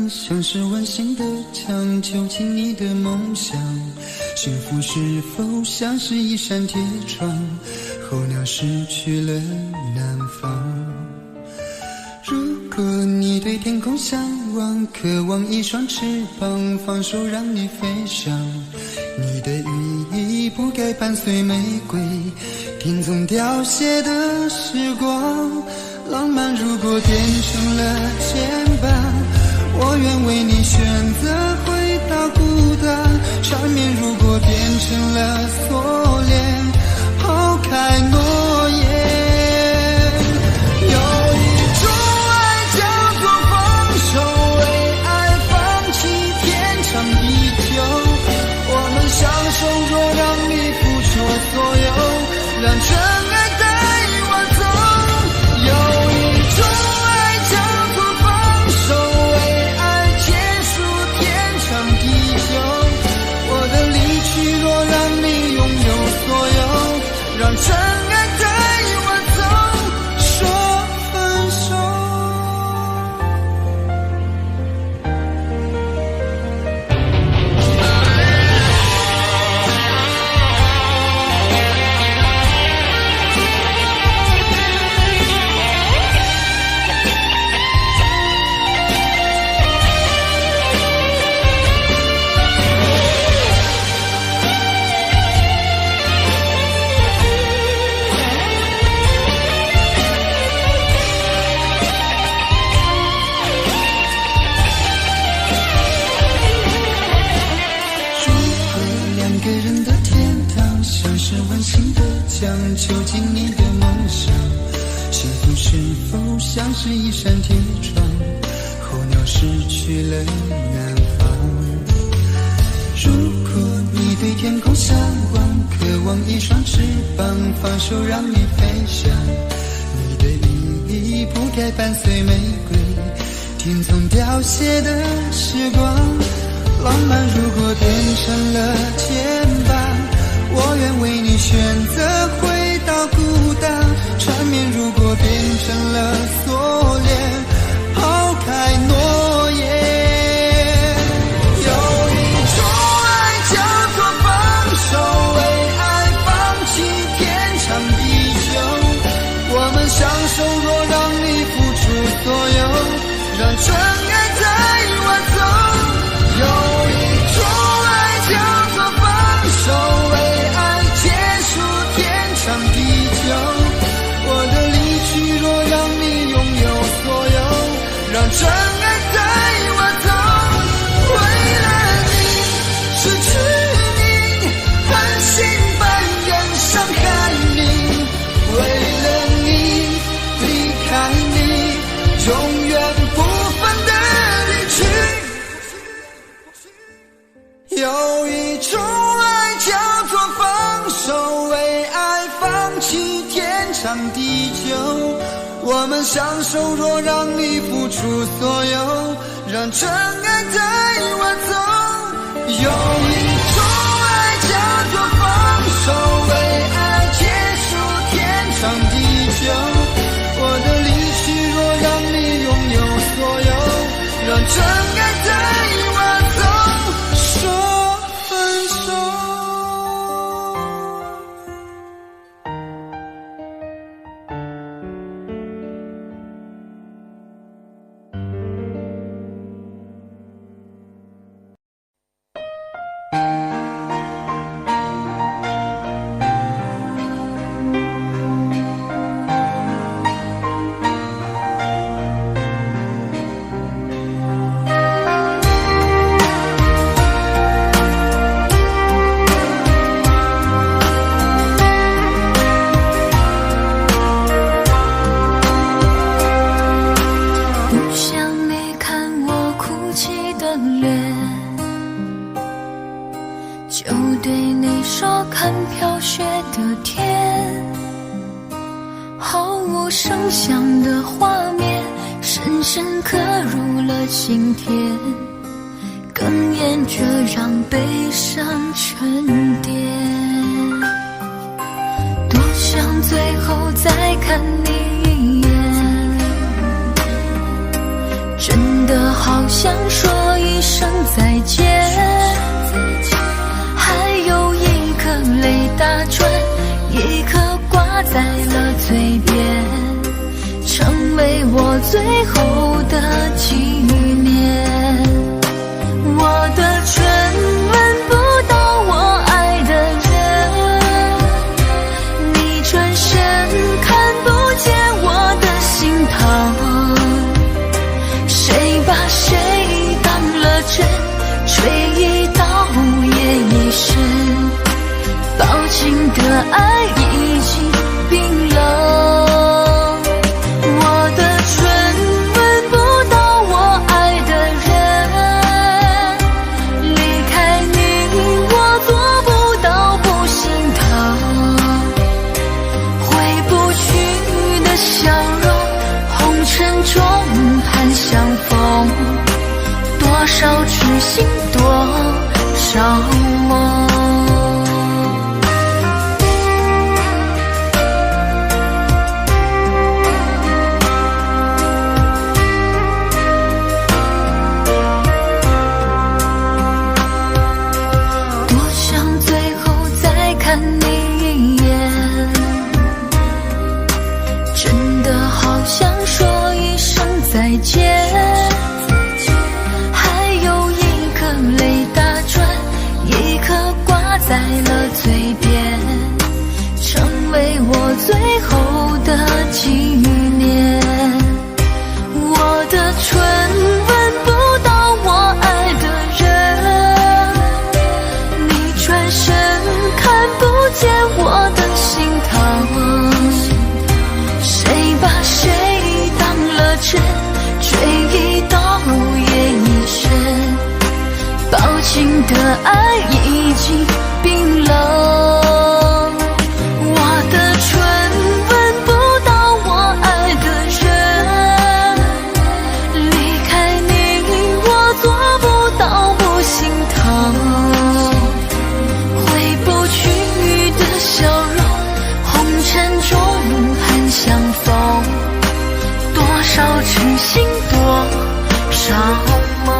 像是温馨的墙，囚禁你的梦想。幸福是否像是一扇铁窗，候鸟失去了南方。如果你对天空向往，渴望一双翅膀，放手让你飞翔。你的羽翼不该伴随玫瑰，听从凋谢的时光。浪漫如果变成了牵绊，我愿为你选择回到孤单。缠绵如果变成了锁链，抛开诺言。有一种爱叫做放手，为爱放弃天长地久。我们相守，若让你付出所有，让真爱带我走。有一种爱叫做放手，为爱结束天长地久。我的离去若让你拥有所有，让真爱带我走，说分手。囚禁你的梦想，幸福是否像是一扇铁窗，候鸟失去了南方。如果你对天空向往，渴望一双翅膀，放手让你飞翔。你的羽翼不该伴随玫瑰，听从凋谢的时光。浪漫如果变成了牵绊，我愿为你选择回到孤单。缠绵如果变成了锁链，抛开诺言。有一种爱叫做放手，为爱放弃天长地久。我们相守，若让你付出所有，让真爱带我走。有一种爱叫做放手，为长地久。我的离去若让你拥有所有，让真爱带我走。为了你失去你，半信半疑伤害你。为了你离开你，永远不分的离去。有一种爱叫做放手，为爱放弃天长地久。我们相守，若让你付出所有，让真爱带我走。有一种爱叫做放手，为爱结束天长地久。我的离去若让你拥有所有，让真爱带我走，说分手。心田，哽咽着让悲伤沉淀。多想最后再看你一眼，真的好想说一声再见，还有一颗泪打转，一颗挂在了嘴边，成为我最后的纪念。我的唇吻不到我爱的人，你转身看不见我的心疼，谁把谁当了真，吹一刀也一生，抱紧的爱已经冰冷。多少痴心，多少梦。多想最后再看你一眼，真的好想说一声再见，在了嘴边，成为我最后的纪念。我的唇吻不到我爱的人，你转身看不见我的心疼，谁把谁当了真，吹一刀也一生，抱紧的爱已经冰冷。我的唇吻不到我爱的人，离开你我做不到不心疼，回不去的笑容，红尘中盼相逢，多少痴心，多少梦。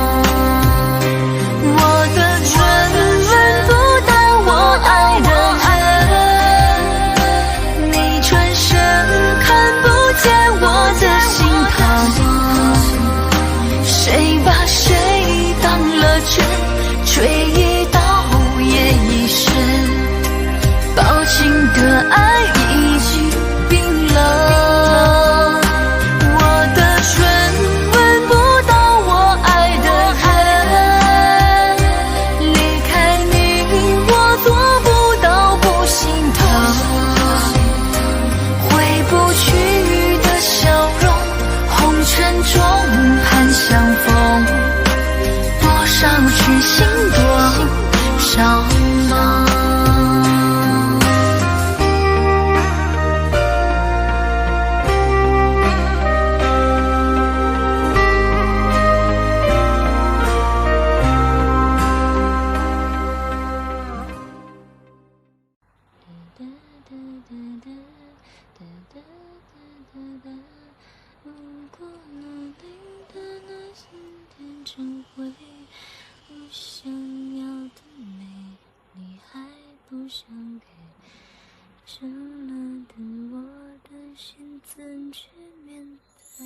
吹一刀也一生，抱紧的爱已经冰冷。我的唇吻不到我爱的人，离开你我做不到不心疼，回不去的笑容，红尘中盼相逢，多少痴心，多少梦。如果努力的那心田成灰，我想要的美你还不想给，真了的我的心怎去面对。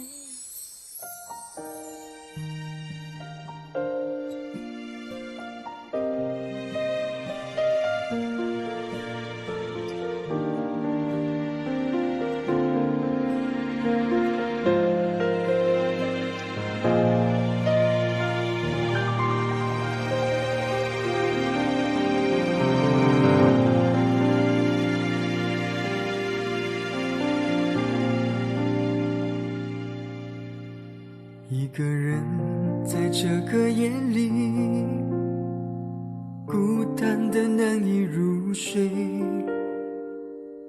一个人在这个夜里，孤单的难以入睡，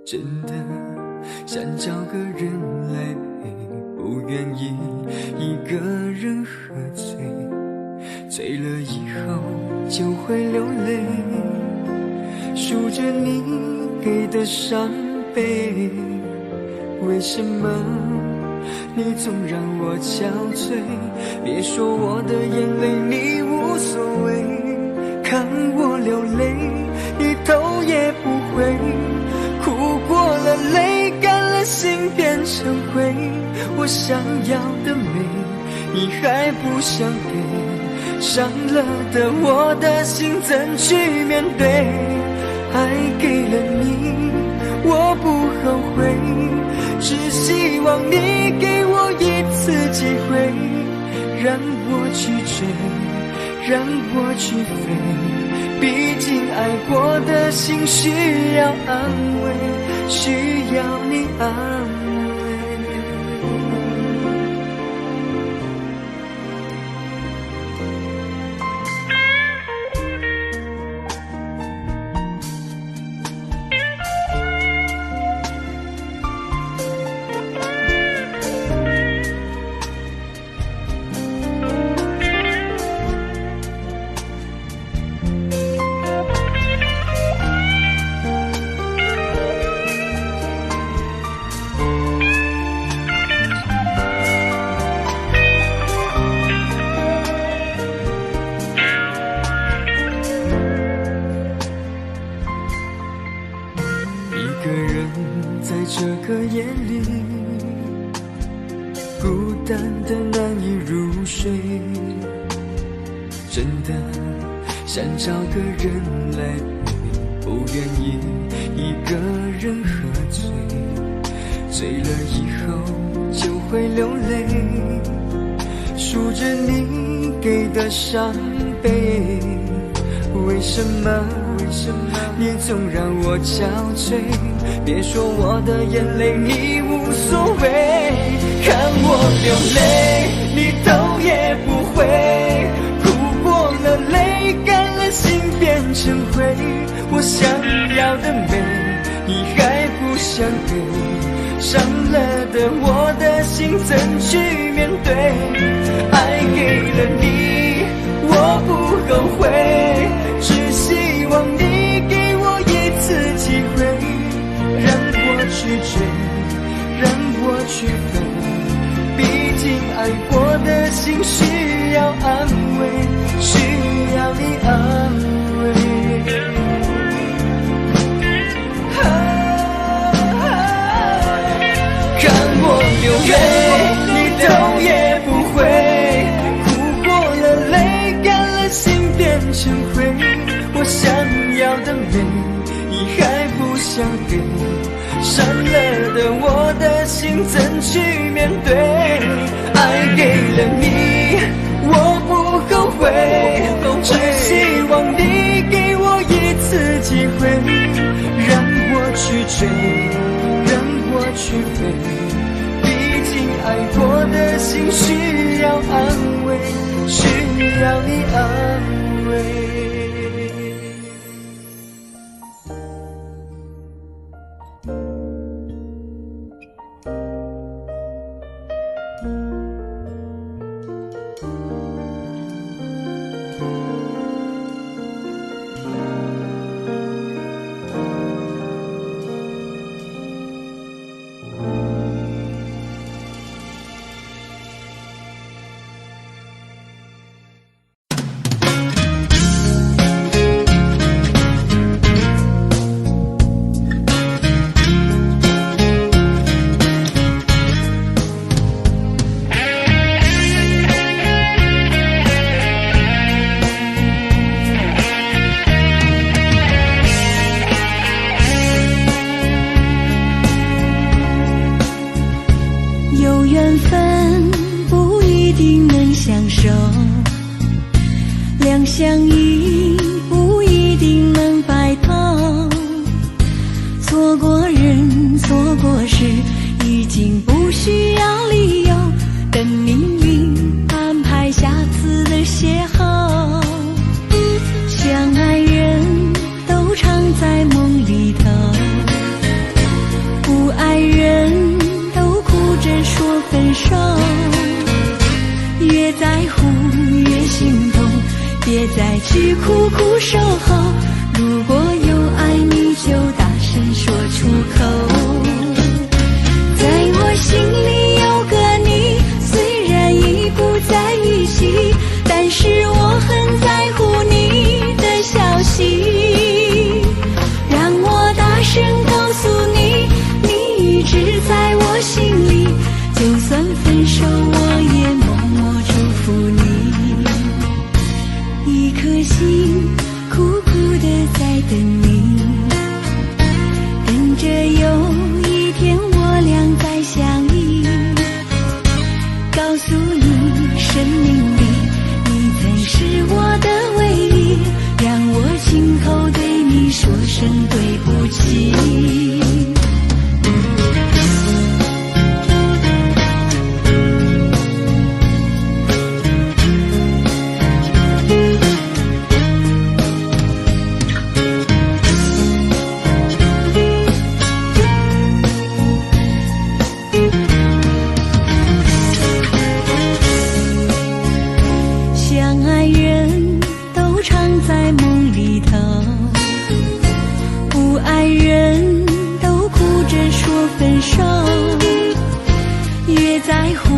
真的想找个人来陪不愿意一个人喝醉，醉了以后就会流泪，数着你给的伤悲。为什么你总让我憔悴？别说我的眼泪你无所谓，看我流泪一头也不回，哭过了泪干了心变成灰。我想要的美你还不想给，伤了的我的心怎去面对？爱给了你我不后悔，只希望你给我一次机会，让我去追，让我去飞。毕竟爱过的心需要安慰，需要你安慰。想找个人来陪，不愿意一个人喝醉，醉了以后就会流泪，数着你给的伤悲。为什么你总让我憔悴？别说我的眼泪你无所谓，看我流泪你头也不回，哭过了泪干了心变成灰。我想要的美你还不想给，伤了的我的心怎去面对？爱给了你我不后悔，只希望你给我一次机会，让我去追，让我去飞。毕竟爱过的心需要安慰，需要你安慰。看我流泪你头也不回，哭过了泪干了心变成灰。我想要的美你还不想给，伤了的我的心怎去面对？爱给了你我不后悔，只希望你给我一次机会，让我去追，让我去飞。毕竟爱过的心需要安慰，需要你安慰。分手。别再去苦苦守候。如果有爱你就大声说出口。在我心里有个你，虽然已不在一起，但是我很在乎你的消息。让我大声告诉你，你一直在我心里，就算分手我也默默祝福你。一颗心苦苦地在等你，等着有一天我俩再相依。告诉你，生命里你曾是我的唯一，让我今后对你说声对不起。相爱人都常在梦里头，不爱人都哭着说分手。越在乎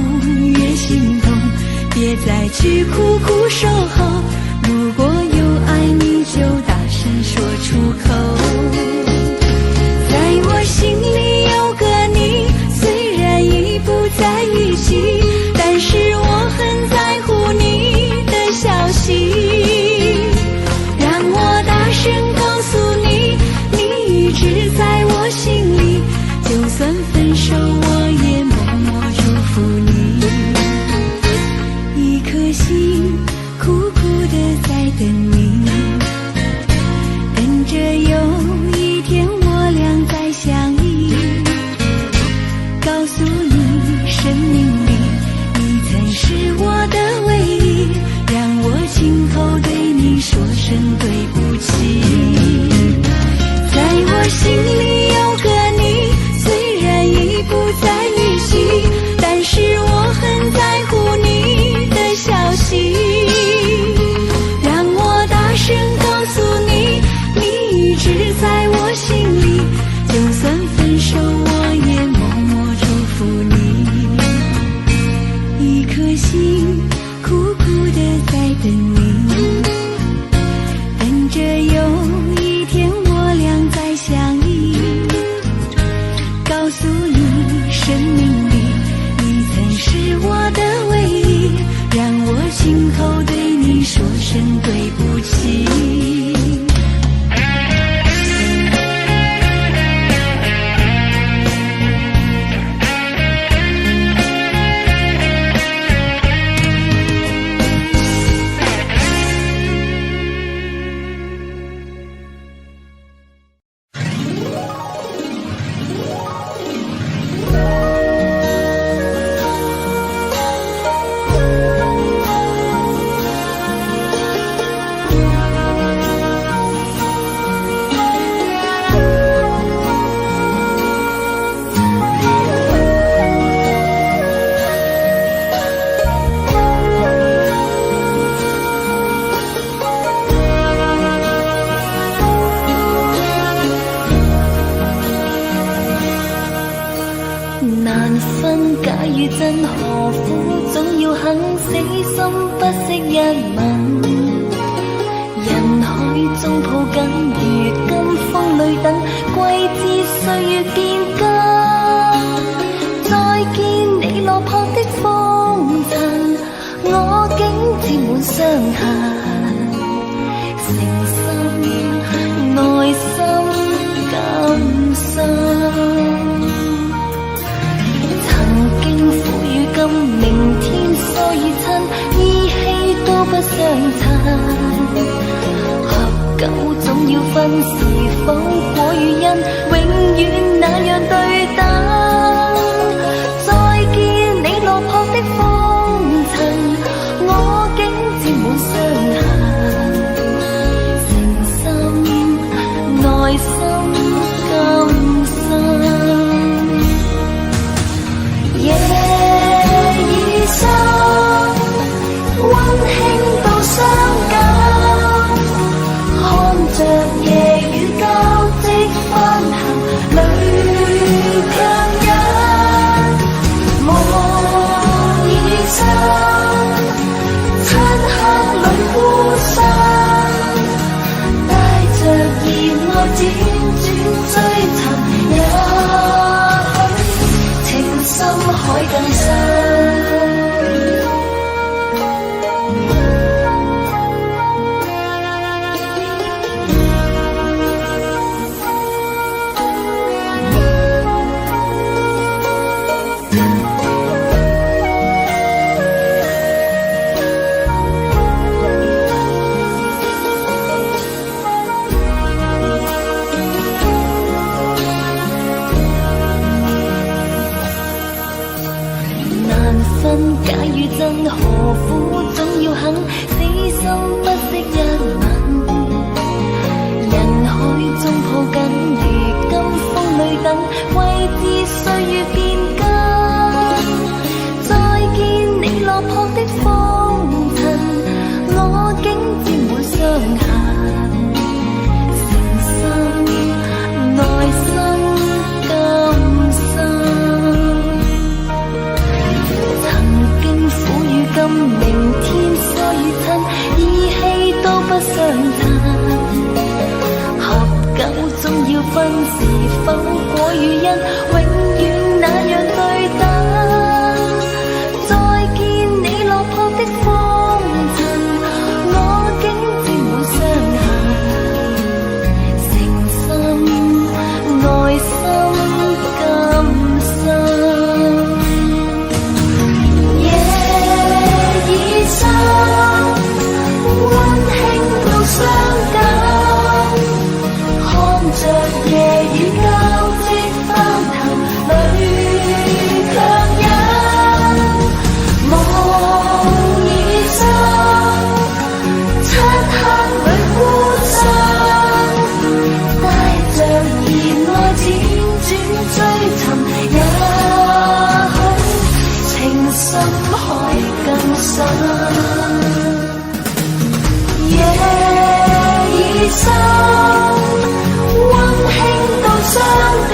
越心痛，别再去苦苦守候。如果有爱你就大声说出口。在我心里有个你，虽然已不在一起，但是我很在乎你的消息。让我大声告诉你，你一直在我心里，就算分手我也默默祝福你。一颗心苦苦地在等你，等着有一天我俩再相依。告诉你，生命里你曾是我的唯一，让我今后对你说声对不起。在我心里有个你，虽然已不在一起，但是我很在乎你的消息。让我大声告诉你，你一直在我心里，就算分手我也默默祝福你。一颗心苦苦地在等你，等着有一天我俩再相依。告诉你，生命里你曾是我的唯一，让我今后对你说声对不起。難分假與真，何苦總要肯死心不惜一吻。人海中抱緊，如今風裏等，季節歲月變更。再見你落魄的風塵，我竟沾滿傷痕。誠心內心感傷。明天疏與親，依稀都不相襯。合久總要分，是否果與因，永遠那樣對等。再見你落魄的風塵，我竟沾滿傷痕。誠心內心感傷。夜已深，溫馨到傷感。憎，何苦總要肯死心不息一吻？人海中抱緊你，今生裏等，為知歲月變更。再見你落魄的風塵，我竟沾滿傷痕。誠心內心甘心，曾經苦與甘，明天疏與親，意氣都不相襯。合久總要分，是否果與因，永遠那樣對等。再見你落魄的風塵，我竟沾滿傷痕。誠心內心甘心，夜已深，溫馨到傷感。看着夜雨交織翻騰，裏強忍夢已深，漆黑裏孤身，帶着熱愛輾轉追尋，也許情深海更深。夜已深，溫馨到傷感，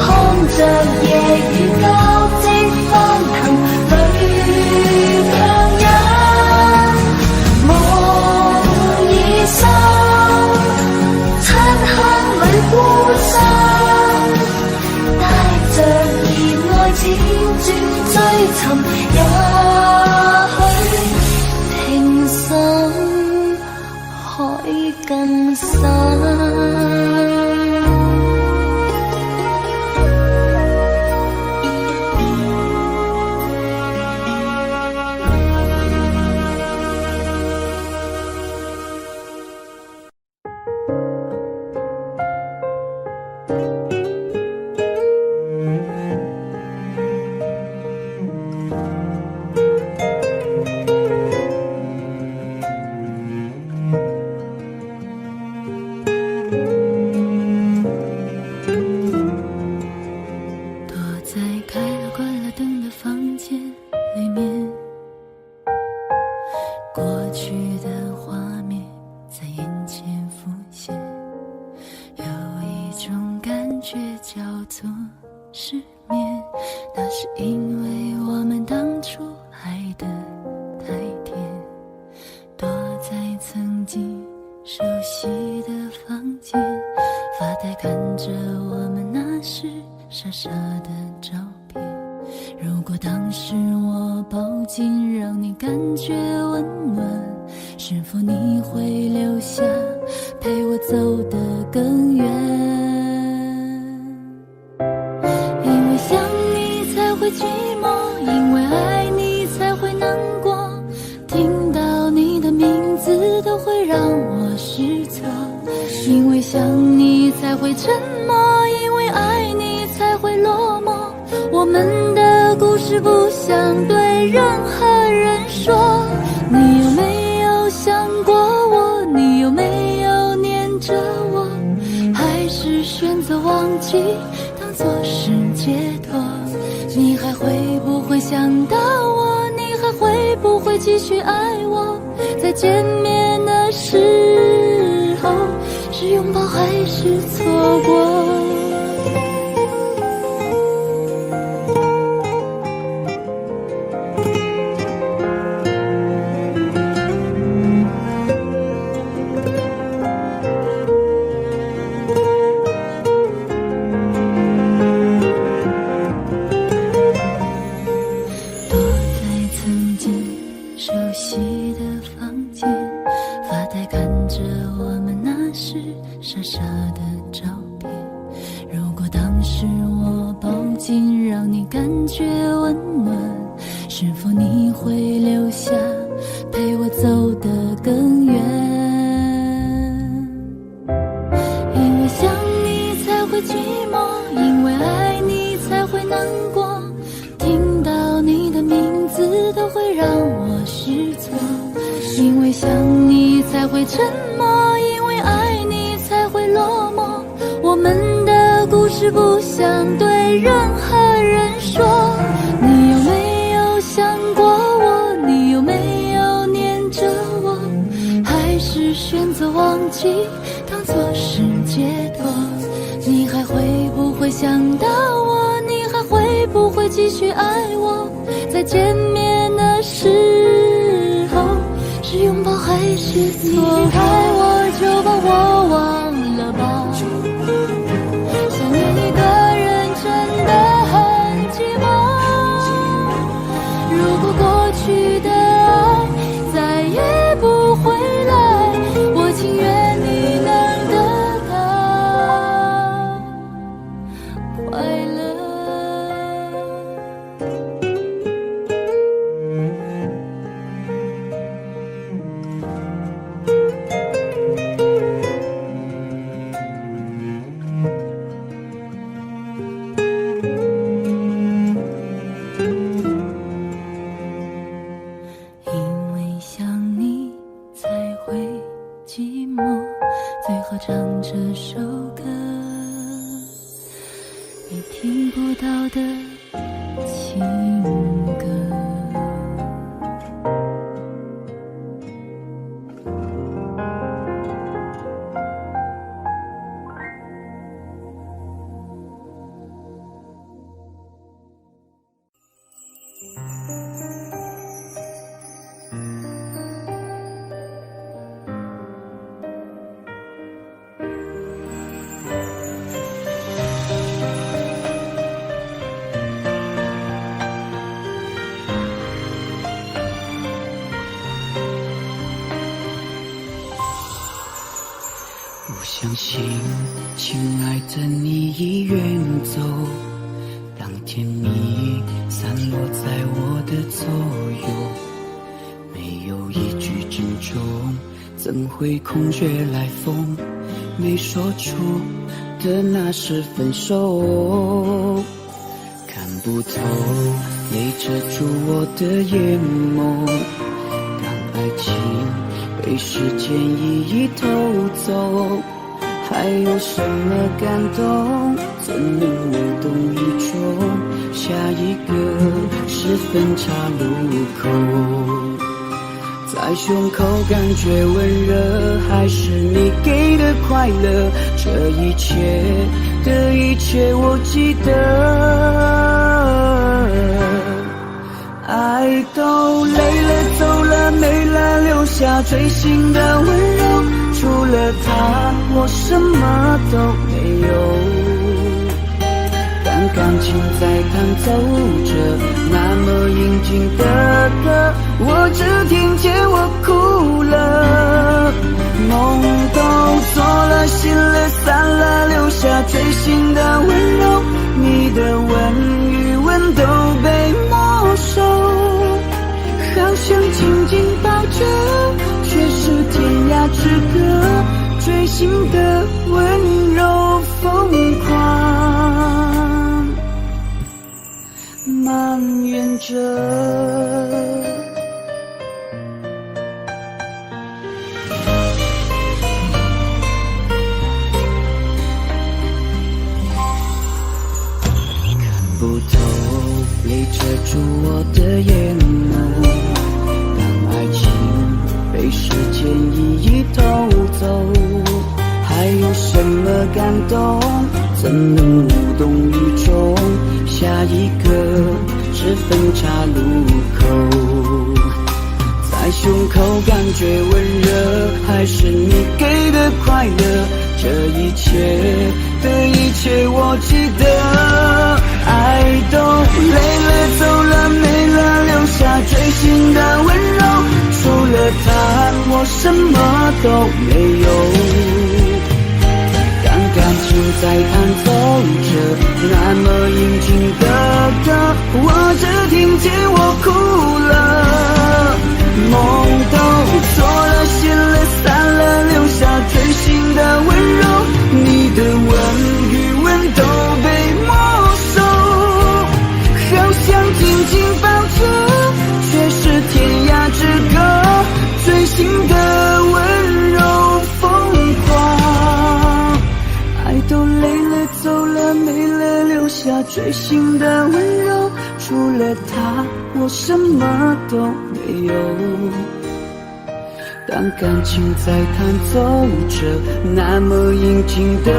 看着夜雨交織翻騰，裏強忍夢已深，漆黑裏孤身，帶着熱愛輾轉追尋，也許情深海更深。因为爱你才会难过，听到你的名会沉默，因为爱你才会落寞。我们的故事不想对任何人说。你有没有想过我？你有没有念着我？还是选择忘记，当作是解脱？你还会不会想到我？你还会不会继续爱我？再见面的时候，是拥抱还是错开我就把我忘了吧。想念一个人真的很寂寞。如果过去的爱再也不回来，我情愿你能得到快乐。因为想你才会寂寞，最后唱这首歌，你听不到的情歌。我相信，亲爱的，你已远走。当天你散落在我的左右，没有一句珍重，怎会空穴来风？没说出的那是分手。看不透，泪遮住我的眼眸。当爱情被时间一一偷走，还有什么感动？怎能无动于衷？下一个是分岔路口，在胸口感觉温热，还是你给的快乐？这一切的一切我记得。爱都累了走了没了，留下最心的温柔，除了他我什么都没有。当感情在弹奏着那么应景的歌，我只听见我哭了。梦都做了，心了散了，留下最心的温柔，你的吻与吻都被没收。好想紧紧抱着，却是天涯之隔，追心的温柔疯狂埋怨着。不透，泪遮住我的眼眸。当爱情被时间一一偷走，还有什么感动？怎能无动于衷？下一个是分岔路口，在胸口感觉温热，还是你给的快乐？这一切的一切我记得。爱都累了走了没了，留下最心的温柔，除了他我什么都没有。当感情在弹奏着那么应景的歌，我只听见我哭了。梦都做了，心了散了，留下最心的温柔，你的吻与吻都被没收。好想紧紧抱着，却是天涯之隔，最心的温柔最心的温柔，除了他，我什么都没有。当感情在弹奏着那么应景的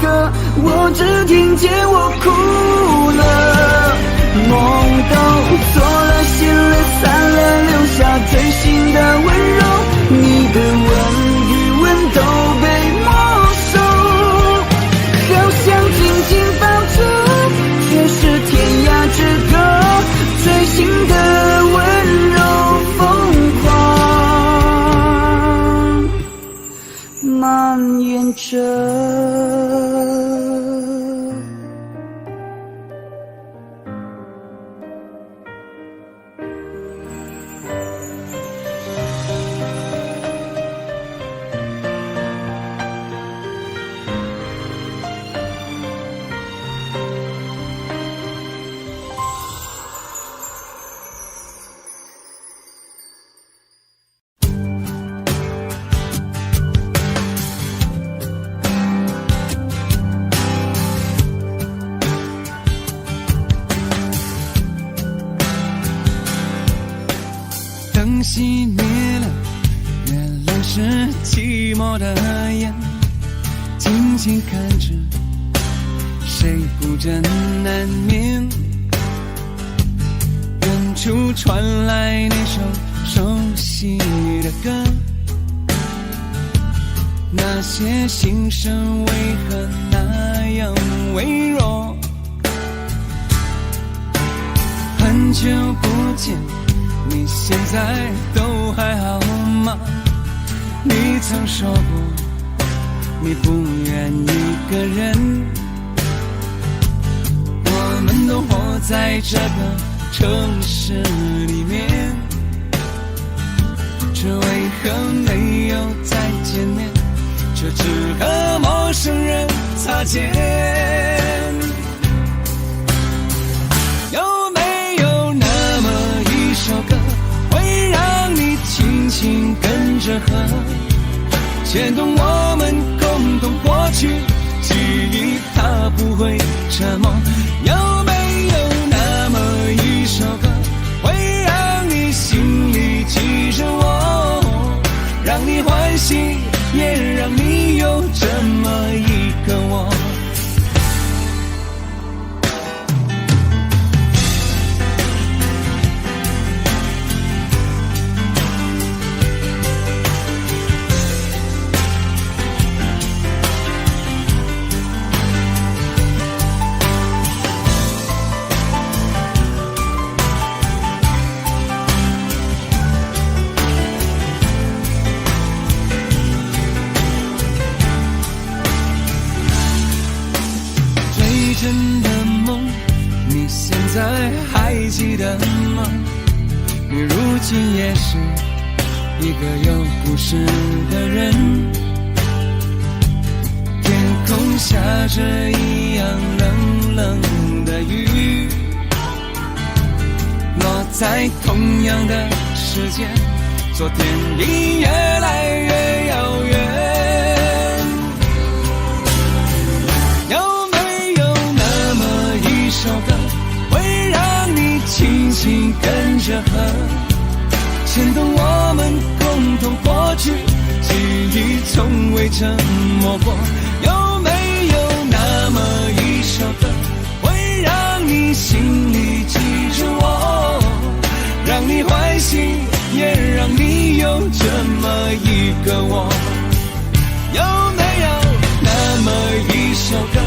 歌，我只听见我哭了。梦都做了，醒了，散了，留下最心的温柔。你的吻与吻都被没收，好想紧紧抱住，却是天涯之隔。最心的温柔疯狂蔓延着。灯熄灭了，原来是寂寞的眼，静静看着谁孤枕难眠。远处传来那首熟悉的歌，那些心声为何那样微弱？很久不见，你现在都还好吗？你曾说过你不愿一个人，我们都活在这个城市里面，却为何没有再见面，却只和陌生人擦肩？有没有那么一首歌，会让你轻轻跟着和，牵动我们共同过去记忆，它不会沉默？有没有那么一首歌，会让你心里记着我，让你欢喜，也让你有这么一个我？真的梦，你现在还记得吗？你如今也是一个有故事的人，天空下着一样冷冷的雨，落在同样的时间，昨天已越来越遥远。首歌会让你轻轻跟着和，牵动我们共同过去记忆，从未沉默过。有没有那么一首歌，会让你心里记着我，让你欢喜，也让你有这么一个我？有没有那么一首歌，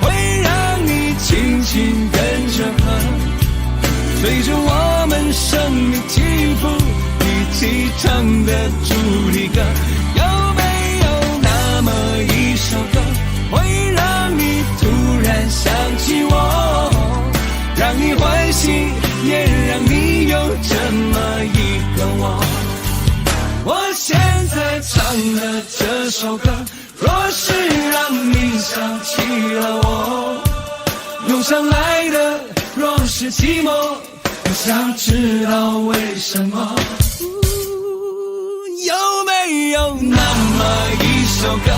会让你轻轻跟着和，随着我们生命起伏一起唱的主题歌？有没有那么一首歌，会让你突然想起我，让你欢喜，也让你有这么一个我？我现在唱的这首歌，若是让你想起了我，涌上来的若是寂寞，我想知道为什么？有没有那么一首歌，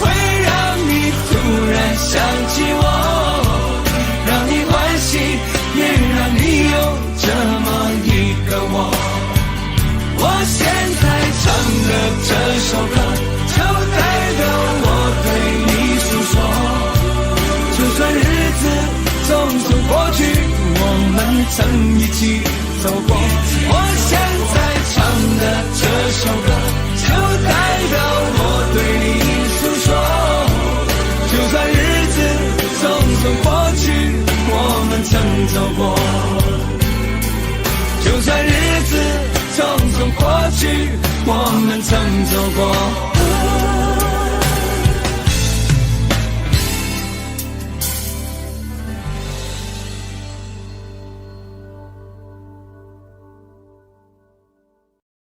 会让你突然想起我，让你欢喜，的我。我现在唱的这首歌，就代表我对你诉说。就算日子匆匆过去，我们曾一起走过。我现在唱的这首歌，就代表我对你诉说。就算日子匆匆过去，我们曾走过。就算日子匆匆过去，我们曾走过。